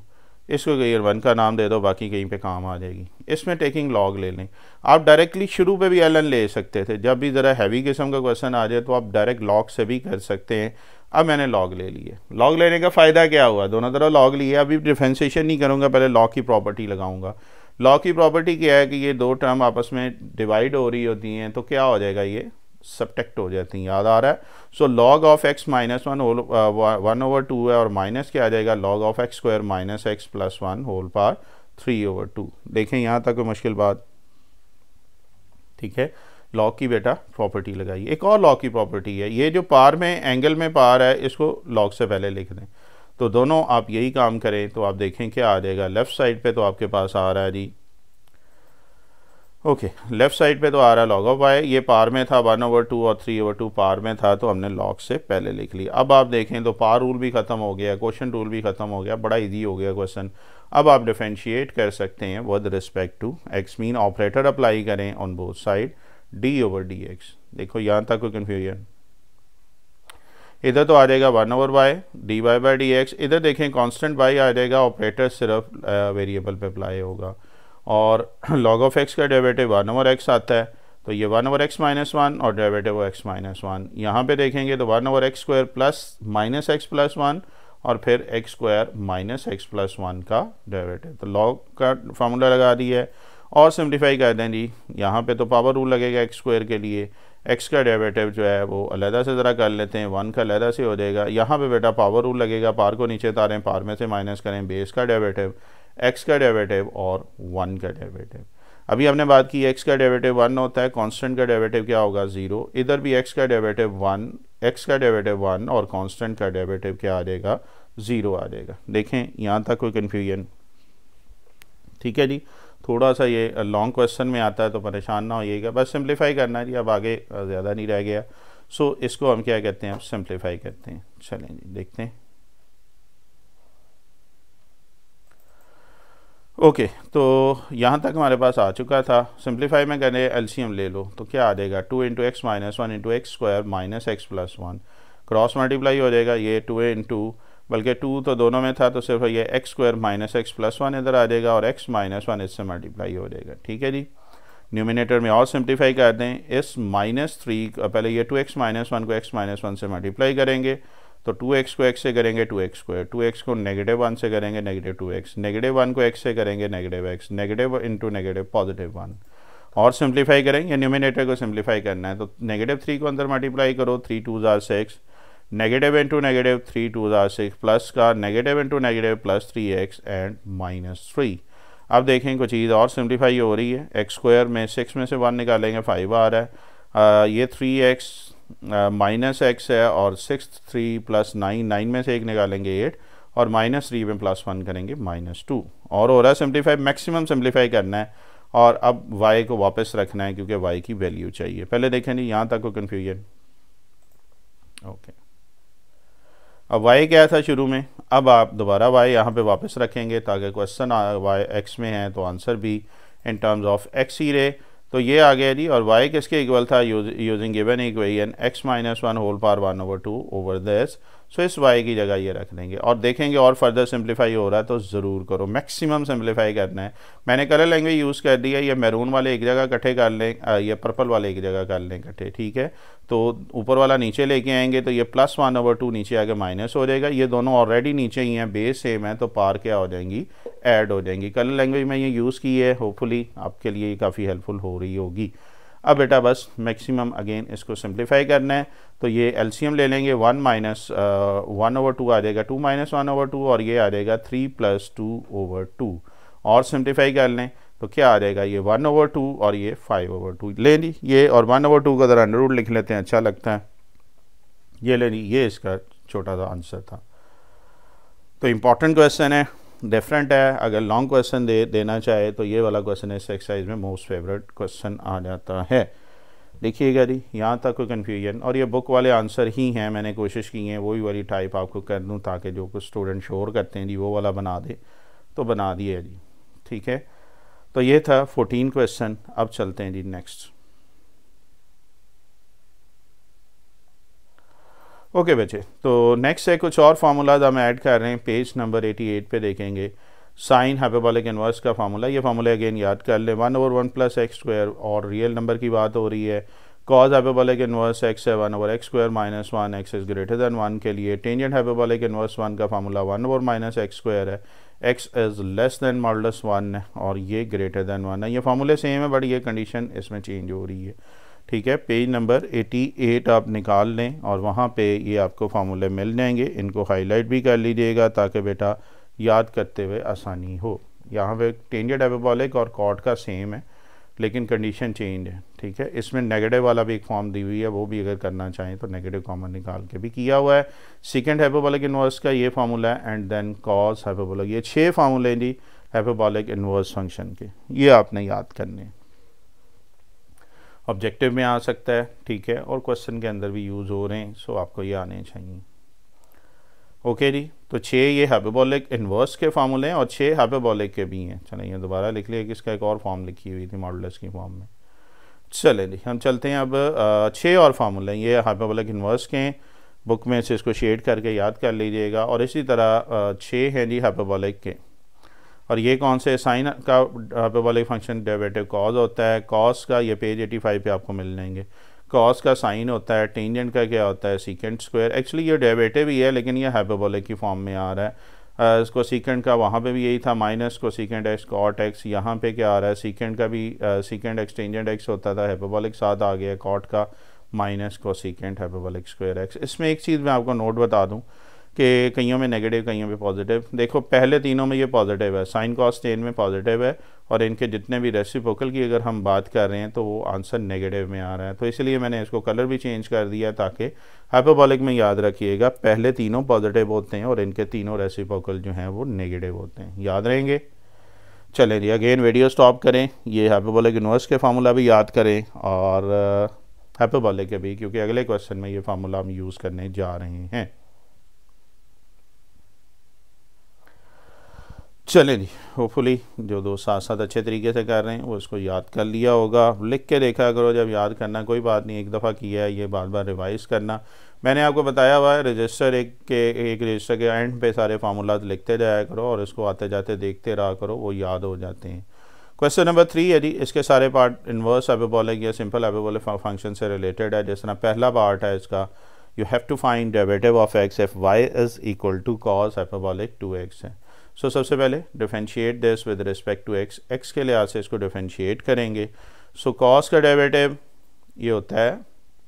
इसको कहीं 1 का नाम दे दो, बाकी कहीं पे काम आ जाएगी। इसमें टेकिंग लॉग ले लें। आप डायरेक्टली शुरू पे भी ln ले सकते थे, जब भी ज़रा हैवी किस्म का क्वेश्चन आ जाए तो आप डायरेक्ट लॉग से भी कर सकते हैं। अब मैंने लॉग ले लिए। लॉग लेने का फ़ायदा क्या हुआ, दोनों तरफ लॉग लिए। अभी डिफरेंशिएशन नहीं करूँगा, पहले लॉग की प्रॉपर्टी लगाऊंगा। लॉग की प्रॉपर्टी क्या है कि ये दो टर्म आपस में डिवाइड हो रही होती हैं तो क्या हो जाएगा, ये सब्ट्रैक्ट हो जाती हैं। याद आ रहा है। So log of x minus 1/2 है और माइनस क्या आ जाएगा, log of x square minus x plus 1 whole power 3/2। देखें यहाँ तक कोई मुश्किल बात। ठीक है, लॉग की बेटा प्रॉपर्टी लगाइए। एक और लॉग की प्रॉपर्टी है, ये जो पार में एंगल में पार है इसको लॉग से पहले लिख दें। तो दोनों आप यही काम करें तो आप देखें क्या आ जाएगा। लेफ्ट साइड पे तो आपके पास आ रहा है जी, ओके लेफ्ट साइड पे तो आ रहा है लॉग ऑफ y। ये पार में था 1/2 और 3/2 पार में था, तो हमने लॉग से पहले लिख लिया। अब आप देखें तो पार रूल भी ख़त्म हो गया, क्वेश्चन रूल भी ख़त्म हो गया, बड़ा इजी हो गया क्वेश्चन। अब आप डिफरेंशिएट कर सकते हैं with respect to x, mean operator apply करें ऑन बोथ साइड d/dx। देखो यहाँ तक कोई कन्फ्यूजन, इधर तो आ जाएगा 1/y dy/dx। इधर देखें कांस्टेंट y आ जाएगा, ऑपरेटर सिर्फ वेरिएबल पे अप्लाई होगा। और log ऑफ x का डेरिवेटिव 1/x आता है, तो ये 1/x माइनस 1 और डेरिवेटिव x माइनस 1। यहाँ पे देखेंगे तो 1/x square plus minus x plus 1 और फिर x square minus x plus 1 का डेरिवेटिव। तो log का फार्मूला लगा दिया है और सिंप्लीफाई कर दें जी। यहाँ पे तो पावर रूल लगेगा x स्क्वायर के लिए, x का डेरिवेटिव जो है वो अलहदा से ज़रा कर लेते हैं, 1 का अलहदा से हो जाएगा। यहाँ पे बेटा पावर रूल लगेगा, पार को नीचे उतारें, पार में से माइनस करें, बेस का डेरिवेटिव, x का डेरिवेटिव और 1 का डेरिवेटिव। अभी हमने बात की x का डेरिवेटिव 1 होता है, कांस्टेंट का डेरिवेटिव क्या होगा 0। इधर भी x का डेरिवेटिव 1, x का डेरिवेटिव 1 और कांस्टेंट का डेरिवेटिव क्या आ जाएगा 0 आ जाएगा। देखें यहाँ तक कोई कन्फ्यूजन। ठीक है जी, थोड़ा सा ये लॉन्ग क्वेश्चन में आता है तो परेशान ना होइएगा, बस सिंप्लीफाई करना है जी। अब आगे ज़्यादा नहीं रह गया। सो इसको हम क्या कहते हैं, अब सिंप्लीफाई करते हैं। चलें जी देखते हैं। ओके तो यहाँ तक हमारे पास आ चुका था। सिंप्लीफाई में करें एलसीएम ले लो तो क्या आ जाएगा 2 into x minus 1 into x square minus x plus 1। Cross multiply हो जाएगा, ये 2 इंटू, बल्कि 2 तो दोनों में था तो सिर्फ ये x square minus x plus 1 इधर आ जाएगा और एक्स माइनस 1 इससे मल्टीप्लाई हो जाएगा। ठीक है जी, न्यूमिनेटर में और सिंप्लीफाई कर दें। इस -3 पहले ये 2x माइनस 1 को x माइनस 1 से मल्टीप्लाई करेंगे तो 2x को x से करेंगे 2x स्क्वायर, 2x को -1 से करेंगे -2x, -1 को x से करेंगे -x, नेगेटिव इंटू नेगेटिव +1। और सिंप्लीफाई करेंगे, न्यूमिनेटर को सिंप्लीफाई करना है तो -3 को अंदर मल्टीप्लाई करो, 3 2 ज़ार 6, नेगेटिव इंटू नेगेटिव 3 2 ज़ार 6 प्लस का negative into negative plus 3x and -3। अब देखें कोई चीज़ और सिंप्लीफाई हो रही है। एक्स स्क्वायर में 6 में से 1 निकालेंगे 5 आ रहा है। ये 3x माइनस एक्स है और 6 3 प्लस 9, 9 में से 1 निकालेंगे 8 और -3 में +1 करेंगे -2। और हो रहा है सिंप्लीफाई, मैक्सिमम सिंप्लीफाई करना है और अब y को वापस रखना है क्योंकि y की वैल्यू चाहिए। पहले देखें नहीं, यहाँ तक को कन्फ्यूजन। ओके अब y क्या था शुरू में, अब आप दोबारा y यहाँ पे वापस रखेंगे ताकि क्वेश्चन y x में है तो आंसर भी इन टर्म्स ऑफ x ही रहे। तो ये आ गया जी। और y किसके इक्वल था, using given equation x minus 1 whole power 1/2 over this. So इस y की जगह ये रख देंगे और देखेंगे और फर्दर सिंप्लीफाई हो रहा है तो ज़रूर करो, मैक्सिमम सिंप्लीफाई करना है। मैंने कलर लैंग्वेज यूज़ कर दिया, ये मैरून वाले एक जगह इकट्ठे कर लें, ये पर्पल वाले एक जगह कर लें इकट्ठे, ठीक है। तो ऊपर वाला नीचे लेके आएंगे तो ये +1/2 नीचे आके माइनस हो जाएगा, ये दोनों ऑलरेडी नीचे ही हैं, बेस सेम है तो पार क्या हो जाएंगी, ऐड हो जाएंगी। कलर लैंग्वेज में ये यूज़ की है, होपफुली आपके लिए काफ़ी हेल्पफुल हो रही होगी। अब बेटा बस मैक्सिमम अगेन इसको सिंप्लीफाई करना है, तो ये एलसीएम ले लेंगे, 1 - 1/2 आ जाएगा, 2 - 1/2 और ये आ जाएगा 3 + 2/2 और सिंप्लीफाई कर लें तो क्या आ जाएगा, ये 1/2 और ये 5/2 ले ली ये, और 1/2 का ज़रा अंडर रूट लिख लेते हैं, अच्छा लगता है। ये ले ली, ये इसका छोटा सा आंसर था। तो इम्पॉर्टेंट क्वेश्चन है, डिफरेंट है, अगर लॉन्ग क्वेश्चन देना चाहे तो ये वाला क्वेश्चन इस एक्सरसाइज में मोस्ट फेवरेट क्वेश्चन आ जाता है। देखिएगा जी, यहाँ तक कोई कन्फ्यूजन, और ये बुक वाले आंसर ही हैं, मैंने कोशिश की है वही वाली टाइप आपको कर दूँ ताकि जो कुछ स्टूडेंट शोर करते हैं जी वो वाला बना दे, तो बना दिए जी, ठीक है। तो ये था 14 क्वेश्चन। अब चलते हैं जी नेक्स्ट। ओके बच्चे, तो नेक्स्ट है कुछ और फार्मूलाज हम ऐड कर रहे हैं, पेज नंबर 88 पे देखेंगे। साइन हाइपरबोलिक इन्वर्स का फार्मूला, ये फार्मूला अगेन याद कर ले, 1/1 + x², और रियल नंबर की बात हो रही है। कॉज हाइपरबोलिक इन्वर्स x है 1/x² - 1, x is greater than 1 के लिए। टेंजेंट हाइपरबोलिक इन्वर्स 1 का फार्मूला 1/-x² है, x is less than modulus 1 है और ये ग्रेटर देन 1 है। ये फार्मूले सेम है बट ये कंडीशन इसमें चेंज हो रही है, ठीक है। पेज नंबर 88 आप निकाल लें और वहाँ पे ये आपको फार्मूले मिल जाएंगे, इनको हाईलाइट भी कर लीजिएगा ताकि बेटा याद करते हुए आसानी हो। यहाँ पे टेंजेंट हाइपरबोलिक और कॉट का सेम है लेकिन कंडीशन चेंज है, ठीक है। इसमें नेगेटिव वाला भी एक फॉर्म दी हुई है, वो भी अगर करना चाहें तो नेगेटिव कॉमन निकाल के भी किया हुआ है। सेकंड हाइपरबोलिक इन्वर्स का ये फार्मूला है, एंड देन कॉस हाइपरबोलिक, ये 6 फार्मूले जी हाइपरबोलिक इन्वर्स फंक्शन के, ये आपने याद करने। ऑब्जेक्टिव में आ सकता है, ठीक है, और क्वेश्चन के अंदर भी यूज़ हो रहे हैं, सो आपको ये आने चाहिए। ओके जी, तो 6 ये हाइपरबोलिक इन्वर्स के फार्मूले हैं और 6 हाइपरबोलिक के भी हैं। चलें ये दोबारा लिख लिया कि इसका एक और फॉर्म लिखी हुई थी मॉडुलस की फॉर्म में। चले जी हम चलते हैं अब 6 और फार्मूले हैं, ये हाइपरबोलिक इन्वर्स के हैं, बुक में से इसको शेड करके याद कर लीजिएगा। और इसी तरह 6 हैं जी हाइपरबोलिक के, और ये कौन से, साइन का हाइपरबोलिक फंक्शन डेरिवेटिव कॉस होता है, कॉस का ये पेज 85 पे आपको मिल जाएंगे, कॉस का साइन होता है, टेंजेंट का क्या होता है, सीकेंट स्क्वायर। एक्चुअली ये डेरिवेटिव ही है लेकिन ये हाइपरबोलिक की फॉर्म में आ रहा है। इसको सीकेंट का वहाँ पे भी यही था, माइनस को सीकेंट एक्स कॉट एक्स, यहाँ पे क्या आ रहा है, सीकेंट का भी सीकेंट एक्स टेंजेंट एक्स होता था, हाइपरबोलिक साथ आ गया कॉट का माइनस को सीकेंट हाइपरबोलिक स्क्वायर एक्स। इसमें एक चीज़ मैं आपको नोट बता दूँ कि कईयों में नेगेटिव कईयों में पॉजिटिव। देखो पहले तीनों में ये पॉजिटिव है, साइन कॉस टेन में पॉजिटिव है, और इनके जितने भी रेसिप्रोकल की अगर हम बात कर रहे हैं तो वो आंसर नेगेटिव में आ रहा है। तो इसलिए मैंने इसको कलर भी चेंज कर दिया ताकि हाइपरबोलिक में याद रखिएगा पहले तीनों पॉजिटिव होते हैं और इनके तीनों रेसिप्रोकल जो हैं वो नेगेटिव होते हैं, याद रहेंगे। चलें जी अगेन वीडियो स्टॉप करें, ये हाइपरबोलिक इन्वर्स के फार्मूला भी याद करें और हाइपरबोलिक के भी, क्योंकि अगले क्वेश्चन में ये फार्मूला हम यूज़ करने जा रहे हैं। चलें जी, होपफुली जो दोस्त साथ साथ अच्छे तरीके से कर रहे हैं वो इसको याद कर लिया होगा। लिख के देखा करो, जब याद करना कोई बात नहीं, एक दफ़ा किया है ये बार बार रिवाइज़ करना। मैंने आपको बताया हुआ है रजिस्टर एक रजिस्टर के एंड पे सारे फार्मूलाज लिखते जाया करो और इसको आते जाते देखते रहा करो, वो याद हो जाते हैं। क्वेश्चन नंबर 3 है जी, इसके सारे पार्ट इन्वर्स हाइपरबोलिक या सिंपल हाइपरबोलिक फंक्शन से रिलेटेड है। जिस तरह पहला पार्ट है इसका, you have to find derivative of X if Y is equal to cos hyperbolic 2x है। सो सबसे पहले differentiate this with respect to X, X के लिहाज से इसको डिफरेंशिएट करेंगे। सो कॉस का डेरिवेटिव ये होता है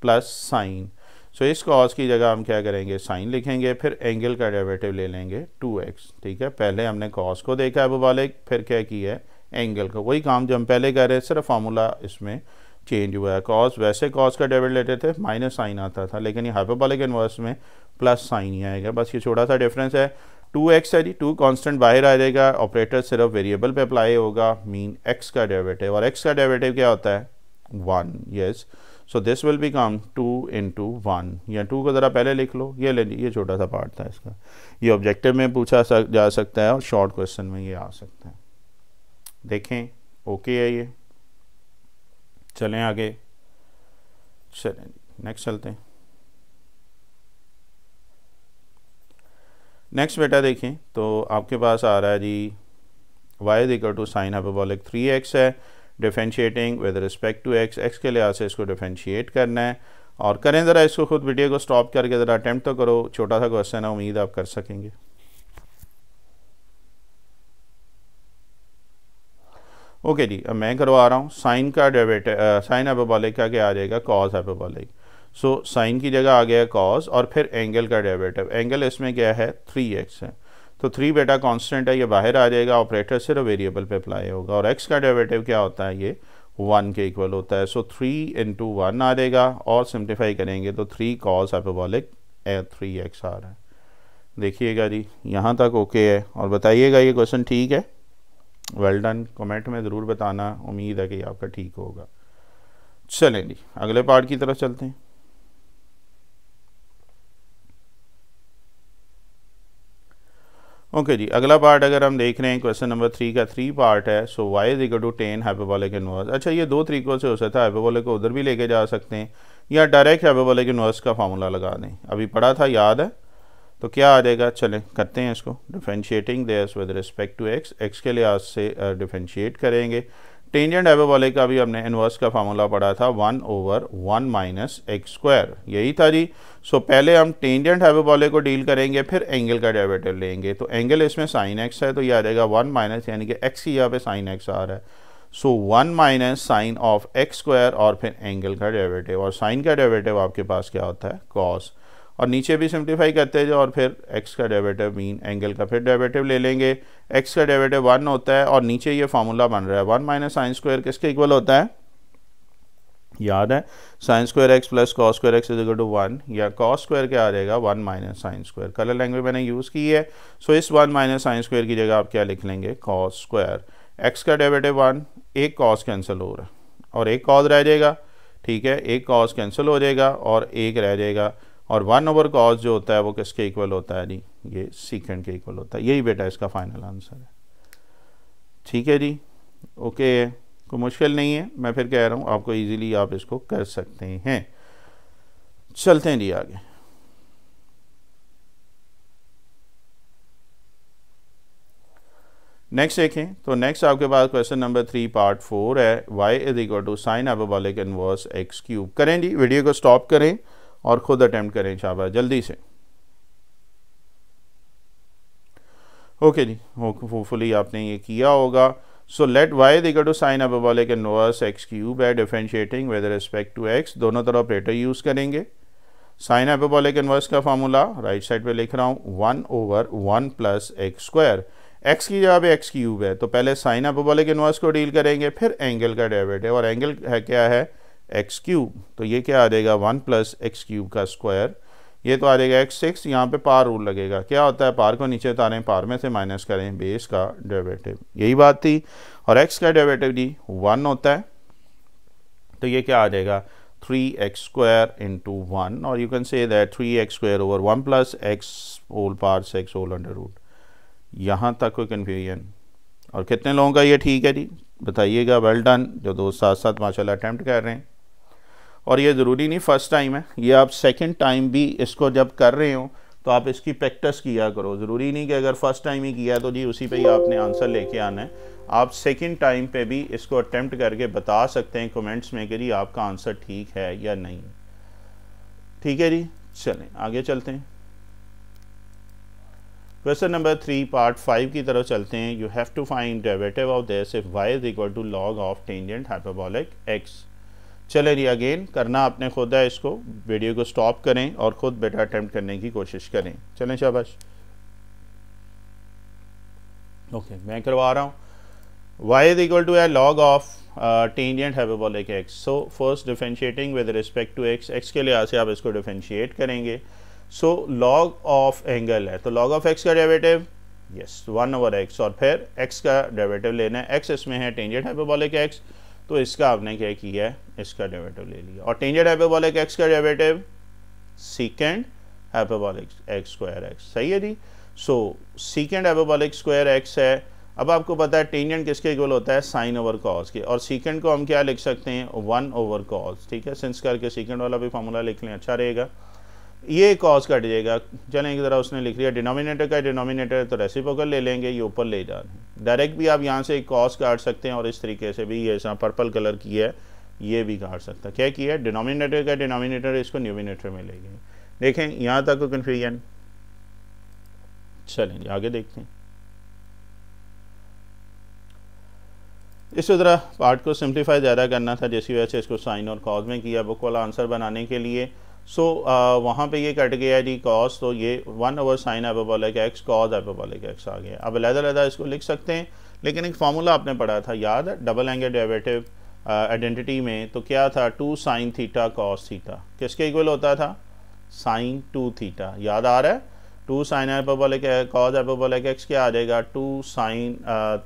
प्लस साइन, सो इस कॉस की जगह हम क्या करेंगे, साइन लिखेंगे, फिर एंगल का डेरिवेटिव ले लेंगे 2x, ठीक है। पहले हमने कॉस को देखा हाइपरबोलिक, फिर क्या किया है एंगल का, वही काम जो हम पहले कर रहे हैं, सिर्फ फार्मूला इसमें चेंज हुआ है। कॉस, वैसे कॉस का डेरिवेटिव लेते थे माइनस साइन आता था, लेकिन ये हाइपरबोलिक इन्वर्स में प्लस साइन ही आएगा, बस ये छोटा सा डिफरेंस है। 2x है जी, 2 कांस्टेंट बाहर आ जाएगा, ऑपरेटर सिर्फ वेरिएबल पे अप्लाई होगा, मीन x का डेरिवेटिव, और x का डेरिवेटिव क्या होता है 1, yes. So this will become 2 × 1, या 2 को ज़रा पहले लिख लो, ये ले लीजिए, ये छोटा सा पार्ट था इसका, ये ऑब्जेक्टिव में पूछा जा सकता है और शॉर्ट क्वेश्चन में ये आ सकता है। देखें ओके है ये, चलें आगे, चलें नेक्स्ट चलते हैं। नेक्स्ट बेटा देखें तो आपके पास आ रहा है जी y is equal to sine hyperbolic 3x है, differentiating with respect to x के लिहाज से इसको डिफरेंशिएट करना है। और करें ज़रा इसको, खुद वीडियो को स्टॉप करके ज़रा अटैम्प्ट तो करो, छोटा सा क्वेश्चन है, उम्मीद आप कर सकेंगे। ओके जी, अब मैं करवा रहा हूँ साइन का डेरिवेटिव, साइन हाइपरबोलिक का क्या आ जाएगा, कॉस हाइपरबोलिक। सो साइन की जगह आ गया कॉस और फिर एंगल का डेरिवेटिव, एंगल इसमें क्या है 3x है, तो 3 बेटा कांस्टेंट है, ये बाहर आ जाएगा, ऑपरेटर सिर्फ वेरिएबल पे अप्लाई होगा और x का डेरिवेटिव क्या होता है, ये 1 के इक्वल होता है। सो 3 × 1 आ जाएगा और सिंप्लीफाई करेंगे तो 3 cos हाइपरबोलिक 3x आ रहा है। देखिएगा जी यहाँ तक ओके है और बताइएगा ये क्वेश्चन ठीक है। वेल डन, कमेंट में ज़रूर बताना, उम्मीद है कि आपका ठीक होगा। चलें जी अगले पार्ट की तरफ चलते हैं। ओके जी, अगला पार्ट अगर हम देख रहे हैं क्वेश्चन नंबर 3 का 3 पार्ट है। So y is equal to 10 hyperbolic inverse. अच्छा, ये दो तरीक़ों से हो सकता है, हाइपरबोलिक को उधर भी लेके जा सकते हैं या डायरेक्ट हाइपरबोलिक इनवर्स का फार्मूला लगा दें, अभी पढ़ा था याद है, तो क्या आ जाएगा, चलें करते हैं इसको। Differentiating this with respect to x के लिहाज से डिफरेंशिएट करेंगे। टेंजेंट हाइपरबोलिक का भी हमने इनवर्स का फार्मूला पढ़ा था 1/1 माइनस एक्स स्क्वायर, यही था जी। सो पहले हम टेंजेंट हाइपरबोलिक को डील करेंगे, फिर एंगल का डेरिवेटिव लेंगे। तो एंगल इसमें साइन x है, तो ये आ जाएगा 1 माइनस, यानी कि x की यहाँ पे साइन x आ रहा है। So 1 minus sine of X square और फिर एंगल का डेरिवेटिव, और साइन का डेरिवेटिव आपके पास क्या होता है, कॉस। और नीचे भी सिंप्लीफाई करते जाओ और फिर x का डेरिवेटिव मीन एंगल का फिर डेरिवेटिव ले लेंगे। x का डेरिवेटिव 1 होता है और नीचे ये फार्मूला बन रहा है 1 माइनस साइन स्क्वायर किसके इक्वल होता है, याद है, sine square x plus cos square x is equal to 1, या कॉस स्क्वायर क्या आ जाएगा 1 minus sine square. Colour language मैंने यूज़ की है, सो इस 1 माइनस साइन स्क्वायर की जगह आप क्या लिख लेंगे, कॉस स्क्वायर। x का डेरिवेटिव 1, एक कॉस कैंसिल हो रहा है और एक कॉस रह जाएगा, ठीक है, एक कॉस कैंसिल हो जाएगा और एक रह जाएगा, और 1/cos जो होता है वो किसके इक्वल होता है जी, ये सीकेंड के इक्वल होता है। यही बेटा इसका फाइनल आंसर है, ठीक है जी, ओके, कोई मुश्किल नहीं है, मैं फिर कह रहा हूँ आपको इजीली आप इसको कर सकते हैं। चलते हैं जी आगे। नेक्स्ट देखें तो नेक्स्ट आपके पास क्वेश्चन नंबर 3 पार्ट 4 है, y is equal to sine hyperbolic inverse x cube. करें जी, वीडियो को स्टॉप करें और खुद अटेम्प्ट करें शाबाश जल्दी से। ओके जी, होपफुली आपने ये किया होगा। So let y is equal to sine hyperbolic inverse x cube है, differentiating with respect to x, दोनों तरफ ऑपरेटर यूज़ करेंगे। साइन हाइपरबोलिक इनवर्स का फार्मूला राइट साइड पे लिख रहा हूँ 1/1 प्लस एक्स स्क्वायर, x की जगह पे x क्यूब है, तो पहले साइन हाइपरबोलिक इनवर्स को डील करेंगे, फिर एंगल का डेरिवेटिव, और एंगल है क्या है एक्स क्यूब, तो ये क्या आ जाएगा 1 प्लस एक्स क्यूब का स्क्वायर, ये तो आ जाएगा x6। यहाँ पे पार रूल लगेगा, क्या होता है, पार को नीचे उतारें, पार में से माइनस करें, बेस का डेरिवेटिव, यही बात थी। और x का डेरिवेटिव जी 1 होता है, तो ये क्या आ जाएगा 3x स्क्वायर इंटू 1, और you can say that 3x square over 1 plus X whole power 6 whole under root. यहाँ तक कोई कन्फ्यूजन? और कितने लोगों का ये ठीक है जी, बताइएगा। वेल डन, जो दोस्त साथ साथ माशाल्लाह अटैम्प्ट कर रहे हैं। और ये ज़रूरी नहीं फर्स्ट टाइम है, ये आप सेकंड टाइम भी इसको जब कर रहे हो तो आप इसकी प्रैक्टिस किया करो। ज़रूरी नहीं कि अगर फर्स्ट टाइम ही किया तो जी उसी पे ही आपने आंसर लेके आना है। आप सेकंड टाइम पे भी इसको अटेम्प्ट करके बता सकते हैं कमेंट्स में कि जी आपका आंसर ठीक है या नहीं, ठीक है जी। चलें आगे चलते हैं, क्वेश्चन नंबर 3 पार्ट 5 की तरफ चलते हैं। You have to find derivative of this if y is equal to log of tangent hyperbolic x। चले जी, अगेन करना आपने खुद है, इसको वीडियो को स्टॉप करें और ख़ुद बेटा अटैम्प्ट करने की कोशिश करें। चलें शाबाश। ओके, मैं करवा रहा हूँ। y इज इक्वल टू है log of tangent hyperbolic x। So first differentiating with respect to x के लिहाज से आप इसको डिफरेंशिएट करेंगे। सो लॉग ऑफ एंगल है, तो लॉग ऑफ x का डेरिवेटिव यस 1/x, और फिर x का डेरिवेटिव लेना है। x इसमें है टेंजेंट हाइपरबोलिक x, तो इसका आपने क्या किया है, इसका डेरिवेटिव ले लिया। और टेंजेंट हाइपरबोलिक x का derivative सीकेंड hyperbolic x square x, सही है जी। सो सीकेंड हाइपरबोलिक स्क्वायर x है। अब आपको पता है टेंजेंट किसके इक्वल होता है, साइन ओवर कॉस के, और सीकेंड को हम क्या लिख सकते हैं 1/cos, ठीक है। सिंस करके सीकेंड वाला भी फार्मूला लिख लें, अच्छा रहेगा। ये कॉस कट जाएगा। चलें एक ज़रा उसने लिख लिया डिनोमिनेटर का डिनोमिनेटर तो रेसिप्रोकल ले लेंगे, ये ऊपर ले जा रहे हैं। डायरेक्ट भी आप यहाँ से एक कॉस काट सकते हैं और इस तरीके से भी, ये ऐसा पर्पल कलर की है ये भी काट सकता है। क्या किया है, डिनोमिनेटर का डिनोमिनेटर इसको न्यूमिनेटर में ले गए। देखें यहाँ तक कन्फ्यूजन। चलें आगे देखते हैं। इस तरह पार्ट को सिंप्लीफाई ज़्यादा करना था, जिसकी वजह से इसको साइन और कॉज में किया बुक वाला आंसर बनाने के लिए। सो वहाँ पे ये कट गया जी कॉस, तो ये 1/sin hyperbolic x cos hyperbolic x आ गया। अब अलग-अलग इसको लिख सकते हैं, लेकिन एक फार्मूला आपने पढ़ा था याद है डबल एंगल डेरिवेटिव आइडेंटिटी में, तो क्या था 2 sin थीटा कॉस थीटा किसके इक्वल होता था, sin 2 थीटा। याद आ रहा है 2 sin hyperbolic cos hyperbolic x क्या आ जाएगा 2 sin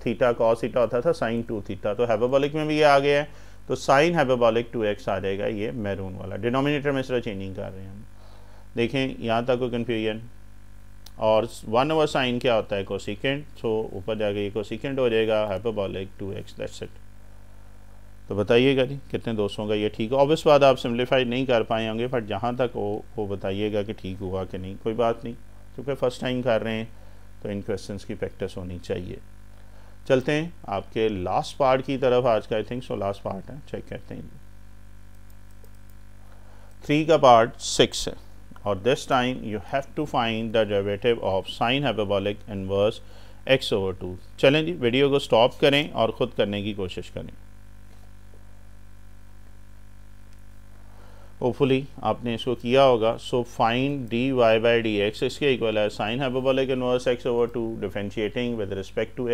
थीटा कॉस थीटा होता था sin 2 थीटा। तो हाइपरबोलिक में भी ये आ गया है, तो sin हाइपरबोलिक 2x आ जाएगा, ये मैरून वाला। डिनोमिनेटर में सिर्फ चेंजिंग कर रहे हैं हम। देखें यहाँ तक कोई कन्फ्यूजन। और 1/sin क्या होता है कोसिकेंट, सो ऊपर जाके ये कोसिकेंट हो जाएगा हाइपरबोलिक 2x, दैट्स इट। तो बताइएगा जी कितने दोस्तों का ये ठीक है। ऑब्वियस बात आप सिम्प्लीफाई नहीं कर पाए होंगे, बट जहाँ तक वो बताइएगा कि ठीक हुआ कि नहीं, कोई बात नहीं, क्योंकि फ़र्स्ट टाइम कर रहे हैं तो इन क्वेश्चंस की प्रैक्टिस होनी चाहिए। चलते हैं आपके लास्ट पार्ट की तरफ आज का, I think so last part है, चेक करते हैं। 3 का पार्ट 6 है, और this time you have to find the derivative of sine hyperbolic inverse x/2। चलें जी वीडियो को स्टॉप करें और ख़ुद करने की कोशिश करें। होपफुली आपने इसको किया होगा। सो फाइंड dy/dx इसके इक्वल है sine hyperbolic inverse x/2 differentiating with respect to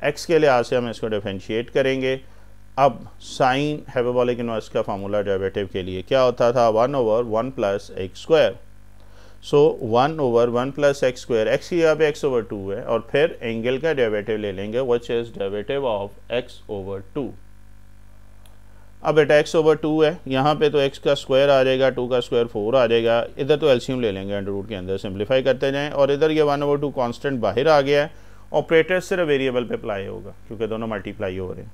x के लिहाज से हम इसको डिफरेंशिएट करेंगे। अब साइन हाइपरबोलिक इनवर्स का फार्मूला डेरिवेटिव के लिए क्या होता था 1/1 + x²। सो 1/1 + x², x की यहाँ पे x/2 है, और फिर एंगल का डेरिवेटिव ले लेंगे which is derivative of x/2। अब बेटा x/2 है, यहाँ पे तो x का स्क्वायर आ जाएगा, 2 का स्क्वायर 4 आ जाएगा। इधर तो एलसीएम ले लेंगे अंडर रूट के अंदर, सिंप्लीफाई करते जाएं। और इधर ये 1/2 कांस्टेंट बाहर आ गया है, ऑपरेटर सिर्फ वेरिएबल पे अप्लाई होगा क्योंकि दोनों मल्टीप्लाई हो रहे हैं।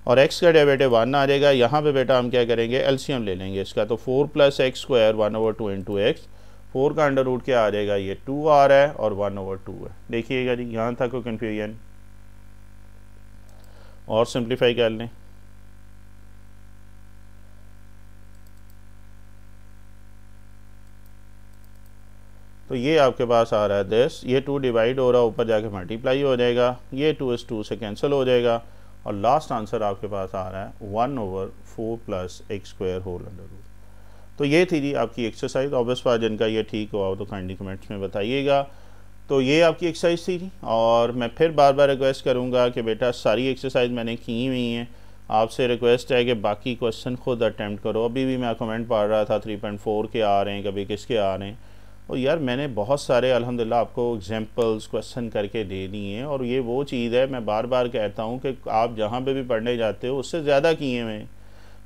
और x का डेरिवेटिव 1 आ जाएगा। यहाँ पे बेटा हम क्या करेंगे, एलसीएम ले लेंगे इसका, तो 4 + x² 1/2 इंटू x। 4 का अंडर रूट क्या आ जाएगा, ये 2 आ रहा है, और 1/2 है। देखिएगा जी यहाँ तक कोई कन्फ्यूजन, और सिंप्लीफाई कर लें। तो ये आपके पास आ रहा है दिस, ये 2 डिवाइड हो रहा है, ऊपर जाके मल्टीप्लाई हो जाएगा, ये 2 से कैंसिल हो जाएगा, और लास्ट आंसर आपके पास आ रहा है 1/4 + x² होल अंडर रूट। तो ये थी जी आपकी एक्सरसाइज। ऑब्वियस बात जिनका ये ठीक हुआ हो तो काइंडली कमेंट्स में बताइएगा। तो ये आपकी एक्सरसाइज थी, और मैं फिर बार बार रिक्वेस्ट करूँगा कि बेटा सारी एक्सरसाइज मैंने की हुई हैं, आपसे रिक्वेस्ट है कि बाकी क्वेश्चन खुद अटैम्प्ट करो। अभी भी मैं कमेंट पढ़ रहा था 3.4 के आ रहे हैं, कभी किसके आ रहे हैं, और यार मैंने बहुत सारे अल्हम्दुलिल्लाह आपको एग्जांपल्स क्वेश्चन करके दे दिए हैं। और ये वो चीज़ है, मैं बार बार कहता हूँ कि आप जहाँ पे भी पढ़ने जाते हो उससे ज़्यादा किए हुए,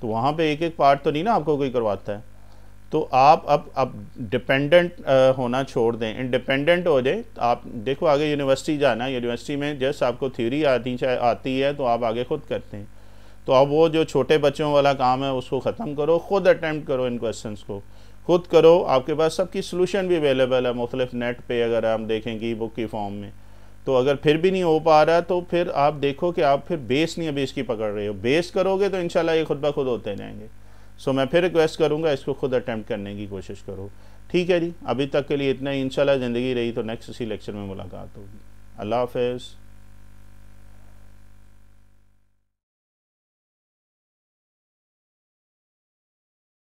तो वहाँ पे एक एक पार्ट तो नहीं ना आपको कोई करवाता है। तो आप अब डिपेंडेंट होना छोड़ दें, इंडिपेंडेंट हो जाए। आप देखो आगे यूनिवर्सिटी जाना, यूनिवर्सिटी में जस्ट आपको थ्योरी आती है तो आप आगे खुद करते हैं। तो अब वो जो छोटे बच्चों वाला काम है उसको ख़त्म करो, ख़ुद अटैम्प्ट करो, इन क्वेश्चंस को खुद करो। आपके पास सबकी सलूशन भी अवेलेबल है मुख्तलिफ नेट पे, अगर हम देखेंगे बुक की फॉर्म में। तो अगर फिर भी नहीं हो पा रहा तो फिर आप देखो कि आप फिर बेस नहीं अभी इसकी पकड़ रहे हो। बेस करोगे तो इंशाल्लाह ये खुद ब खुद होते जाएंगे। सो मैं फिर रिक्वेस्ट करूँगा इसको खुद अटैम्प्ट करने की कोशिश करो। ठीक है जी, अभी तक के लिए इतना ही। इंशाल्लाह ज़िंदगी रही तो नेक्स्ट इसी लेक्चर में मुलाकात होगी। अल्लाह हाफ़िज़।